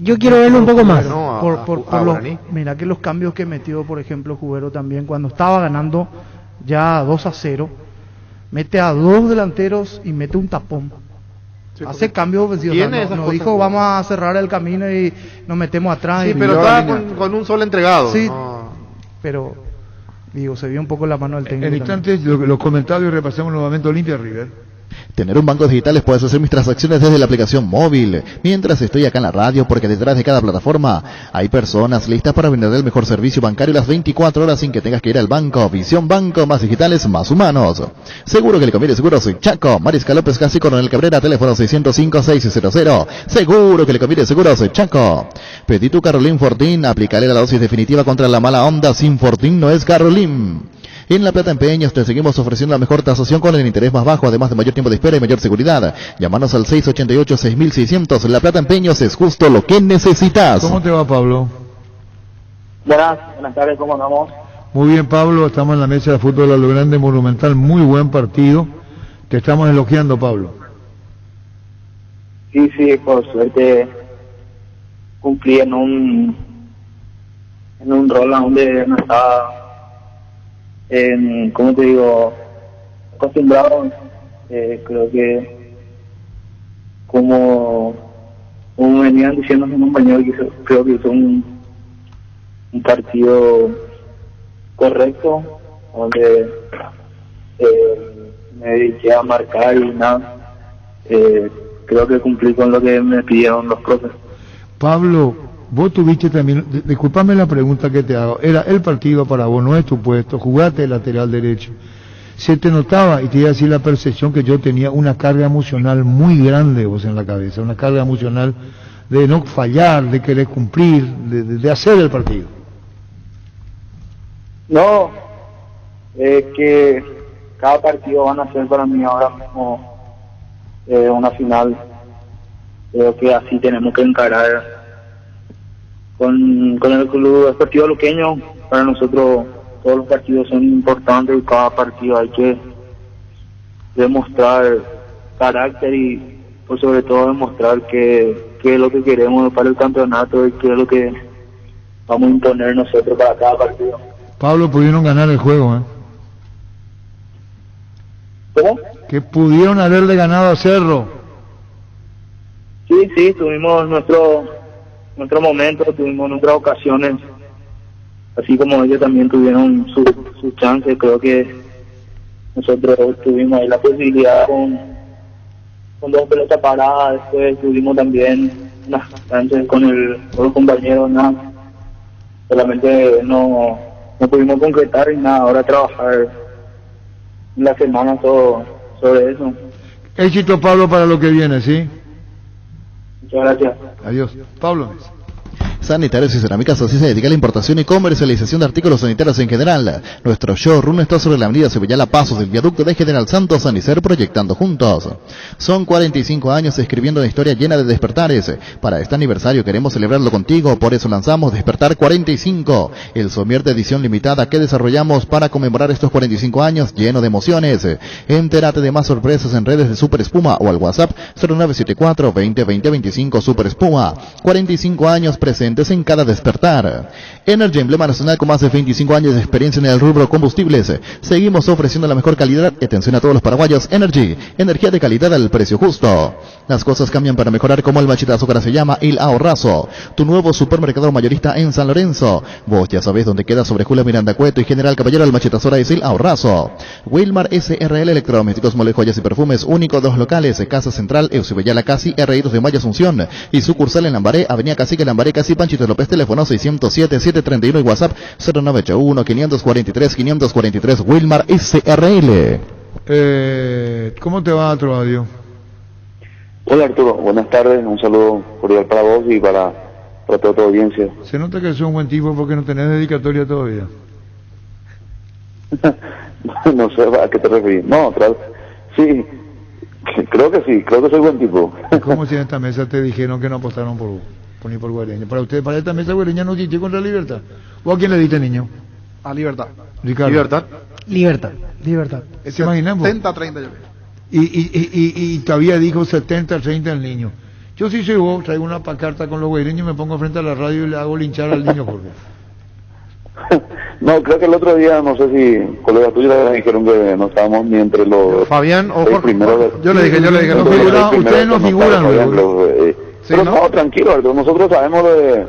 Yo quiero verlo un poco más. No, a Por los- Guaraní. mira que los cambios que metió, por ejemplo, Jubero también, cuando estaba ganando ya 2-0, mete a 2 delanteros y mete un tapón. Sí, Hace porque cambios ofensivos. tiene O sea, esas no cosas, dijo ¿no? vamos a cerrar el camino y nos metemos atrás. Sí, y pero luego estaba la línea. con un solo entregado. Sí, no. pero digo, se vio un poco la mano del técnico. En también. instantes, los comentarios y repasemos nuevamente Olimpia River. Tener un banco digital puedes hacer mis transacciones desde la aplicación móvil, mientras estoy acá en la radio, porque detrás de cada plataforma hay personas listas para brindar el mejor servicio bancario las 24 horas sin que tengas que ir al banco. Visión Banco, más digitales, más humanos. Seguro que le conviene, seguro soy Chaco. Marisca López Casi, Coronel Cabrera, teléfono 605-600. Seguro que le conviene, seguro soy Chaco. Pedí tu Carolín Fortín, aplicaré la dosis definitiva contra la mala onda. Sin Fortín no es Carolín. En La Plata Empeños te seguimos ofreciendo la mejor tasación con el interés más bajo, además de mayor tiempo de espera y mayor seguridad. Llámanos al 688-6600. La Plata Empeños es justo lo que necesitas. ¿Cómo te va, Pablo? Buenas tardes, ¿cómo andamos? Muy bien, Pablo, estamos en la mesa de fútbol a lo grande, Monumental, muy buen partido. Te estamos elogiando, Pablo. Sí, por suerte cumplí en un rol donde no estaba, ¿cómo te digo? Acostumbrado. Creo que como venían diciendo mis compañeros, creo que hizo un partido correcto, donde me dediqué a marcar y nada. Creo que cumplí con lo que me pidieron los profes. Pablo, vos tuviste también, disculpame la pregunta que te hago, era el partido para vos, no es tu puesto, jugaste el lateral derecho. Se te notaba, y te iba a decir la percepción que yo tenía, una carga emocional muy grande vos en la cabeza, una carga emocional de no fallar, de querer cumplir, de hacer el partido. No, que cada partido van a ser para mí ahora mismo una final. Creo que así tenemos que encarar con el club Deportivo Luqueño. Para nosotros todos los partidos son importantes y cada partido hay que demostrar carácter y pues sobre todo demostrar qué es lo que queremos para el campeonato y qué es lo que vamos a imponer nosotros para cada partido. Pablo, pudieron ganar el juego, ¿eh? ¿Cómo? Que pudieron haberle ganado a Cerro. Sí, tuvimos nuestro momento, tuvimos nuestras ocasiones, así como ellos también tuvieron su chance. Creo que nosotros tuvimos ahí la posibilidad con 2 pelotas paradas, después tuvimos también unas chances con los compañeros, nada. Solamente no pudimos concretar y nada, ahora trabajar en la semana todo sobre eso. Éxito, Pablo, para lo que viene, ¿sí? Muchas gracias. Adiós. Pablo. Sanitarios y Cerámicas así se dedica a la importación y comercialización de artículos sanitarios en general. Nuestro showroom está sobre la avenida Sevillala Pasos del viaducto de General Santos Sanicer, proyectando juntos. Son 45 años escribiendo una historia llena de despertares. Para este aniversario queremos celebrarlo contigo, por eso lanzamos Despertar 45, el somier de edición limitada que desarrollamos para conmemorar estos 45 años lleno de emociones. Entérate de más sorpresas en redes de Super Espuma o al WhatsApp 0974 20 20 25 Super Espuma. 45 años presentes en cada despertar. Energy, emblema nacional con más de 25 años de experiencia en el rubro combustibles. Seguimos ofreciendo la mejor calidad y atención a todos los paraguayos. Energy, energía de calidad al precio justo. Las cosas cambian para mejorar, como el machetazo que ahora se llama El Ahorrazo, tu nuevo supermercado mayorista en San Lorenzo. Vos ya sabés dónde queda, sobre Julio Miranda Cueto y General Caballero. El machetazo ahora es El Ahorrazo. Wilmar SRL Electrodomésticos, Mole, Joyas y Perfumes, único de los locales. Casa Central, Eusebella Casi, R.I. 2 de Mayo, Asunción, y sucursal en Lambaré, Avenida Cacique, Lambaré, Casi, Panchito López, teléfono 607-731 y WhatsApp 0981-543-543, Wilmar SRL. ¿Cómo te va, Trovadio? Hola Arturo, buenas tardes, un saludo cordial para vos y para toda tu audiencia. Se nota que sos un buen tipo porque no tenés dedicatoria todavía. No sé a qué te referís. No, sí, creo que soy buen tipo. ¿Cómo si en esta mesa te dijeron que no apostaron ni por Guareña? Para usted, para esta mesa Guareña no chiché contra Libertad. ¿O a quién le diste, niño? A Libertad. Ricardo. Libertad. ¿Se imaginan? 70-30 yo. Y todavía dijo 70-30 el niño. Yo sí soy vos, traigo una pancarta con los guaireños, me pongo frente a la radio y le hago linchar al niño Jorge. No, creo que el otro día, no sé si colegas tuyos le dijeron que no estábamos ni entre los... Fabián o Jorge. Yo le dije. Ustedes no figuran. Pero no, tranquilo, Arturo, nosotros sabemos de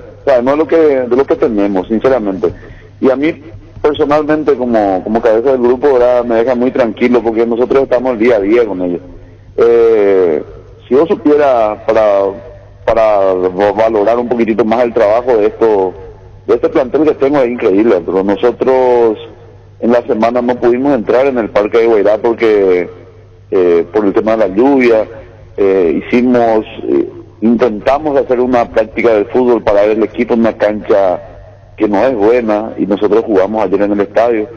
lo que tenemos, sinceramente. Y a mí, personalmente, como cabeza del grupo, ¿verdad?, me deja muy tranquilo porque nosotros estamos el día a día con ellos. Si yo supiera para valorar un poquitito más el trabajo de este plantel que tengo, es increíble, pero nosotros en la semana no pudimos entrar en el Parque de Guairá porque por el tema de la lluvia intentamos hacer una práctica de fútbol para ver el equipo en una cancha que no es buena y nosotros jugamos ayer en el estadio.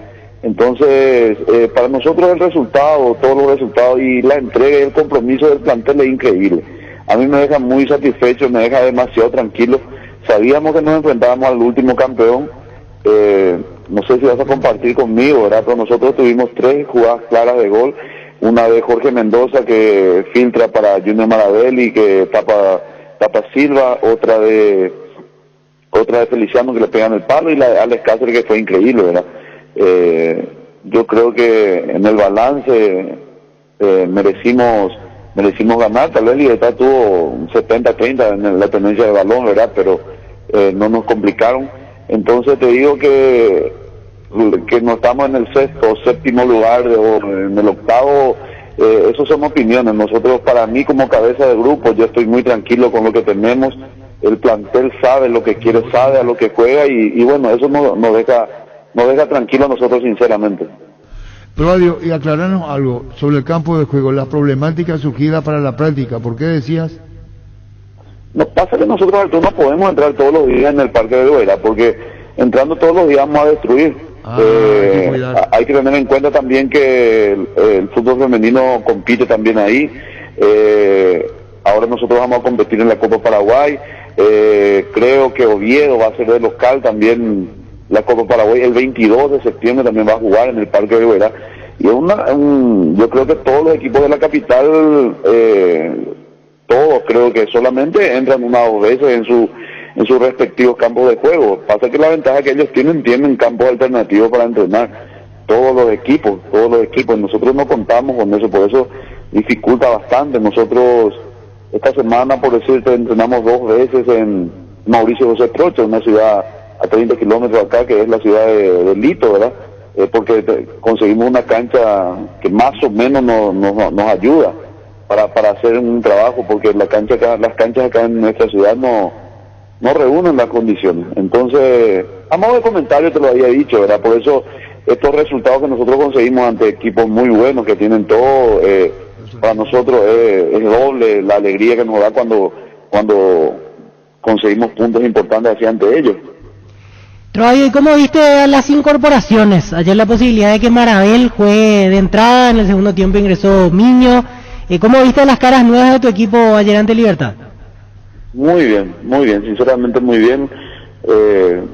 Entonces, para nosotros el resultado, todos los resultados y la entrega y el compromiso del plantel es increíble. A mí me deja muy satisfecho, me deja demasiado tranquilo. Sabíamos que nos enfrentábamos al último campeón. No sé si vas a compartir conmigo, ¿verdad? Pero nosotros tuvimos 3 jugadas claras de gol. Una de Jorge Mendoza que filtra para Junior Marabelli, que tapa Silva, otra de Feliciano que le pegan el palo, y la de Alex Cáceres que fue increíble, ¿verdad? Yo creo que en el balance merecimos ganar. Tal vez Libertad tuvo un 70-30 en la tenencia del balón, ¿verdad? Pero no nos complicaron. Entonces te digo que no estamos en el 6º o 7º lugar o en el 8º, eso son opiniones. Nosotros, para mí como cabeza de grupo, yo estoy muy tranquilo con lo que tenemos. El plantel sabe lo que quiere, sabe a lo que juega y bueno, eso nos deja tranquilo a nosotros, sinceramente. Claudio, y aclararnos algo sobre el campo de juego, la problemática surgida para la práctica. ¿Por qué decías? No pasa que nosotros no podemos entrar todos los días en el Parque de Guairá, porque entrando todos los días vamos a destruir. Hay que tener en cuenta también que el fútbol femenino compite también ahí. Ahora nosotros vamos a competir en la Copa Paraguay. Creo que Oviedo va a ser de local también la Copa Paraguay. El 22 de septiembre también va a jugar en el Parque de Guairá. Y yo creo que todos los equipos de la capital, todos creo que solamente entran una o dos veces en sus respectivos campos de juego. Pasa que la ventaja que ellos tienen campos alternativos para entrenar. Todos los equipos. Nosotros no contamos con eso, por eso dificulta bastante. Nosotros esta semana, por decirte, entrenamos 2 veces en Mauricio José Trocha, una ciudad a 30 kilómetros acá, que es la ciudad de Lito, ¿verdad? Porque conseguimos una cancha que más o menos nos ayuda para hacer un trabajo, porque las canchas acá en nuestra ciudad no reúnen las condiciones. Entonces, a modo de comentario te lo había dicho, ¿verdad? Por eso estos resultados que nosotros conseguimos ante equipos muy buenos que tienen todo, para nosotros es doble la alegría que nos da cuando conseguimos puntos importantes así ante ellos. Troy, ¿cómo viste las incorporaciones? Ayer la posibilidad de que Marabel juegue de entrada, en el segundo tiempo ingresó Miño. ¿Cómo viste las caras nuevas de tu equipo ayer ante Libertad? Muy bien, sinceramente muy bien.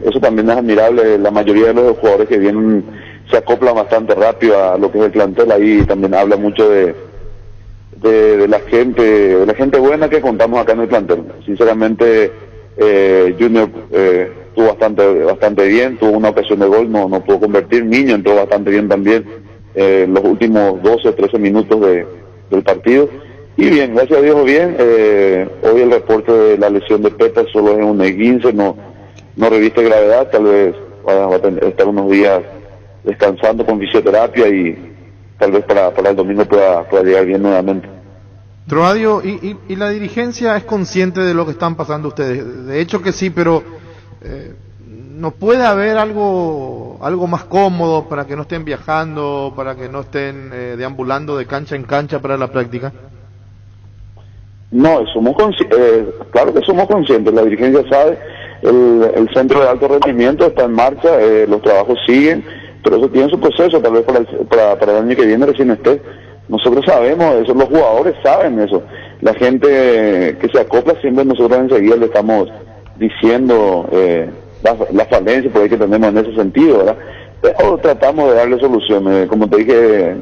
Eso también es admirable. La mayoría de los jugadores que vienen se acoplan bastante rápido a lo que es el plantel. Ahí también habla mucho de la gente buena que contamos acá en el plantel. Sinceramente, Junior estuvo bastante bien, tuvo una ocasión de gol, no pudo convertir. Miño entró bastante bien también los últimos 12, 13 minutos del partido. Y bien, gracias a Dios bien. Hoy el reporte de la lesión de Peta solo es un esguince, no reviste gravedad, tal vez va a estar unos días descansando con fisioterapia y tal vez para el domingo pueda llegar bien nuevamente. Troadio, ¿y la dirigencia es consciente de lo que están pasando ustedes? De hecho que sí, pero ¿no puede haber algo más cómodo para que no estén viajando, para que no estén deambulando de cancha en cancha para la práctica? No, claro que somos conscientes, la dirigencia sabe, el centro de alto rendimiento está en marcha, los trabajos siguen, pero eso tiene su proceso, tal vez para el año que viene recién esté. Nosotros sabemos eso, los jugadores saben eso, la gente que se acopla siempre nosotros enseguida le estamos diciendo las falencias por ahí que tenemos en ese sentido, ¿verdad? Pero tratamos de darle soluciones, como te dije,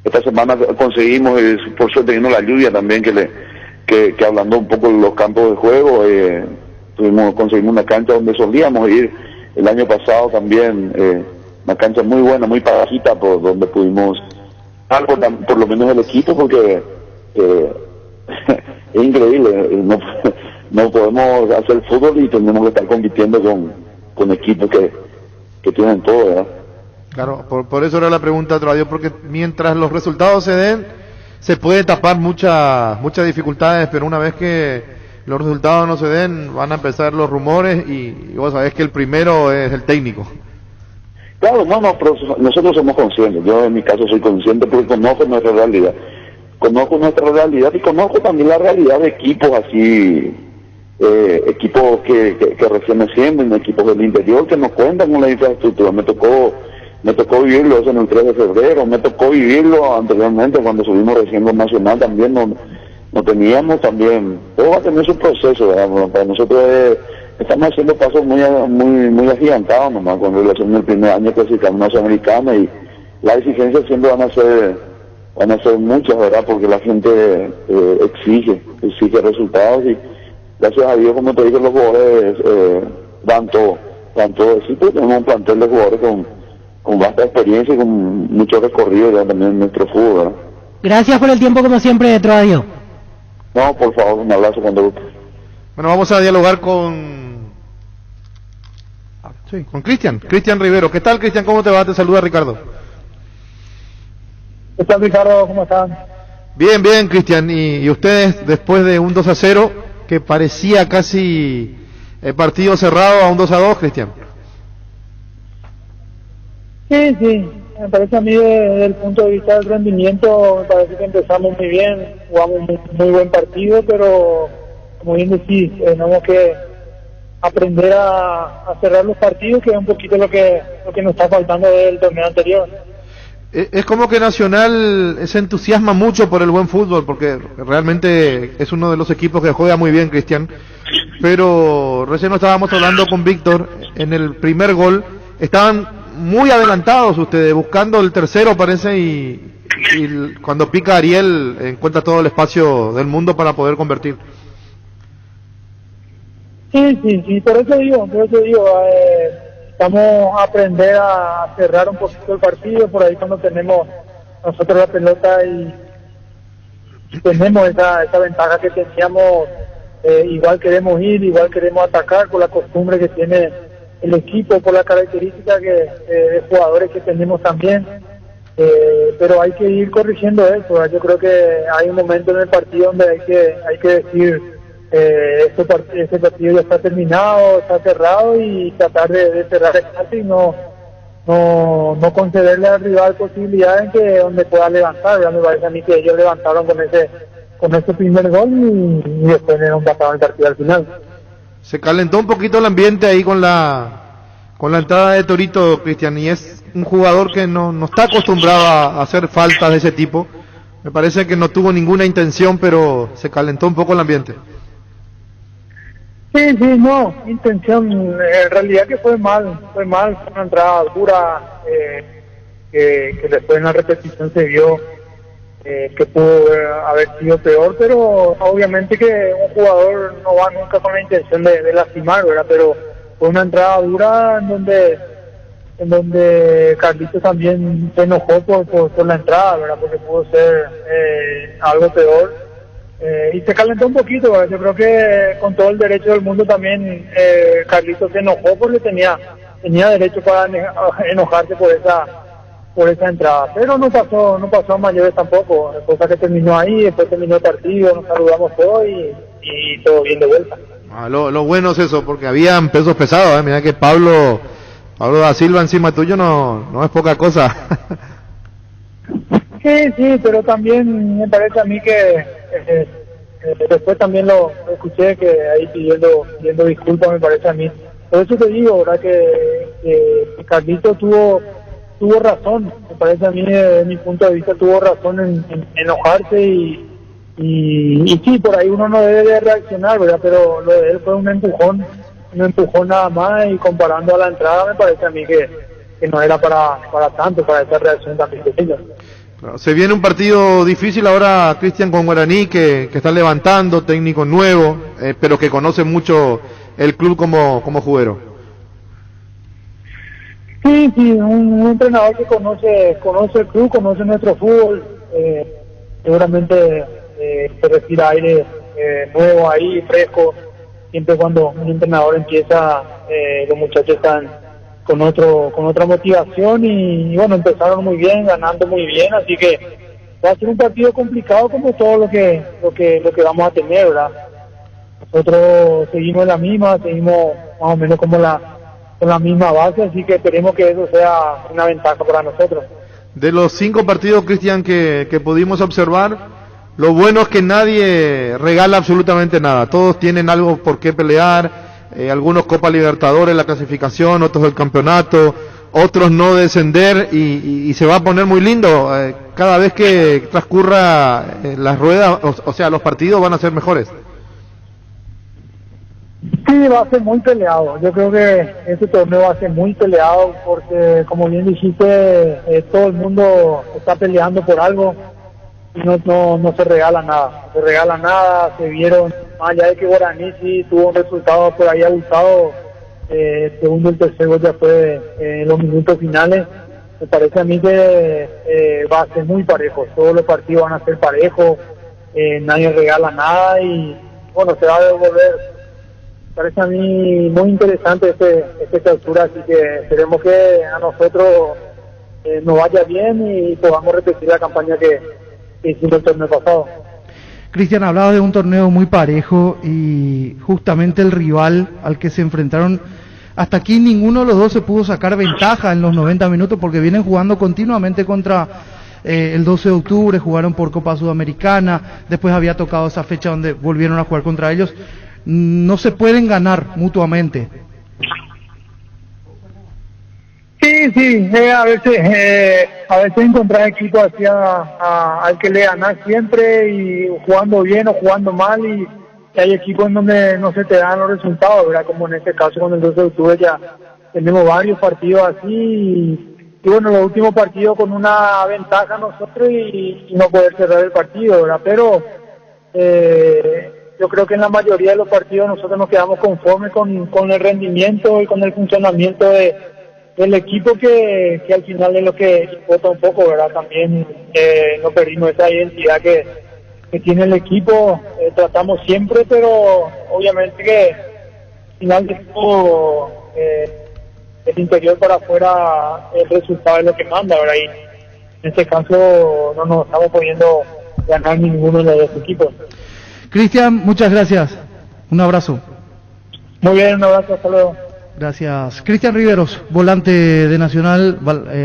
esta semana conseguimos, por suerte vino la lluvia también que ablandó un poco los campos de juego, conseguimos una cancha donde solíamos ir el año pasado también, una cancha muy buena, muy bajita, por donde pudimos algo, por lo menos el equipo, porque es increíble, no podemos hacer fútbol y tenemos que estar compitiendo con equipos que tienen todo, ¿verdad? Claro, por eso era la pregunta, Troadio, porque mientras los resultados se den, se puede tapar muchas dificultades, pero una vez que los resultados no se den, van a empezar los rumores y vos sabés que el primero es el técnico. Claro, pero nosotros somos conscientes, yo en mi caso soy consciente porque conozco nuestra realidad y conozco también la realidad de equipos así, equipos que recién ascienden, equipos del interior que no cuentan con la infraestructura. Me tocó vivirlo eso en el 3 de febrero, me tocó vivirlo anteriormente cuando subimos recién con Nacional, también no teníamos también, todo va a tener su proceso, ¿verdad? Bueno, para nosotros estamos haciendo pasos muy agigantados nomás con relación al primer año clasificamos una Sudamericana y las exigencias siempre van a ser muchas, ¿verdad? Porque la gente exige resultados y gracias a Dios, como te dije, los jugadores dan todo. Sí, pues tenemos un plantel de jugadores con vasta experiencia y con mucho recorrido ya también en nuestro fútbol, ¿verdad? Gracias por el tiempo como siempre, Troadio. No, por favor, un abrazo cuando guste. Bueno, vamos a dialogar con Cristian Rivero. ¿Qué tal, Cristian? ¿Cómo te va? Te saluda Ricardo. ¿Qué tal, Ricardo? ¿Cómo están? Bien, Cristian. ¿Y ustedes, después de un 2-0, que parecía casi el partido cerrado, a un 2-2, Cristian? Sí. Me parece a mí, desde el punto de vista del rendimiento, me parece que empezamos muy bien, jugamos muy buen partido, pero como bien decís, tenemos que aprender a cerrar los partidos, que es un poquito lo que nos está faltando del torneo anterior. Es como que Nacional se entusiasma mucho por el buen fútbol, porque realmente es uno de los equipos que juega muy bien, Cristian, pero recién nos estábamos hablando con Víctor, en el primer gol estaban muy adelantados ustedes, buscando el tercero parece, y cuando pica Ariel encuentra todo el espacio del mundo para poder convertir. Sí, por eso digo, estamos a aprender a cerrar un poquito el partido, por ahí cuando tenemos nosotros la pelota y tenemos esa ventaja que teníamos, igual queremos ir, igual queremos atacar por la costumbre que tiene el equipo, por la característica de jugadores que tenemos también, pero hay que ir corrigiendo eso. Yo creo que hay un momento en el partido donde hay que decir este partido ya está terminado, está cerrado, y tratar de cerrar el partido y no concederle al rival posibilidades donde pueda levantar. Ya me parece a mí que ellos levantaron con ese primer gol y después le empataron el partido al final. Se calentó un poquito el ambiente ahí con la entrada de Torito, Cristian, y es un jugador que no está acostumbrado a hacer faltas de ese tipo. Me parece que no tuvo ninguna intención, pero se calentó un poco el ambiente. Sí, no, intención, en realidad que fue mal, fue una entrada dura, que después en la repetición se vio que pudo haber sido peor, pero obviamente que un jugador no va nunca con la intención de lastimar, ¿verdad? Pero fue una entrada dura en donde Carlitos también se enojó por la entrada, ¿verdad? Porque pudo ser algo peor. Y se calentó un poquito, ¿verdad? Yo creo que con todo el derecho del mundo también Carlitos se enojó porque tenía derecho para enojarse por esa entrada, pero no pasó a mayores tampoco, cosa que terminó ahí, después terminó el partido, nos saludamos todos y todo bien de vuelta. Lo bueno es eso, porque habían pesos pesados, mira que Pablo da Silva encima tuyo no es poca cosa. Sí, pero también me parece a mí que después también lo escuché que ahí pidiendo disculpas, me parece a mí. Por eso te digo, ¿verdad? Que Carlito tuvo razón, me parece a mí, desde mi punto de vista, tuvo razón en enojarse y sí, por ahí uno no debe de reaccionar, ¿verdad? Pero lo de él fue un empujón nada más, y comparando a la entrada me parece a mí que no era para tanto, para esa reacción tan pequeña. Se viene un partido difícil ahora, Cristian, con Guaraní, que está levantando, técnico nuevo, pero que conoce mucho el club como juguero. Sí, un entrenador que conoce el club, conoce nuestro fútbol, seguramente se respira aire nuevo ahí, fresco. Siempre cuando un entrenador empieza, los muchachos están con otra motivación y bueno, empezaron muy bien, ganando muy bien, así que va a ser un partido complicado como todo lo que vamos a tener, ¿verdad? Nosotros seguimos en la misma, seguimos más o menos con la misma base, así que esperemos que eso sea una ventaja para nosotros. De los 5 partidos, Cristian, que pudimos observar, lo bueno es que nadie regala absolutamente nada, todos tienen algo por qué pelear. Algunos Copa Libertadores, la clasificación, otros el campeonato, otros no descender, y se va a poner muy lindo. Cada vez que transcurra las ruedas, o sea, los partidos van a ser mejores. Sí, va a ser muy peleado. Yo creo que este torneo va a ser muy peleado porque, como bien dijiste, todo el mundo está peleando por algo. No se regala nada, se vieron, más allá de que Guaraní sí tuvo un resultado por ahí abultado, el segundo y el tercer gol ya fue en los minutos finales. Me parece a mí que va a ser muy parejo, todos los partidos van a ser parejos, nadie regala nada y bueno, se va a devolver. Me parece a mí muy interesante este clausura, así que esperemos que a nosotros nos vaya bien y podamos repetir la campaña que hicimos el torneo pasado. Cristian, hablaba de un torneo muy parejo y justamente el rival al que se enfrentaron, hasta aquí ninguno de los dos se pudo sacar ventaja en los 90 minutos porque vienen jugando continuamente contra el 12 de octubre, jugaron por Copa Sudamericana, después había tocado esa fecha donde volvieron a jugar contra ellos. No se pueden ganar mutuamente. Sí, a veces encontrar equipos así al que le ganas siempre y jugando bien o jugando mal y hay equipos en donde no se te dan los resultados, ¿verdad? Como en este caso con el 12 de octubre ya tenemos varios partidos así y bueno, los últimos partidos con una ventaja nosotros y no poder cerrar el partido, ¿verdad? Pero yo creo que en la mayoría de los partidos nosotros nos quedamos conformes con el rendimiento y con el funcionamiento del equipo que al final es lo que importa un poco, ¿verdad? También no perdimos esa identidad que tiene el equipo, tratamos siempre, pero obviamente que al final de todo el interior para afuera el resultado es lo que manda, ¿verdad? Y en este caso no nos estamos pudiendo ganar ninguno de los dos equipos. Cristian, muchas gracias, un abrazo. Muy bien, un abrazo, hasta luego. Gracias. Cristian Riveros, volante de Nacional,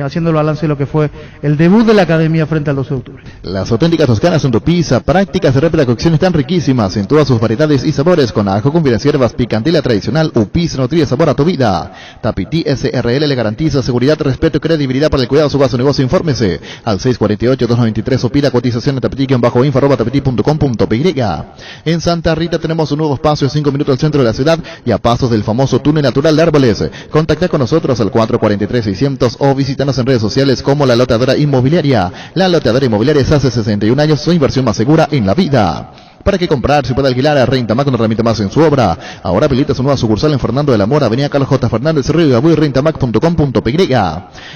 haciendo el balance de lo que fue el debut de la academia frente al 12 de octubre. Las auténticas toscanas en tu pizza, prácticas de rápida cocción están riquísimas en todas sus variedades y sabores, con ajo, con hierbas, picantila tradicional, pizza nutrida sabor a tu vida. Tapití SRL le garantiza seguridad, respeto y credibilidad para el cuidado de su negocio. Infórmese al 648-293 o pida cotización en tapití-info@tapití.com.py. En Santa Rita tenemos un nuevo espacio a 5 minutos al centro de la ciudad y a pasos del famoso túnel natural de árboles. Contacta con nosotros al 443-600 o visítanos en redes sociales como La Loteadora Inmobiliaria. La Loteadora Inmobiliaria es hace 61 años su inversión más segura en la vida. Para que comprar, se puede alquilar a Rentamac, una herramienta más en su obra. Ahora habilita su nueva sucursal en Fernando de la Mora, Avenida Carlos J. Fernández, Río Gabuy, rentamac.com.py.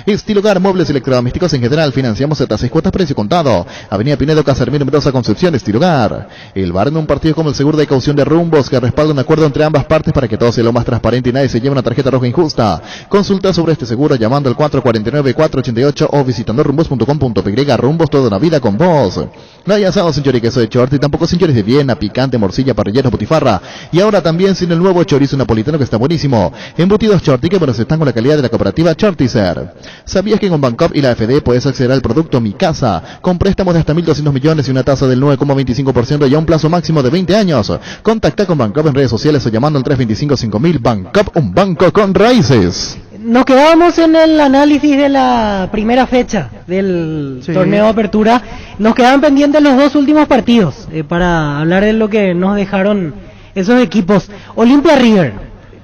Estilugar, muebles electrodomésticos en general, financiamos hasta 6 cuotas precio contado. Avenida Pinedo, Casa Hermino, Mendoza, Concepción. Estilugar. El bar en un partido como el seguro de caución de Rumbos, que respalda un acuerdo entre ambas partes para que todo sea lo más transparente y nadie se lleve una tarjeta roja injusta. Consulta sobre este seguro llamando al 449-488 o visitando rumbos.com.py. Rumbos, toda una vida con vos. No hay asado sin chorizo de short y tampoco sin chorizo de Viena, picante, morcilla, parrillero, butifarra. Y ahora también sin el nuevo chorizo napolitano, que está buenísimo. Embutidos Chorti, que bueno, están con la calidad de la cooperativa Chortizer. ¿Sabías que con Bancopp y la FD puedes acceder al producto Mi Casa con préstamos de hasta 1.200 millones y una tasa del 9,25% y a un plazo máximo de 20 años? Contacta con Bancopp en redes sociales o llamando al 325-5000. Bancopp, un banco con raíces. Nos quedábamos en el análisis de la primera fecha del torneo de apertura. Nos quedaban pendientes los dos últimos partidos para hablar de lo que nos dejaron esos equipos. Olimpia River.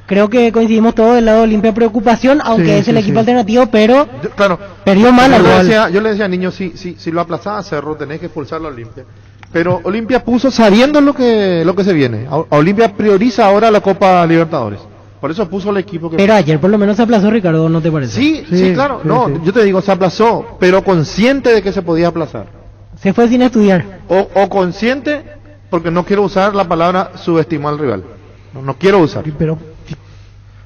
Creo que coincidimos todos del lado de Olimpia, preocupación, aunque es el equipo alternativo, pero perdió mal. Yo le decía a Niño, si lo aplazaba a Cerro, tenés que expulsarlo a Olimpia. Pero Olimpia puso sabiendo lo que se viene. A Olimpia prioriza ahora la Copa Libertadores. Por eso puso el equipo que... Pero ayer por lo menos se aplazó, Ricardo, ¿no te parece? Sí, claro. Yo te digo, se aplazó, pero consciente de que se podía aplazar. Se fue sin estudiar. O consciente, porque no quiero usar la palabra subestimar al rival. No quiero usar.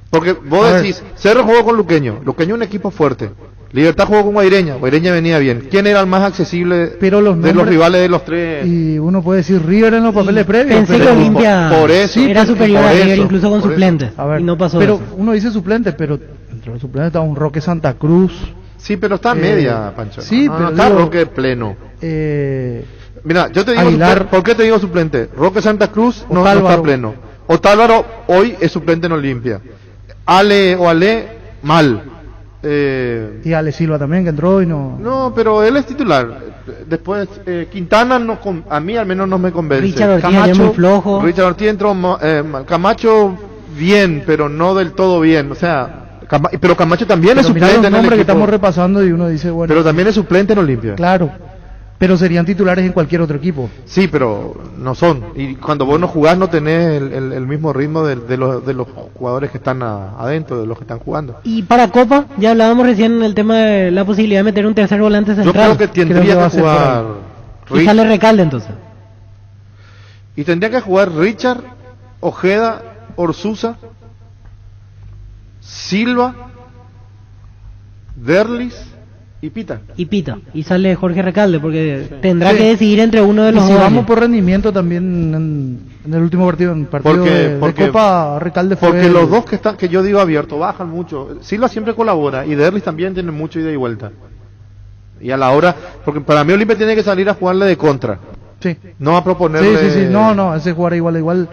Porque vos decís, Cerro jugó con Luqueño es un equipo fuerte. Libertad jugó con Guaireña venía bien. ¿Quién era el más accesible de los rivales de los tres? Y uno puede decir River en los papeles previos. Pensé que Olimpia era superior a River incluso con suplentes. Y no pasó pero eso. Uno dice suplentes, pero entre los suplentes está un Roque Santa Cruz. Sí, pero está media, Pancho. Sí, pero está Roque pleno. Mira, yo te digo, ¿por qué te digo suplente? Roque Santa Cruz no está pleno. Otálvaro hoy es suplente en Olimpia. Ale, mal. Y Ale Silva también, que entró y no... No, pero él es titular. Después, Quintana, a mí al menos no me convence. Richard Ortiz es muy flojo. Richard Ortiz entró, Camacho bien, pero no del todo bien. O sea, pero Camacho también es suplente en el equipo. Que estamos repasando y uno dice, bueno... Pero también es suplente en Olimpia. Claro. Pero serían titulares en cualquier otro equipo. Sí, pero no son. Y cuando vos no jugás no tenés el mismo ritmo de los jugadores que están adentro, de los que están jugando. Y para Copa, ya hablábamos recién en el tema de la posibilidad de meter un tercer volante central. Yo creo que tendría que jugar... Y sale Recalde entonces. Y tendría que jugar Richard, Ojeda, Orsuza, Silva, Derlis... Y Pita. Y sale Jorge Recalde, porque tendrá que decidir entre uno de los dos. Si vamos por rendimiento también en el último partido, en partido de Copa, Recalde fue... Porque los dos que yo digo abierto bajan mucho. Silva siempre colabora y Derlis también tiene mucho ida y vuelta. Y a la hora... Porque para mí Olimpia tiene que salir a jugarle de contra. Sí. No a proponerle... Sí. No, ese jugar igual...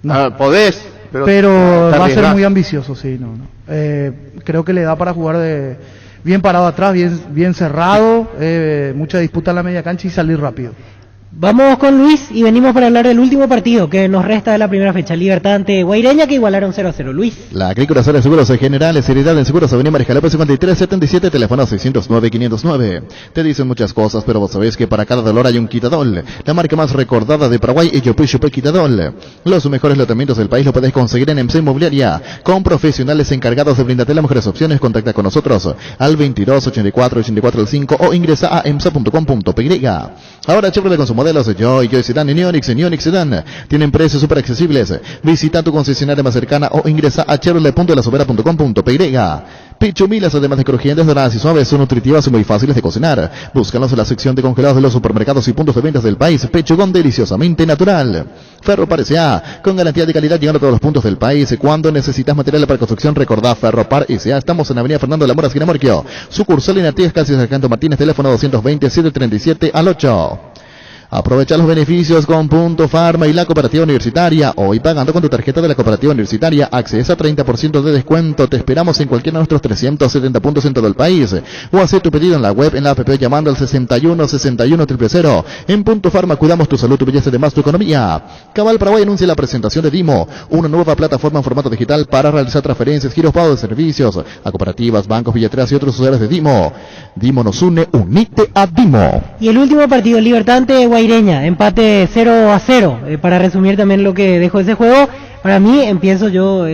No. Podés, pero va a ser muy ambicioso, sí. Creo que le da para jugar bien parado atrás, bien cerrado, mucha disputa en la media cancha y salir rápido. Vamos con Luis y venimos para hablar del último partido que nos resta de la primera fecha. Libertad ante Guaireña, que igualaron 0-0. Luis. La Agrícola de Seguros Generales, Seriedad en Seguros, Avenida Mariscal López 5377, teléfono 609-509. Te dicen muchas cosas, pero vos sabés que para cada dolor hay un Quitadol. La marca más recordada de Paraguay es Yopuy Quitadol. Los mejores lotamientos del país lo podés conseguir en EMSA Inmobiliaria, con profesionales encargados de brindarte las mejores opciones. Contacta con nosotros al 22-84-84-5 o ingresa a emsa.com.py. Ahora Chevrolet con su modelos Joy Sedan y Onix Sedan tienen precios súper accesibles. Visita tu concesionaria más cercana o ingresa a chevrolet.lasovera.com.py. Pichumilas, además de crujientes, doradas y suaves, son nutritivas y muy fáciles de cocinar. Búscanos en la sección de congelados de los supermercados y puntos de ventas del país. Pechugón deliciosamente natural. Ferropar S.A., con garantía de calidad llegando a todos los puntos del país. Cuando necesitas material para construcción, recordá Ferropar S.A. Estamos en Avenida Fernando de la Mora, esquina Morquio. Sucursal en Artigas, casi Sargento Martínez, teléfono 220-737-8. Aprovecha los beneficios con Punto Farma y la Cooperativa Universitaria. Hoy pagando con tu tarjeta de la Cooperativa Universitaria, accesa a 30% de descuento. Te esperamos en cualquiera de nuestros 370 puntos en todo el país. O haz tu pedido en la web, en la app, llamando al 61 61 000. En Punto Farma cuidamos tu salud, tu belleza y además tu economía. Cabal Paraguay anuncia la presentación de Dimo, una nueva plataforma en formato digital para realizar transferencias, giros, pago de servicios a cooperativas, bancos, billeteras y otros usuarios de Dimo. Dimo nos une, unite a Dimo. Y el último partido, Libertad ante Guaireña, empate 0-0. Para resumir también lo que dejó ese juego, para mí,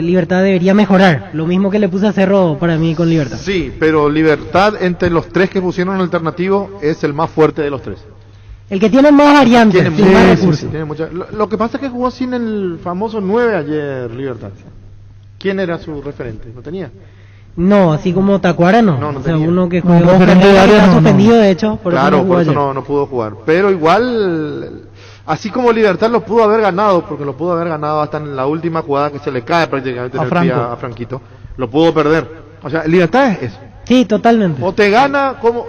Libertad debería mejorar. Lo mismo que le puse a Cerro para mí con Libertad. Sí, pero Libertad entre los tres que pusieron alternativo es el más fuerte de los tres. El que tiene más variantes, tiene más recursos. Tiene lo que pasa es que jugó sin el famoso 9 ayer Libertad. ¿Quién era su referente? ¿No tenía? No, así como Tacuara no. No o sea, tenía. uno que juega está suspendido, de hecho. Claro, por eso no pudo jugar. Pero igual, así como Libertad lo pudo haber ganado, porque lo pudo haber ganado hasta en la última jugada que se le cae prácticamente en el pie a Franquito, lo pudo perder. O sea, Libertad es eso. Sí, totalmente. O te gana, como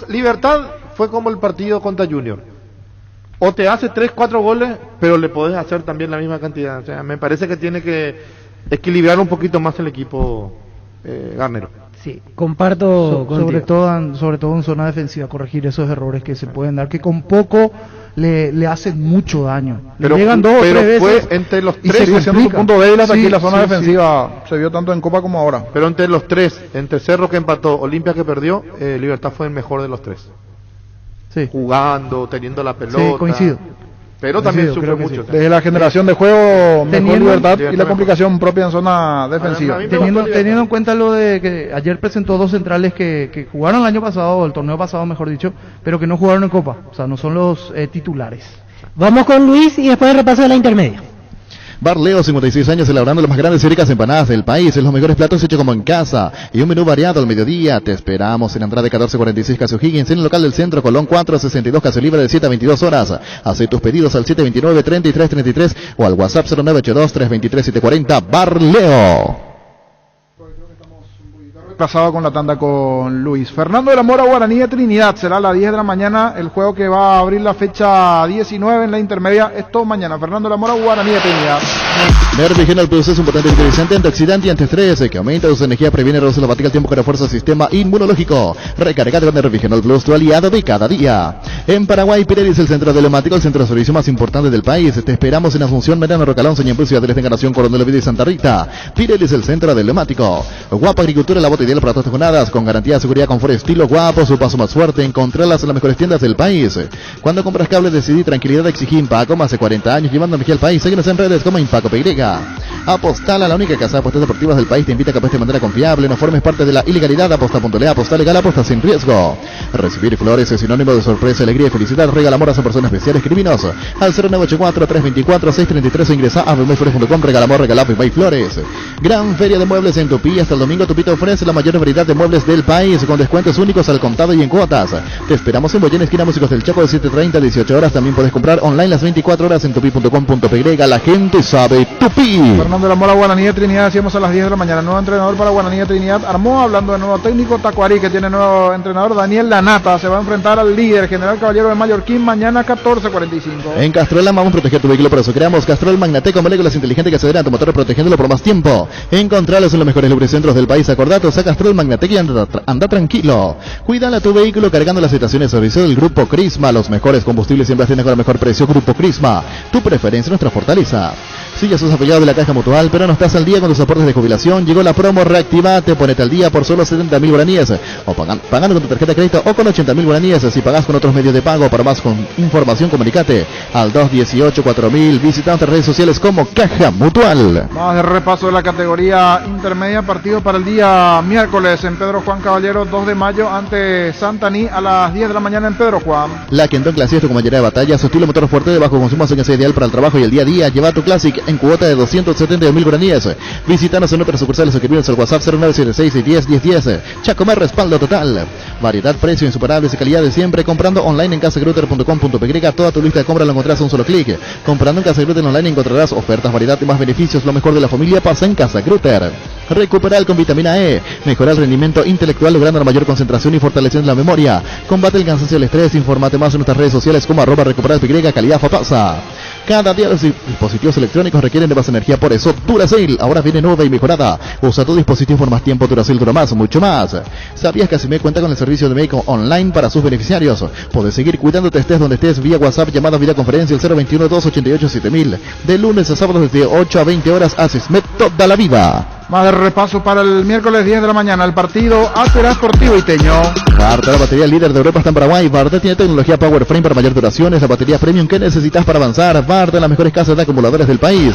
Libertad fue como el partido contra Junior. O te hace 3-4 goles, pero le podés hacer también la misma cantidad. O sea, me parece que tiene que equilibrar un poquito más el equipo Garnero. Sí, comparto sobre todo en zona defensiva, corregir esos errores que se pueden dar, que con poco le hacen mucho daño. Pero, llegan 2 o 3 veces fue entre los tres, sigue siendo su punto débil hasta aquí la zona defensiva. Se vio tanto en Copa como ahora. Pero entre los tres, entre Cerro que empató, Olimpia que perdió, Libertad fue el mejor de los tres. Sí. Jugando, teniendo la pelota. Sí, coincido. Pero también sufre mucho. Desde la generación de juego, mejor Libertad y la complicación propia en zona defensiva. Teniendo en cuenta lo de que ayer presentó 2 centrales que jugaron el año pasado, o el torneo pasado mejor dicho, pero que no jugaron en Copa, o sea, no son los titulares. Vamos con Luis y después el repaso de la intermedia. Bar Leo, 56 años, elaborando las más grandes y ricas empanadas del país, los mejores platos hechos como en casa y un menú variado al mediodía. Te esperamos en Andrade 1446 Casio Higgins, en el local del centro, Colón 462 Casio Libre, de 7 a 22 horas. Haz tus pedidos al 729-3333 o al WhatsApp 0982-323-740. Bar Leo. Pasado con la tanda con Luis. Fernando de la Mora, Guaraní de Trinidad. Será a las 10 de la mañana el juego que va a abrir la fecha 19 en la intermedia. Esto mañana. Fernando de la Mora, Guaraní de Trinidad. Nervigenol Plus es un potente vitalizante, antioxidante y antiestrés que aumenta tus energías, previene, reduce la fatiga al tiempo que refuerza el sistema inmunológico. Recargate con Nervigenol Plus, tu aliado de cada día. En Paraguay, Pirelli es el centro reumático, el centro de servicio más importante del país. Te esperamos en Asunción, Merano, Rocalón, Soñempú, Ciudad de Encarnación, Coronel Oviedo y Santa Rita. Pirelli es el centro reumático. Guapa Agricultura, la bota ideal para todas tus jornadas, con garantía de seguridad, confort, estilo Guapo, su paso más fuerte. Encontrarlas en las mejores tiendas del país. Cuando compras cables, decidí tranquilidad, exigí Impaco, más de 40 años llevando energía al país. Síguenos en redes como Impaco PY. Apostala, la única casa de apuestas deportivas del país, te invita a que apuestes de manera confiable, no formes parte de la ilegalidad. Aposta.le, aposta legal, aposta sin riesgo. Recibir flores es sinónimo de sorpresa, alegría y felicidad. Regala amor a personas especiales. Escribinos al 0984-324-633 o ingresa a bemuyflores.com. Regala amor, regala Flores. Gran feria de muebles en Tupí. Hasta el domingo Tupí te ofrece la mayor variedad de muebles del país con descuentos únicos al contado y en cuotas. Te esperamos en Boyén, esquina Músicos del Chaco, de 7:30 a 18 horas. También puedes comprar online las 24 horas en tupi.com.py. La gente sabe Tupí. Fernando de la Mora, Guaraní de Trinidad, decíamos a las 10 de la mañana. Nuevo entrenador para Guaraní de Trinidad armó, hablando de nuevo técnico Tacuarí, que tiene nuevo entrenador. Daniel Lanata se va a enfrentar al líder, General Caballero de Mallorquín, mañana 14:45. En Castrol amamos proteger tu vehículo, por eso creamos Castrol Magnateco, moléculas inteligentes que aceleran tu motor protegiéndolo por más tiempo. Encontrarlos en los mejores lubricentros del país. Acordatos a Castrol Magnateco y anda tranquilo. Cuídala tu vehículo cargando las estaciones de servicio del Grupo Crisma. Los mejores combustibles siempre tienen con el mejor precio. Grupo Crisma, tu preferencia, nuestra fortaleza. Si ya sos afiliado de la Caja Mutual, pero no estás al día con tus aportes de jubilación, llegó la promo Reactivate, ponete al día por solo 70.000 guaraníes, o pagando con tu tarjeta de crédito o con 80.000 guaraníes. Si pagás con otros medios de pago, para más información comunicate al 218-4000. Visita nuestras redes sociales como Caja Mutual. Vamos de repaso de la categoría intermedia. Partido para el día miércoles en Pedro Juan Caballero, 2 de mayo ante Santaní a las 10 de la mañana en Pedro Juan. La Quentón Classic, tu compañera de batalla, su estilo motor fuerte de bajo consumo, hace que sea ideal para el trabajo y el día a día. Lleva tu Classic Click en cuota de 272.000 guaraníes. Visítanos en nuestras sucursales o escribirnos al WhatsApp 0976 101010. Chacomar, respaldo total. Variedad, precio, insuperables y calidad de siempre. Comprando online en casagrutter.com.py. Toda tu lista de compra lo encontrarás a un solo clic. Comprando en Casa Grutter online encontrarás ofertas, variedad y más beneficios. Lo mejor de la familia pasa en Casa Grutter. Recuperar con vitamina E. Mejorar el rendimiento intelectual logrando la mayor concentración y fortaleciendo la memoria. Combate el cansancio y el estrés. Informate más en nuestras redes sociales como @recuperar.py. Calidad Fotasa. Cada día los dispositivos electrónicos requieren de más energía, por eso Duracell ahora viene nueva y mejorada. Usa tu dispositivo por más tiempo, Duracell dura más, mucho más. ¿Sabías que ASIMED cuenta con el servicio de médico online para sus beneficiarios? Puedes seguir cuidándote estés donde estés vía WhatsApp, llamada, videoconferencia, el 021-288-7000. De lunes a sábado desde 8 a 20 horas, ASIMED toda la vida. Más de repaso para el miércoles 10 de la mañana, el partido Atera Sportivo Iteño. Barta, la batería líder de Europa, está en Paraguay. Barta tiene tecnología Power Frame para mayor duración. Es la batería premium que necesitas para avanzar. Barta, las mejores casas de acumuladores del país.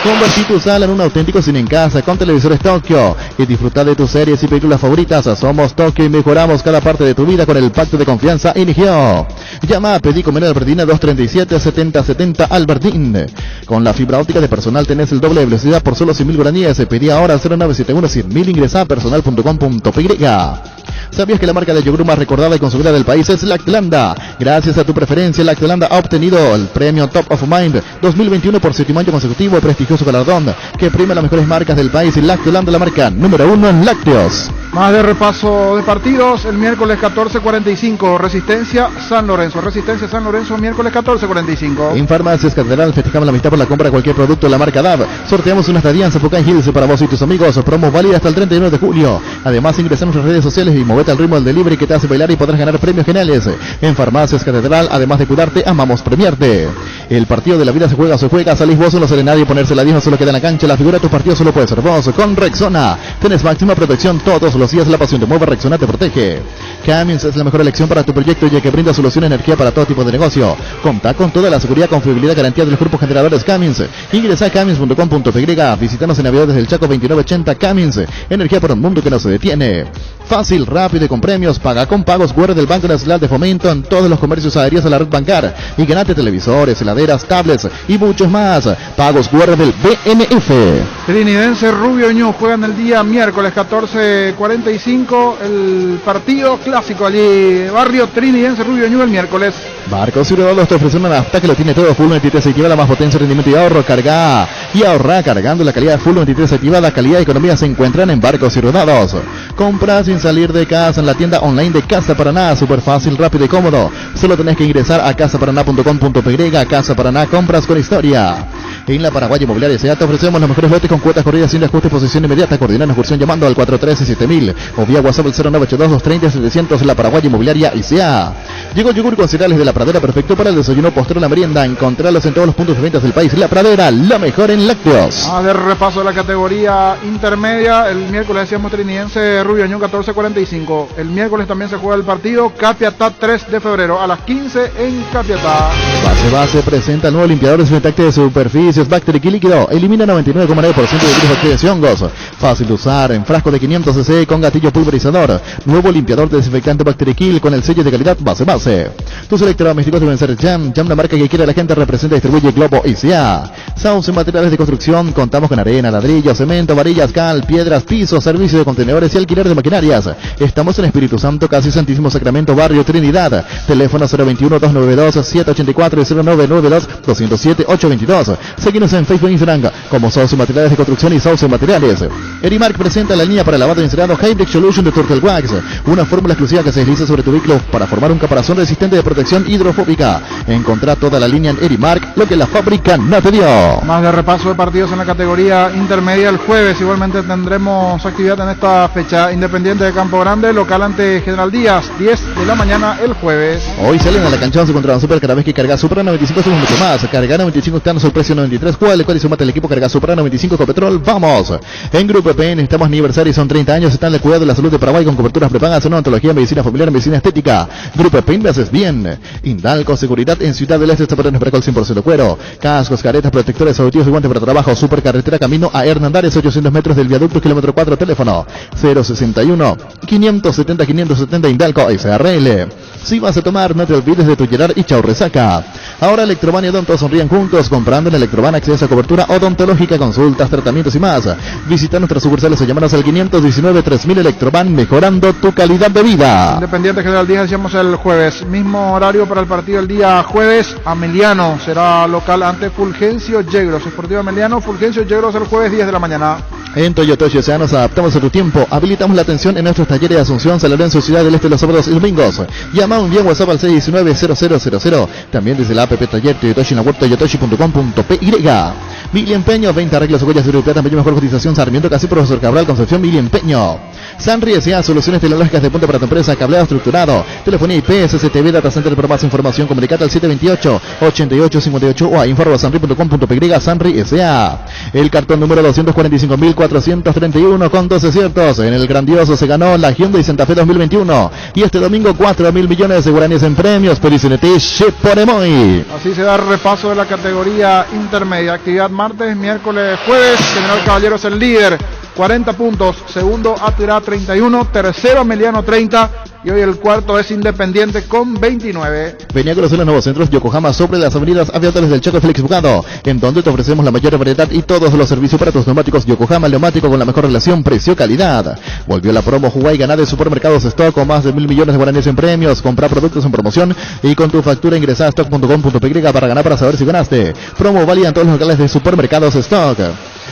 Convertí tu sala en un auténtico cine en casa con televisores Tokio y disfruta de tus series y películas favoritas. Somos Tokio y mejoramos cada parte de tu vida con el pacto de confianza Inigio. Llama a Pedí Comer Albertina 237-7070 Albertín. Con la fibra óptica de personal tenés el doble de velocidad por solo 100.000 guaraníes. Pedí ahora 0971-100.000, ingresa a personal.com.py. ¿Sabías que la marca de yogur más recordada y consumida del país es Lactlanda? Gracias a tu preferencia, Lactlanda ha obtenido el premio Top of Mind 2021 por 7º año consecutivo, prestigioso galardón que premia las mejores marcas del país. Y Lactlanda, la marca número 1 en lácteos. Más de repaso de partidos, el miércoles 14:45, Resistencia San Lorenzo, miércoles 14:45. En Farmacias Catedral festejamos la mitad por la compra de cualquier producto de la marca DAV. Sorteamos una estadía en Zapopan Hills para vos y tus amigos, promo válida hasta el 31 de julio. Además, ingresa a nuestras redes sociales y movete al ritmo del delivery que te hace bailar y podrás ganar premios geniales. En Farmacias Catedral, además de cuidarte, amamos premiarte. El partido de la vida se juega, salís vos, no sale nadie, ponerse la 10 no solo queda en la cancha, la figura de tu partido solo puede ser vos. Con Rexona, tenés máxima protección todos los días, la pasión te mueve, Rexona te protege. Cummins es la mejor elección para tu proyecto ya que brinda solución de energía para todo tipo de negocio. Contá con toda la seguridad, confiabilidad y garantía de los grupos generadores Cummins. Ingresa a cummins.com.py, visítanos en Avenida desde el Chaco 2980. Cummins, energía para un mundo que no se detiene. Fácil, rápido y con premios. Paga con pagos QR del Banco Nacional de Fomento en todos los comercios adheridos a la red bancar y ganate televisores, heladeras, tablets y muchos más. Pagos QR del BNF. Trinidense Rubio Ñu juegan el día miércoles 14:45 el partido clásico allí, barrio Trinidense Rubio Ñu el miércoles. Barcos y Rodados te ofrece una nafta que lo tiene todo. Full 23 activada, más potencia, rendimiento y ahorro. Carga y ahorra cargando. La calidad Full 23 activada, calidad y economía se encuentran en Barcos y Rodados. Compra sin salir de casa en la tienda online de Casa Paraná, súper fácil, rápido y cómodo. Solo tenés que ingresar a casaparaná.com.py. Casa Paraná, compras con historia. En la Paraguay Inmobiliaria S.A. te ofrecemos los mejores lotes con cuotas corridas sin ajuste, posición inmediata. Coordinar la excursión llamando al 413-7000 o vía WhatsApp al 0982-230-700. En la Paraguay Inmobiliaria S.A. Llegó el yogur con cereales de La Pradera, perfecto para el desayuno, postre o la merienda. Encontrarlos en todos los puntos de ventas del país. La Pradera, la mejor en lácteos. A ver, repaso de la categoría intermedia. El miércoles decíamos Trinidense Rubio Ñu 14:45. El miércoles también se juega el partido Capiatá 3 de febrero a las 15 en Capiatá. Base presenta el nuevo limpiador desinfectante de superficies Bacteria líquido. Elimina 99,9% de virus, bacterias y hongos. Fácil de usar, en frasco de 500 cc con gatillo pulverizador. Nuevo limpiador desinfectante Bacteria Kill con el sello de calidad base. Tus electrodomésticos deben ser Jam, la marca que quiere la gente, representa y distribuye Globo ICA. Sauce Materiales de Construcción, contamos con arena, ladrillo, cemento, varillas, cal, piedras, pisos, servicio de contenedores y alquiler de maquinarias. Estamos en Espíritu Santo, casi Santísimo Sacramento, barrio Trinidad. Teléfono 021-292-784 y 0992-207-822. Seguimos en Facebook e Instagram como Sauce Materiales de Construcción y Sauce Materiales. Erimark presenta la línea para lavado y encerado Hybrid Solution de Turtle Wax, una fórmula exclusiva que se desliza sobre tu vehículo para formar un caparazón resistente de protección hidrofóbica. Encontrá toda la línea en Erimark, lo que la fábrica no te dio. Más de repaso de partidos en la categoría intermedia el jueves. Igualmente tendremos actividad en esta fecha. Independiente de Campo Grande, local ante General Díaz, 10 de la mañana el jueves. Hoy salen a la cancha 11 contra Super. Cada vez que cargas Supra 95 somos mucho más. Cargar 95 estamos al precio 93. Juega el cual y sumate el equipo. Carga Supra 95 con Petrol. ¡Vamos! En Grupo EPN estamos aniversario y son 30 años. Están en el cuidado de la salud de Paraguay con coberturas prepagas en odontología, medicina familiar, medicina estética. Grupo EPN, me haces bien. Indalco Seguridad en Ciudad del Este, zapatos para el 100% cuero. Cascos, caretas, protectores auditivos y guantes para trabajo. Supercarretera camino a Hernandares, 800 metros del viaducto, kilómetro 4, teléfono 061-570-570 Indalco SRL. Si vas a tomar, no te olvides de tu Gerard y chau resaca. Ahora Electromania Donto sonrían juntos comprando en Electromania Electroban, acceso a cobertura odontológica, consultas, tratamientos y más. Visita nuestras sucursales o llamanos al 519-3000 Electroban, mejorando tu calidad de vida. Independiente General Díaz, decíamos el jueves. Mismo horario para el partido el día jueves. Ameliano será local ante Fulgencio Yegros. Esportivo Ameliano, Fulgencio Yegros el jueves 10 de la mañana. En Toyotoshi Ocean nos adaptamos a tu tiempo. Habilitamos la atención en nuestros talleres de Asunción, San Lorenzo, Ciudad del Este los sábados y domingos. Llama un día WhatsApp al 619-0000. También desde la app Taller Toyotoshi en la web toyotoshi.com.py. Mili Empeño, 20 arreglos, huellas de oro y plata, mejor cotización, Sarmiento, Casi, Profesor Cabral, Concepción, Mili Empeño. Sanri S.A. Soluciones tecnológicas de punta para tu empresa, cableado estructurado, telefonía IP, SCTV, Data Center. Para más información, comunicate al 728-8858 o a info@sanri.com.py. Sanri S.A. El cartón número 245.431 con 12 aciertos. En el grandioso se ganó la Hyundai Santa Fe 2021 y este domingo 4.000 millones de guaraníes en premios. Pericinete Sheporemoy. Así se da el repaso de la categoría intermedia. Actividad martes, miércoles, jueves. General Caballeros el líder, 40 puntos. Segundo Atira 31, tercero Ameliano 30 y hoy el cuarto es Independiente con 29. Venía a conocer los nuevos centros Yokohama sobre las avenidas Aviadores del Chaco, Félix Bugado, en donde te ofrecemos la mayor variedad y todos los servicios para tus neumáticos. Yokohama, neumático con la mejor relación precio-calidad. Volvió la promo Juguay, ganá de Supermercados Stock con más de 1.000 millones de guaraníes en premios. Compra productos en promoción y con tu factura ingresá a stock.com.py para ganar, para saber si ganaste. Promo válida en todos los locales de Supermercados Stock.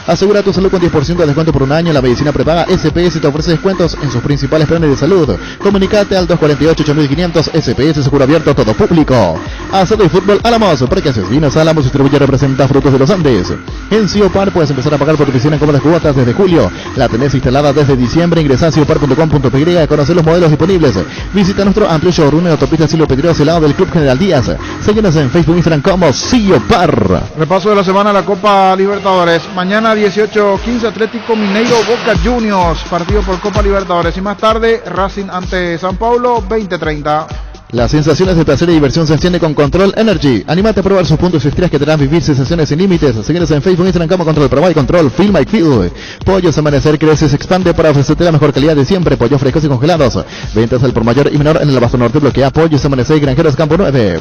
Asegura tu salud con 10% de descuento por un año. La medicina prepaga SPS te ofrece descuentos en sus principales planes de salud. Comunicate al 248-8500. SPS Seguro Abierto a todo público. Asado y Fútbol Álamos. Preques Vinos Álamos distribuye y representa Frutos de los Andes. En Ciopar puedes empezar a pagar por tu piscina en cómodas cuotas desde julio. La tenés instalada desde diciembre. Ingresá a ciopar.com.py a conocer los modelos disponibles. Visita nuestro amplio showroom en Autopista Silvio Pedreros, al lado del Club General Díaz. Síguenos en Facebook e Instagram como Ciopar. Repaso de la semana, la Copa Libertadores. Mañana 18:15 Atlético Mineiro Boca Juniors, partido por Copa Libertadores, y más tarde Racing ante San Paulo 20:30. Las sensaciones de placer y diversión se encienden con Control Energy. Anímate a probar sus puntos y estrellas que te harán vivir sensaciones sin límites. Síguenos en Facebook, Instagram como Control Pro y Control Feel My Feel. Pollos Amanecer crece, se expande para ofrecerte la mejor calidad de siempre. Pollos frescos y congelados. Ventas al por mayor y menor en el Abasto Norte. Bloquea Pollos Amanecer y Granjeros Campo 9.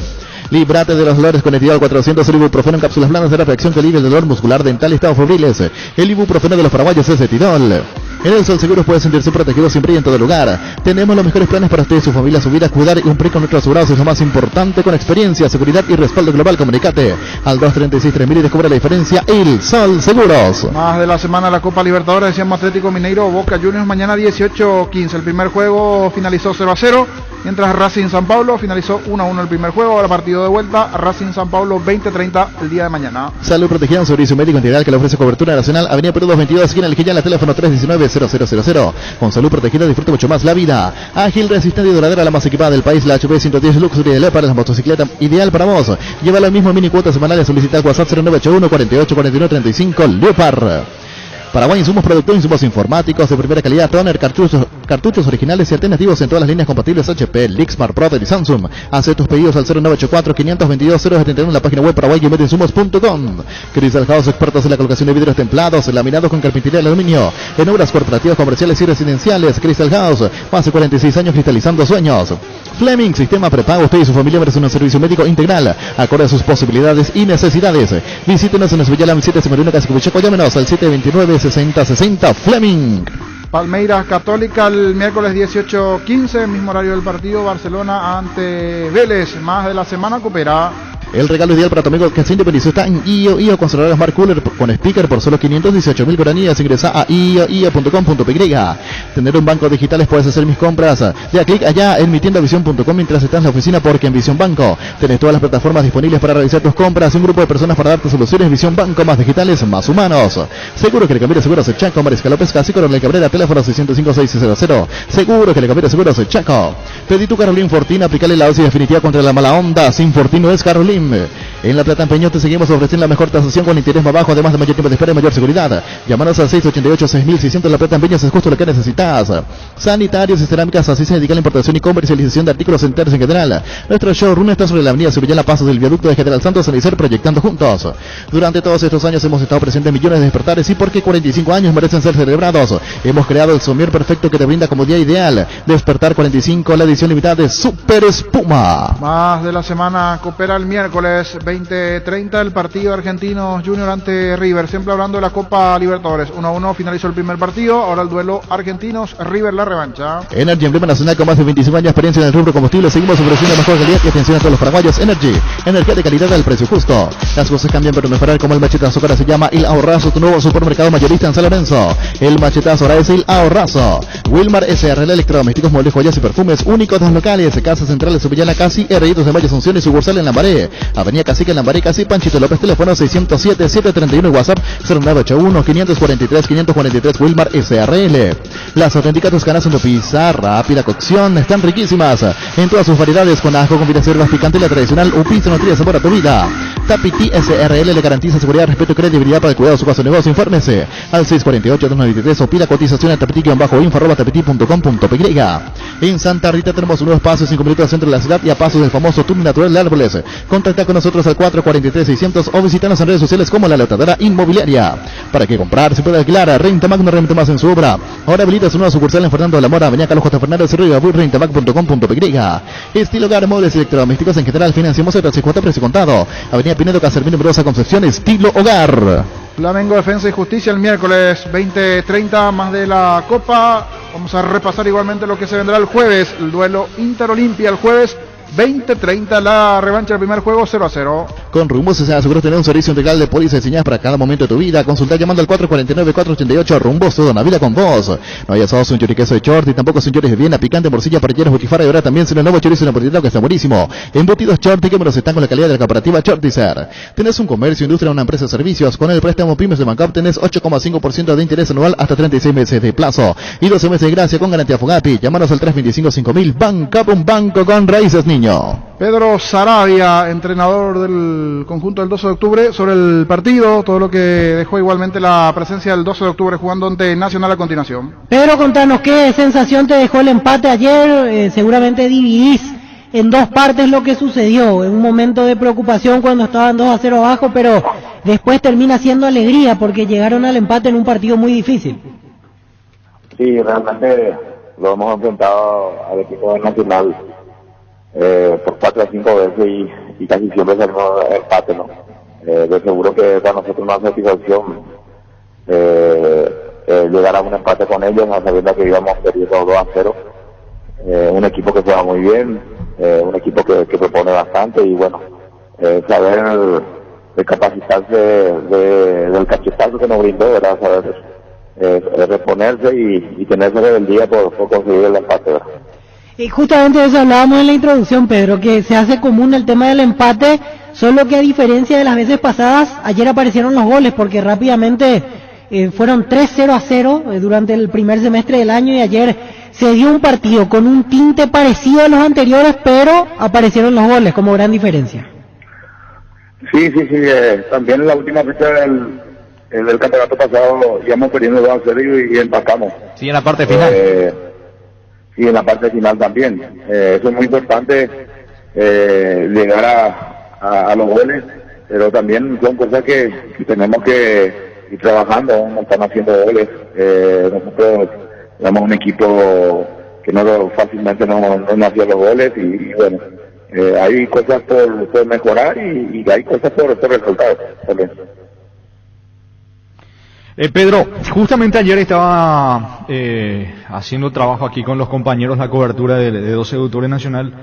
Líbrate de los dolores con Etidal 400, el ibuprofeno en cápsulas blandas de la reacción que alivia el dolor muscular, dental y estados febriles. El ibuprofeno de los paraguayos es Etidol. En el Sol Seguros puede sentirse protegido siempre y en todo lugar. Tenemos los mejores planes para usted y su familia, su vida, cuidar y cumplir con nuestros asegurados es lo más importante, con experiencia, seguridad y respaldo global. Comunicate al 236-3000 y descubre la diferencia. El Sol Seguros. Más de la semana la Copa Libertadores, decíamos Atlético Mineiro Boca Juniors mañana 18:15. El primer juego finalizó 0-0, mientras Racing San Paulo finalizó 1-1 el primer juego. Ahora partido de vuelta, Racing San Paulo 20:30 el día de mañana. Salud protegida, un servicio médico integral que le ofrece cobertura nacional. Avenida Perú 222, esquina El Quillán, teléfono 319-0000. Con salud protegida disfruta mucho más la vida. Ágil, resistente y duradera, la más equipada del país, la HP 110 Luxury de Leopard, la motocicleta ideal para vos. Lleva la misma mini cuota semanal, solicita WhatsApp 0981 48 49 35 Leopard. Paraguay, insumos productores, insumos informáticos de primera calidad, toner, cartuchos originales y alternativos en todas las líneas compatibles HP, Lixmar, Brother y Samsung. Hace tus pedidos al 0984-522-071 en la página web paraguay-insumos.com. Crystal House, expertos en la colocación de vidrios templados, laminados con carpintería de aluminio, en obras corporativas, comerciales y residenciales. Crystal House, más de 46 años cristalizando sueños. Fleming, sistema prepago. Usted y su familia merecen un servicio médico integral, acorde a sus posibilidades y necesidades. Visítenos en Esvillalam 751 Casicubichaco, llámenos al 729-6060 Fleming. Palmeiras Católica el miércoles 18:15, mismo horario del partido, Barcelona ante Vélez. Más de la semana coopera. El regalo ideal para tu amigo que se independizó está en IO con celular Smart Cooler con speaker por solo 518.000 guaraníes. Ingresa a io.com.py. Tener un banco digital, puedes hacer mis compras. Ya clic allá en mi tienda Visión.com mientras estás en la oficina, porque en Visión Banco tenés todas las plataformas disponibles para realizar tus compras. Un grupo de personas para darte soluciones. Visión Banco, más digitales, más humanos. Seguro que le cambiaré seguros el Chaco. Mariscal López Casi, Coronel Cabrera, teléfono 605-600. Seguro que le cambiaré seguros el Chaco. Pedí tu Carolín Fortín, aplicarle la dosis definitiva contra la mala onda. Sin Fortín no es Carolín. En La Plata, en Peñón, te seguimos ofreciendo la mejor tasación con interés más bajo, además de mayor tiempo de espera y mayor seguridad. Llámanos al 688-6600. La Plata, en Peñón, es justo lo que necesitas. necesitas. Sanitarios y cerámicas, así se dedica a la importación y comercialización de artículos enteros en general. Nuestro showroom está sobre la avenida Subillana, pasos del viaducto de General Santos, en Iser, proyectando juntos. Durante todos estos años hemos estado presentes en millones de despertares y porque 45 años merecen ser celebrados, hemos creado el somier perfecto que te brinda como día ideal. Despertar 45, la edición limitada de Super Espuma. Más de la semana coopera el miércoles 20:30 el partido Argentinos Junior ante River. Siempre hablando de la Copa Libertadores. 1-1 finalizó el primer partido. Ahora el duelo Argentinos River, la revancha. Energy, emblema nacional con más de 25 años de experiencia en el rubro combustible. Seguimos ofreciendo mejor calidad y atención a todos los paraguayos. Energy, energía de calidad al precio justo. Las cosas cambian pero mejorar, como el machetazo. Ahora se llama El Ahorrazo, tu nuevo supermercado mayorista en San Lorenzo. El machetazo ahora es El Ahorrazo. Wilmar SRL, electrodomésticos, muebles, joyas y perfumes únicos de los locales. Casa Central de Subillana, Casi, Herreritos de Valle Asunción y sucursal en Lambaré. Avenida Cacique en Lambaré, Casi, Panchito López, teléfono 607-731 y WhatsApp 0981-543-543. Wilmar SRL. Las auténticas toscanas en pizza, rápida cocción, están riquísimas en todas sus variedades, con ajo, combinación más picante y la tradicional pizza nutrida, sabor a tu vida. Tapiti SRL le garantiza seguridad, respeto y credibilidad para el cuidado de su caso de negocio. Infórmese al 648-293 o pida cotización a tapiti-info.com.py. En Santa Rita tenemos un nuevo espacio 5 minutos al centro de la ciudad y a pasos del famoso túnel natural de árboles. Contacta con nosotros al 443-600 o visítanos en redes sociales como La Lotadora Inmobiliaria. Para que comprar se puede alquilar. Renta Mag, no renta más en su obra. Ahora habilita su nueva sucursal en Fernando de la Mora, avenida Carlos J. Fernández, Río, rentamac.com.py. Estilo hogar, muebles electrodomésticos en general, financiamos el precio precio contado. Avenida Pinedo, Casermín, Numerosa Concepción, estilo hogar. Flamengo, Defensa y Justicia el miércoles 20:30, más de la Copa. Vamos a repasar igualmente lo que se vendrá el jueves, el duelo Inter-Olimpia el jueves 20:30, la revancha del primer juego 0-0. Con Rumbos se asegura tener un servicio integral de pólizas diseñadas para cada momento de tu vida. Consulta llamando al 449-488. Rumbos, toda una vida con vos. No hay asados, un choriqueso de short y tampoco son chores de Viena, picante, morcilla, parrilleros, botifara y ahora también son el nuevo chorizo napolitano que está buenísimo. Embutidos Shorty, que menos están con la calidad de la cooperativa Shortizer. Tenés un comercio, industria, una empresa de servicios. Con el préstamo Pymes de Bancap tenés 8,5% de interés anual hasta 36 meses de plazo y 12 meses de gracia con garantía Fogapi. Llámanos al 325-5000. Bancap, un banco con raíces, niño. Pedro Saravia, entrenador del conjunto del 12 de octubre, sobre el partido, todo lo que dejó igualmente la presencia del 12 de octubre jugando ante Nacional a continuación. Pedro, contanos qué sensación te dejó el empate ayer. Seguramente dividís en dos partes lo que sucedió, en un momento de preocupación cuando estaban 2-0 abajo, pero después termina siendo alegría porque llegaron al empate en un partido muy difícil. Sí, realmente lo hemos enfrentado al equipo de Nacional por 4 o 5 veces y casi siempre salimos empate, ¿no? De seguro que para nosotros una satisfacción llegar a un empate con ellos, sabiendo que íbamos perdiendo 2-0. Un equipo que juega muy bien, un equipo que propone bastante y bueno, saber de capacitarse del cachetazo que nos brindó, ¿verdad? Saber reponerse y tenerse rebeldía por conseguir el empate, ¿verdad? Y justamente de eso hablábamos en la introducción, Pedro, que se hace común el tema del empate, solo que a diferencia de las veces pasadas, ayer aparecieron los goles, porque rápidamente fueron 3-0 durante el primer semestre del año, y ayer se dio un partido con un tinte parecido a los anteriores, pero aparecieron los goles como gran diferencia. Sí, también en la última fecha del campeonato pasado íbamos perdiendo 2-0 y empatamos. Sí, en la parte final. Sí, en la parte final también. Eso es muy importante, llegar a los goles, pero también son cosas que tenemos que ir trabajando. No están haciendo goles. Nosotros somos un equipo que fácilmente no hacía los goles y bueno, hay cosas por mejorar y hay cosas por resultados también. Pedro, justamente ayer estaba haciendo trabajo aquí con los compañeros la cobertura de 12 de octubre Nacional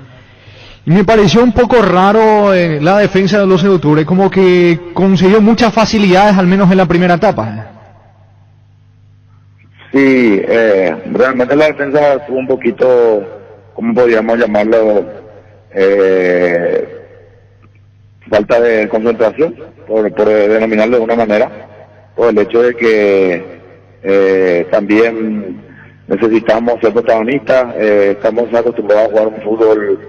y me pareció un poco raro la defensa del 12 de octubre, como que consiguió muchas facilidades al menos en la primera etapa. Sí, realmente la defensa estuvo un poquito, ¿cómo podríamos llamarlo? Falta de concentración, por denominarlo de una manera. Por el hecho de que también necesitamos ser protagonistas, estamos acostumbrados a jugar un fútbol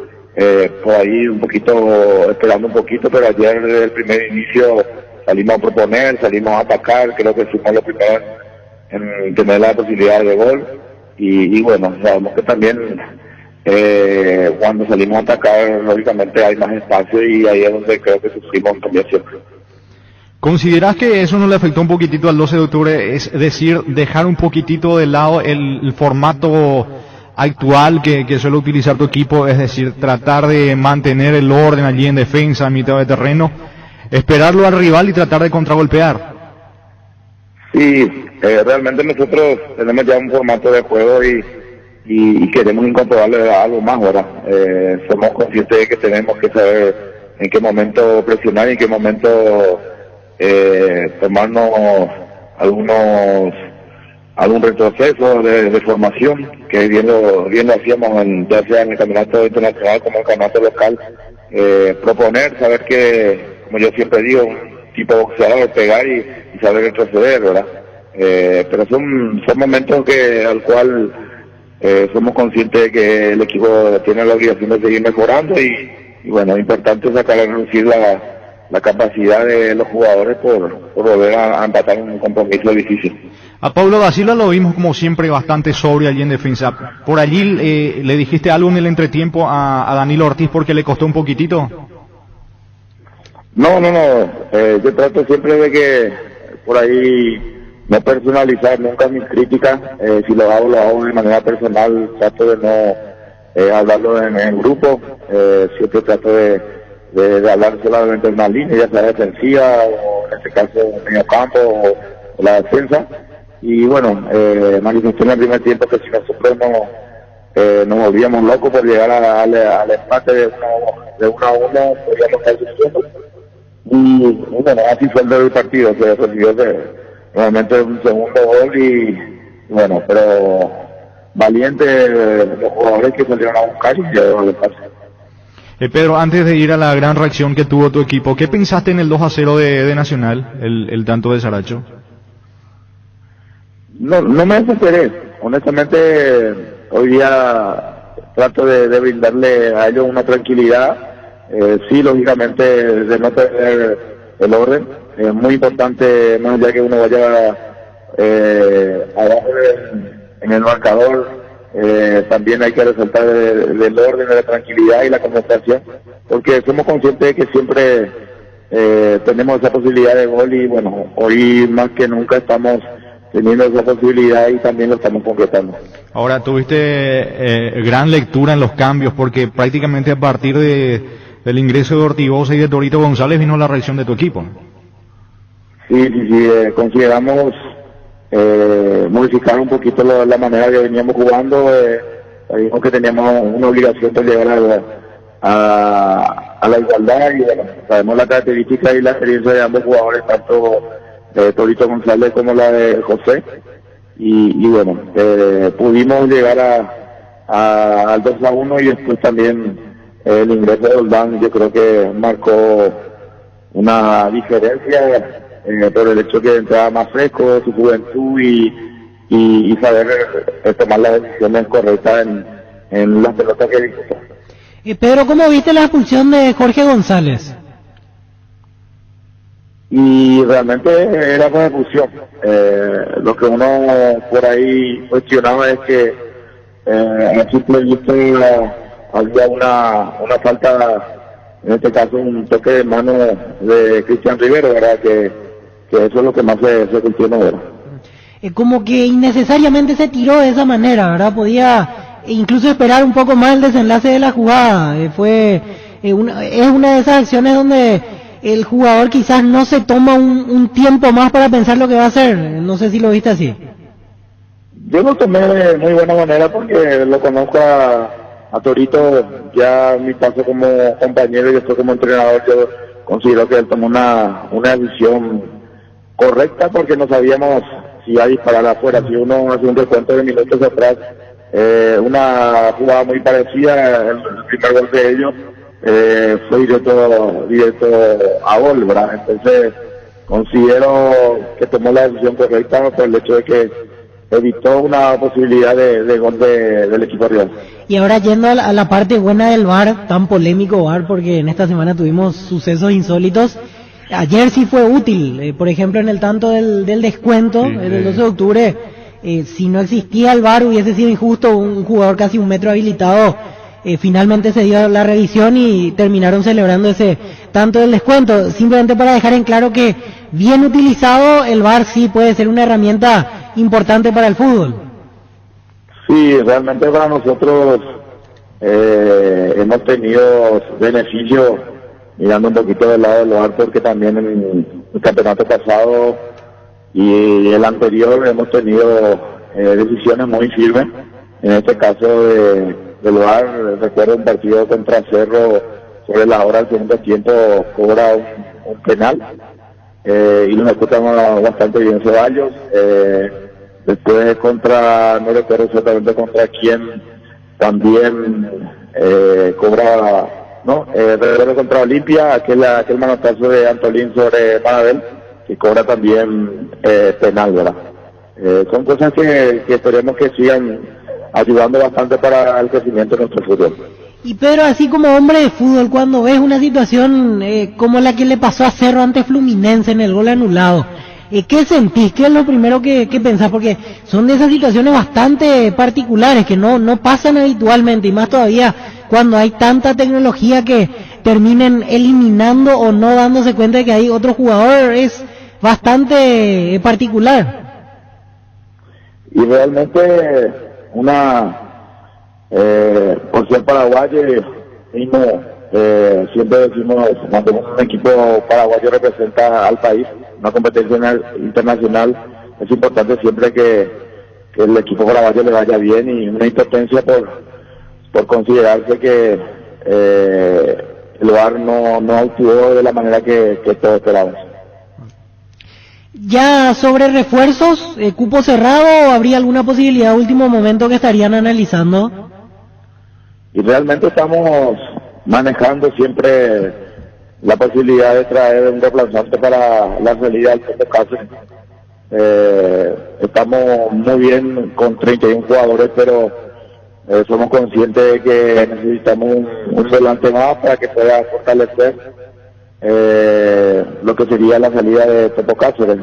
por ahí un poquito, esperando un poquito, pero ayer desde el primer inicio salimos a proponer, salimos a atacar, creo que fuimos los primeros en tener la posibilidad de gol y bueno, sabemos que también cuando salimos a atacar, lógicamente hay más espacio y ahí es donde creo que sufrimos también siempre. ¿Considerás que eso no le afectó un poquitito al 12 de octubre? Es decir, dejar un poquitito de lado el formato actual que suele utilizar tu equipo, es decir, tratar de mantener el orden allí en defensa, a mitad de terreno, esperarlo al rival y tratar de contragolpear. Sí, realmente nosotros tenemos ya un formato de juego y queremos incorporarle algo más ahora. Somos conscientes de que tenemos que saber en qué momento presionar y en qué momento tomarnos algún retroceso de formación, que bien lo hacíamos ya sea en el campeonato internacional como en el campeonato local. Proponer, saber que, como yo siempre digo, un tipo boxeador, pegar y saber retroceder, ¿verdad? Pero son momentos al cual somos conscientes de que el equipo tiene la obligación de seguir mejorando y bueno, es importante sacar a reducir la capacidad de los jugadores por volver a empatar un compromiso difícil. A Pablo da Silva lo vimos como siempre bastante sobrio allí en defensa. ¿Por allí le dijiste algo en el entretiempo a Danilo Ortiz porque le costó un poquitito? No, yo trato siempre de que por ahí no personalizar nunca mis críticas. Si lo hago de manera personal, trato de no hablarlo en el grupo. Siempre trato de hablar solamente en una línea, ya sea defensiva o en este caso medio campo o la defensa. Y bueno, manifesté en el primer tiempo que si nosotros nos volvíamos locos por llegar al empate de 1-1, podríamos estar sufriendo. Y bueno, así fue el partido, se recibió nuevamente un segundo gol y bueno, pero valiente los jugadores que salieron a buscar y llegaron al pase. Pedro, antes de ir a la gran reacción que tuvo tu equipo, ¿qué pensaste en el 2-0 de Nacional, el tanto de Saracho? No me desesperé, honestamente hoy día trato de brindarle a ellos una tranquilidad, sí, lógicamente de no perder el orden, es muy importante, más allá que uno vaya abajo en el marcador, también hay que resaltar del orden, de la tranquilidad y la concentración, porque somos conscientes de que siempre tenemos esa posibilidad de gol y bueno, hoy más que nunca estamos teniendo esa posibilidad y también lo estamos concretando. Ahora, tuviste gran lectura en los cambios, porque prácticamente a partir del ingreso de Ortigosa y de Torito González vino la reacción de tu equipo. Sí, consideramos modificar un poquito la manera que veníamos jugando. Sabíamos que teníamos una obligación de llegar a la igualdad y bueno, sabemos la característica y la experiencia de ambos jugadores, tanto de Torito González como la de José, y bueno, pudimos llegar al 2-1 y después también el ingreso de Oldán, yo creo que marcó una diferencia por el hecho que entraba más fresco, su juventud y saber tomar las decisiones correctas en las pelotas que disfrutó. Pedro, ¿cómo viste la expulsión de Jorge González? Y realmente era una expulsión. Lo que uno por ahí cuestionaba es que a simple vista había una falta, en este caso un toque de mano de Cristian Rivero, ¿verdad? Que eso es lo que más se cuestiona ahora. Como que innecesariamente se tiró de esa manera, ¿verdad? Podía incluso esperar un poco más el desenlace de la jugada. Es una de esas acciones donde el jugador quizás no se toma un tiempo más para pensar lo que va a hacer. No sé si lo viste así. Yo lo tomé de muy buena manera porque lo conozco a Torito, ya mi paso como compañero y después como entrenador, yo considero que él tomó una decisión correcta porque no sabíamos si iba a disparar afuera. Si uno hace un recuento de minutos atrás, una jugada muy parecida, el primer gol de ellos, fue directo a gol, ¿verdad? Entonces considero que tomó la decisión correcta por el hecho de que evitó una posibilidad de gol del equipo rival. Y ahora yendo a la parte buena del VAR, tan polémico VAR, porque en esta semana tuvimos sucesos insólitos. Ayer sí fue útil, por ejemplo en el tanto del descuento, del 12 de octubre, si no existía el VAR hubiese sido injusto, un jugador casi 1 metro habilitado, finalmente se dio la revisión y terminaron celebrando ese tanto del descuento. Simplemente para dejar en claro que bien utilizado el VAR sí puede ser una herramienta importante para el fútbol. Sí, realmente para nosotros hemos tenido beneficios mirando un poquito del lado del VAR, porque también en el campeonato pasado y el anterior hemos tenido decisiones muy firmes. En este caso del VAR, recuerdo un partido contra Cerro, sobre la hora del segundo tiempo cobra un penal y lo ejecutan bastante bien Ceballos. Después no recuerdo exactamente contra quién, también cobra, recuerdo contra Olimpia, aquel manotazo de Antolín sobre Manabel, que cobra también penal, ¿verdad? Son cosas que esperemos que sigan ayudando bastante para el crecimiento de nuestro fútbol. Y Pedro, así como hombre de fútbol, cuando ves una situación como la que le pasó a Cerro ante Fluminense en el gol anulado, ¿qué sentís? ¿Qué es lo primero que pensás? Porque son de esas situaciones bastante particulares que no pasan habitualmente, y más todavía cuando hay tanta tecnología que terminen eliminando o no dándose cuenta de que hay otro jugador. Es bastante particular. Y realmente por ser paraguayo mismo, siempre decimos, cuando un equipo paraguayo representa al país, una competencia internacional, es importante siempre que el equipo paraguayo le vaya bien, y una impotencia por considerarse que el VAR no actuó de la manera que todos esperamos. Ya sobre refuerzos, ¿cupo cerrado o habría alguna posibilidad a último momento que estarían analizando? Y realmente estamos manejando siempre la posibilidad de traer un reemplazante para la salida del Toto Cáceres. Estamos muy bien con 31 jugadores, pero somos conscientes de que necesitamos un volante más para que pueda fortalecer lo que sería la salida de Topo Cáceres.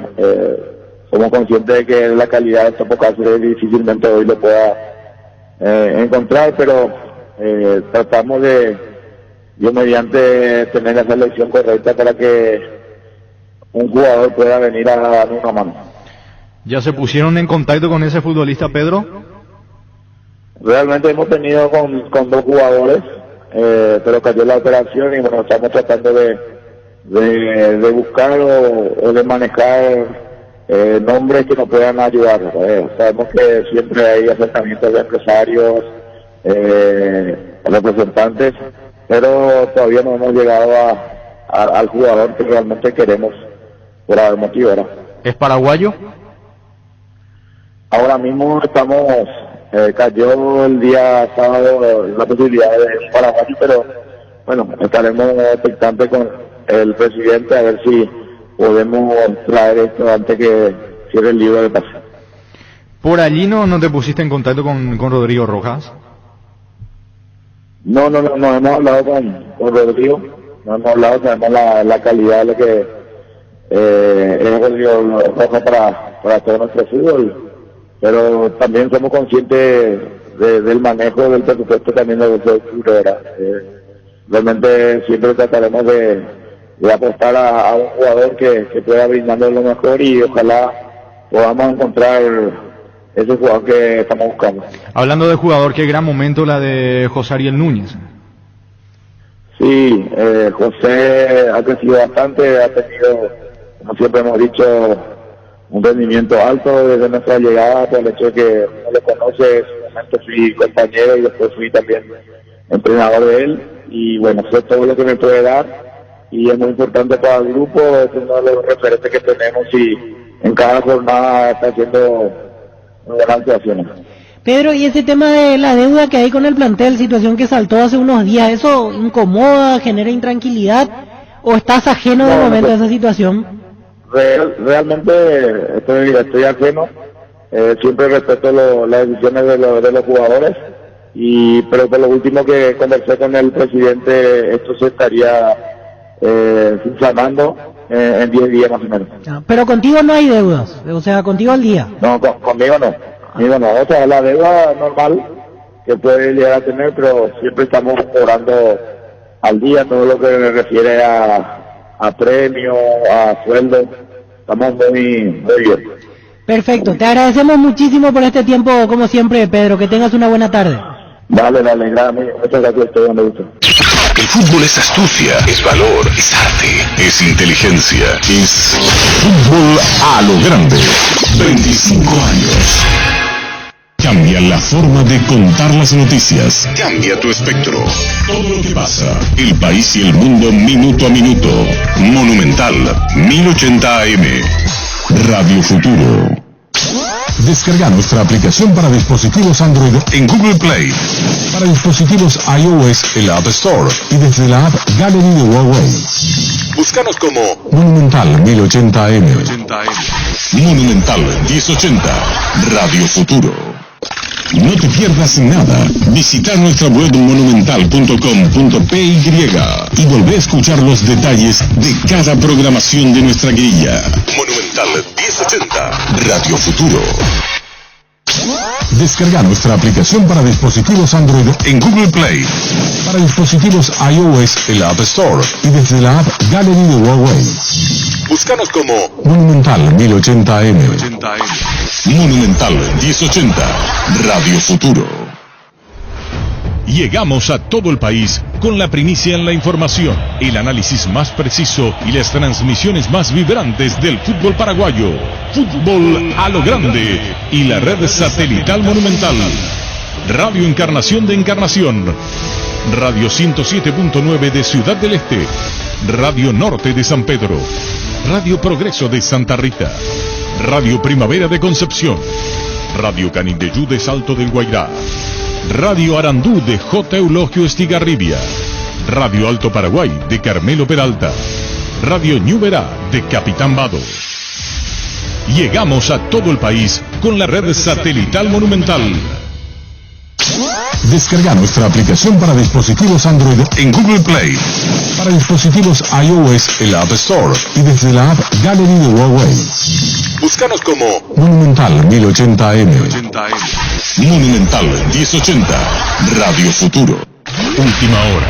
Somos conscientes de que la calidad de Topo Cáceres difícilmente hoy lo pueda encontrar, pero tratamos de, yo mediante, tener la selección correcta para que un jugador pueda venir a dar una mano. ¿Ya se pusieron en contacto con ese futbolista, Pedro? Realmente hemos tenido con 2 jugadores, pero cayó la operación y bueno, estamos tratando de buscar o de manejar nombres que nos puedan ayudar. Sabemos que siempre hay acercamientos de empresarios, representantes, pero todavía no hemos llegado al jugador que realmente queremos por algún motivo, ¿verdad? ¿Es paraguayo? Ahora mismo cayó el día sábado la posibilidad de un paraguayo, pero bueno, estaremos expectantes con el presidente a ver si podemos traer esto antes que cierre el libro de pase. ¿Por allí no te pusiste en contacto con Rodrigo Rojas? No hemos hablado con Rodrigo, no hemos hablado, sabemos la calidad de lo que es Rodrigo Rojas para todo nuestro fútbol, pero también somos conscientes del manejo del presupuesto también de los clubes. Realmente siempre trataremos de apostar a un jugador que pueda brindarnos lo mejor, y ojalá podamos encontrar ese jugador que estamos buscando. Hablando de jugador, qué gran momento la de José Ariel Núñez. Sí, José ha crecido bastante, ha tenido, como siempre hemos dicho, un rendimiento alto desde nuestra llegada, por el hecho de que no lo conoce. En su momento fui compañero y después fui también entrenador de él, y bueno, sé todo lo que me puede dar, y es muy importante para el grupo, es uno de los referentes que tenemos, y en cada jornada está haciendo buenas actuaciones. Pedro, y ese tema de la deuda que hay con el plantel, situación que saltó hace unos días, ¿eso incomoda, genera intranquilidad, o estás ajeno de momento a esa situación? Realmente estoy ajeno, siempre respeto las decisiones de los jugadores, pero por lo último que conversé con el presidente, esto se estaría subsanando en 10 días más o menos. Pero contigo no hay deudas, o sea, contigo al día. No, conmigo no. Conmigo no. O sea, la deuda normal que puede llegar a tener, pero siempre estamos cobrando al día todo lo que se refiere a premio, a sueldo. Estamos muy bien. Perfecto, te agradecemos muchísimo por este tiempo, como siempre, Pedro. Que tengas una buena tarde. Dale, gracias. Muchas gracias, estoy donde gusto. El fútbol es astucia, es valor, es arte, es inteligencia, es fútbol a lo grande. 25 años. Cambia la forma de contar las noticias. Cambia tu espectro. Todo lo que pasa, el país y el mundo minuto a minuto. Monumental 1080 AM. Radio Futuro. Descarga nuestra aplicación para dispositivos Android en Google Play. Para dispositivos iOS en la App Store y desde la App Gallery de Huawei. Búscanos como Monumental 1080 AM. Monumental 1080. Radio Futuro. No te pierdas nada. Visita nuestra web monumental.com.py y volvé a escuchar los detalles de cada programación de nuestra grilla. Monumental 1080, Radio Futuro. Descarga nuestra aplicación para dispositivos Android en Google Play. Para dispositivos iOS en la App Store y desde la App Gallery de Huawei. Búscanos como Monumental 1080 AM. Monumental 1080, Radio Futuro. Llegamos a todo el país con la primicia en la información, el análisis más preciso y las transmisiones más vibrantes del fútbol paraguayo. Fútbol a lo grande y la red satelital Monumental. Radio Encarnación de Encarnación. Radio 107.9 de Ciudad del Este. Radio Norte de San Pedro. Radio Progreso de Santa Rita. Radio Primavera de Concepción. Radio Canindeyú de Salto del Guairá. Radio Arandú de J. Eulogio Estigarribia. Radio Alto Paraguay de Carmelo Peralta. Radio Ñuberá de Capitán Vado. Llegamos a todo el país con la red satelital Monumental. Descarga nuestra aplicación para dispositivos Android en Google Play. Para dispositivos iOS en la App Store y desde la App Gallery de Huawei. Búscanos como Monumental 1080 AM. Monumental 1080, Radio Futuro. Última hora.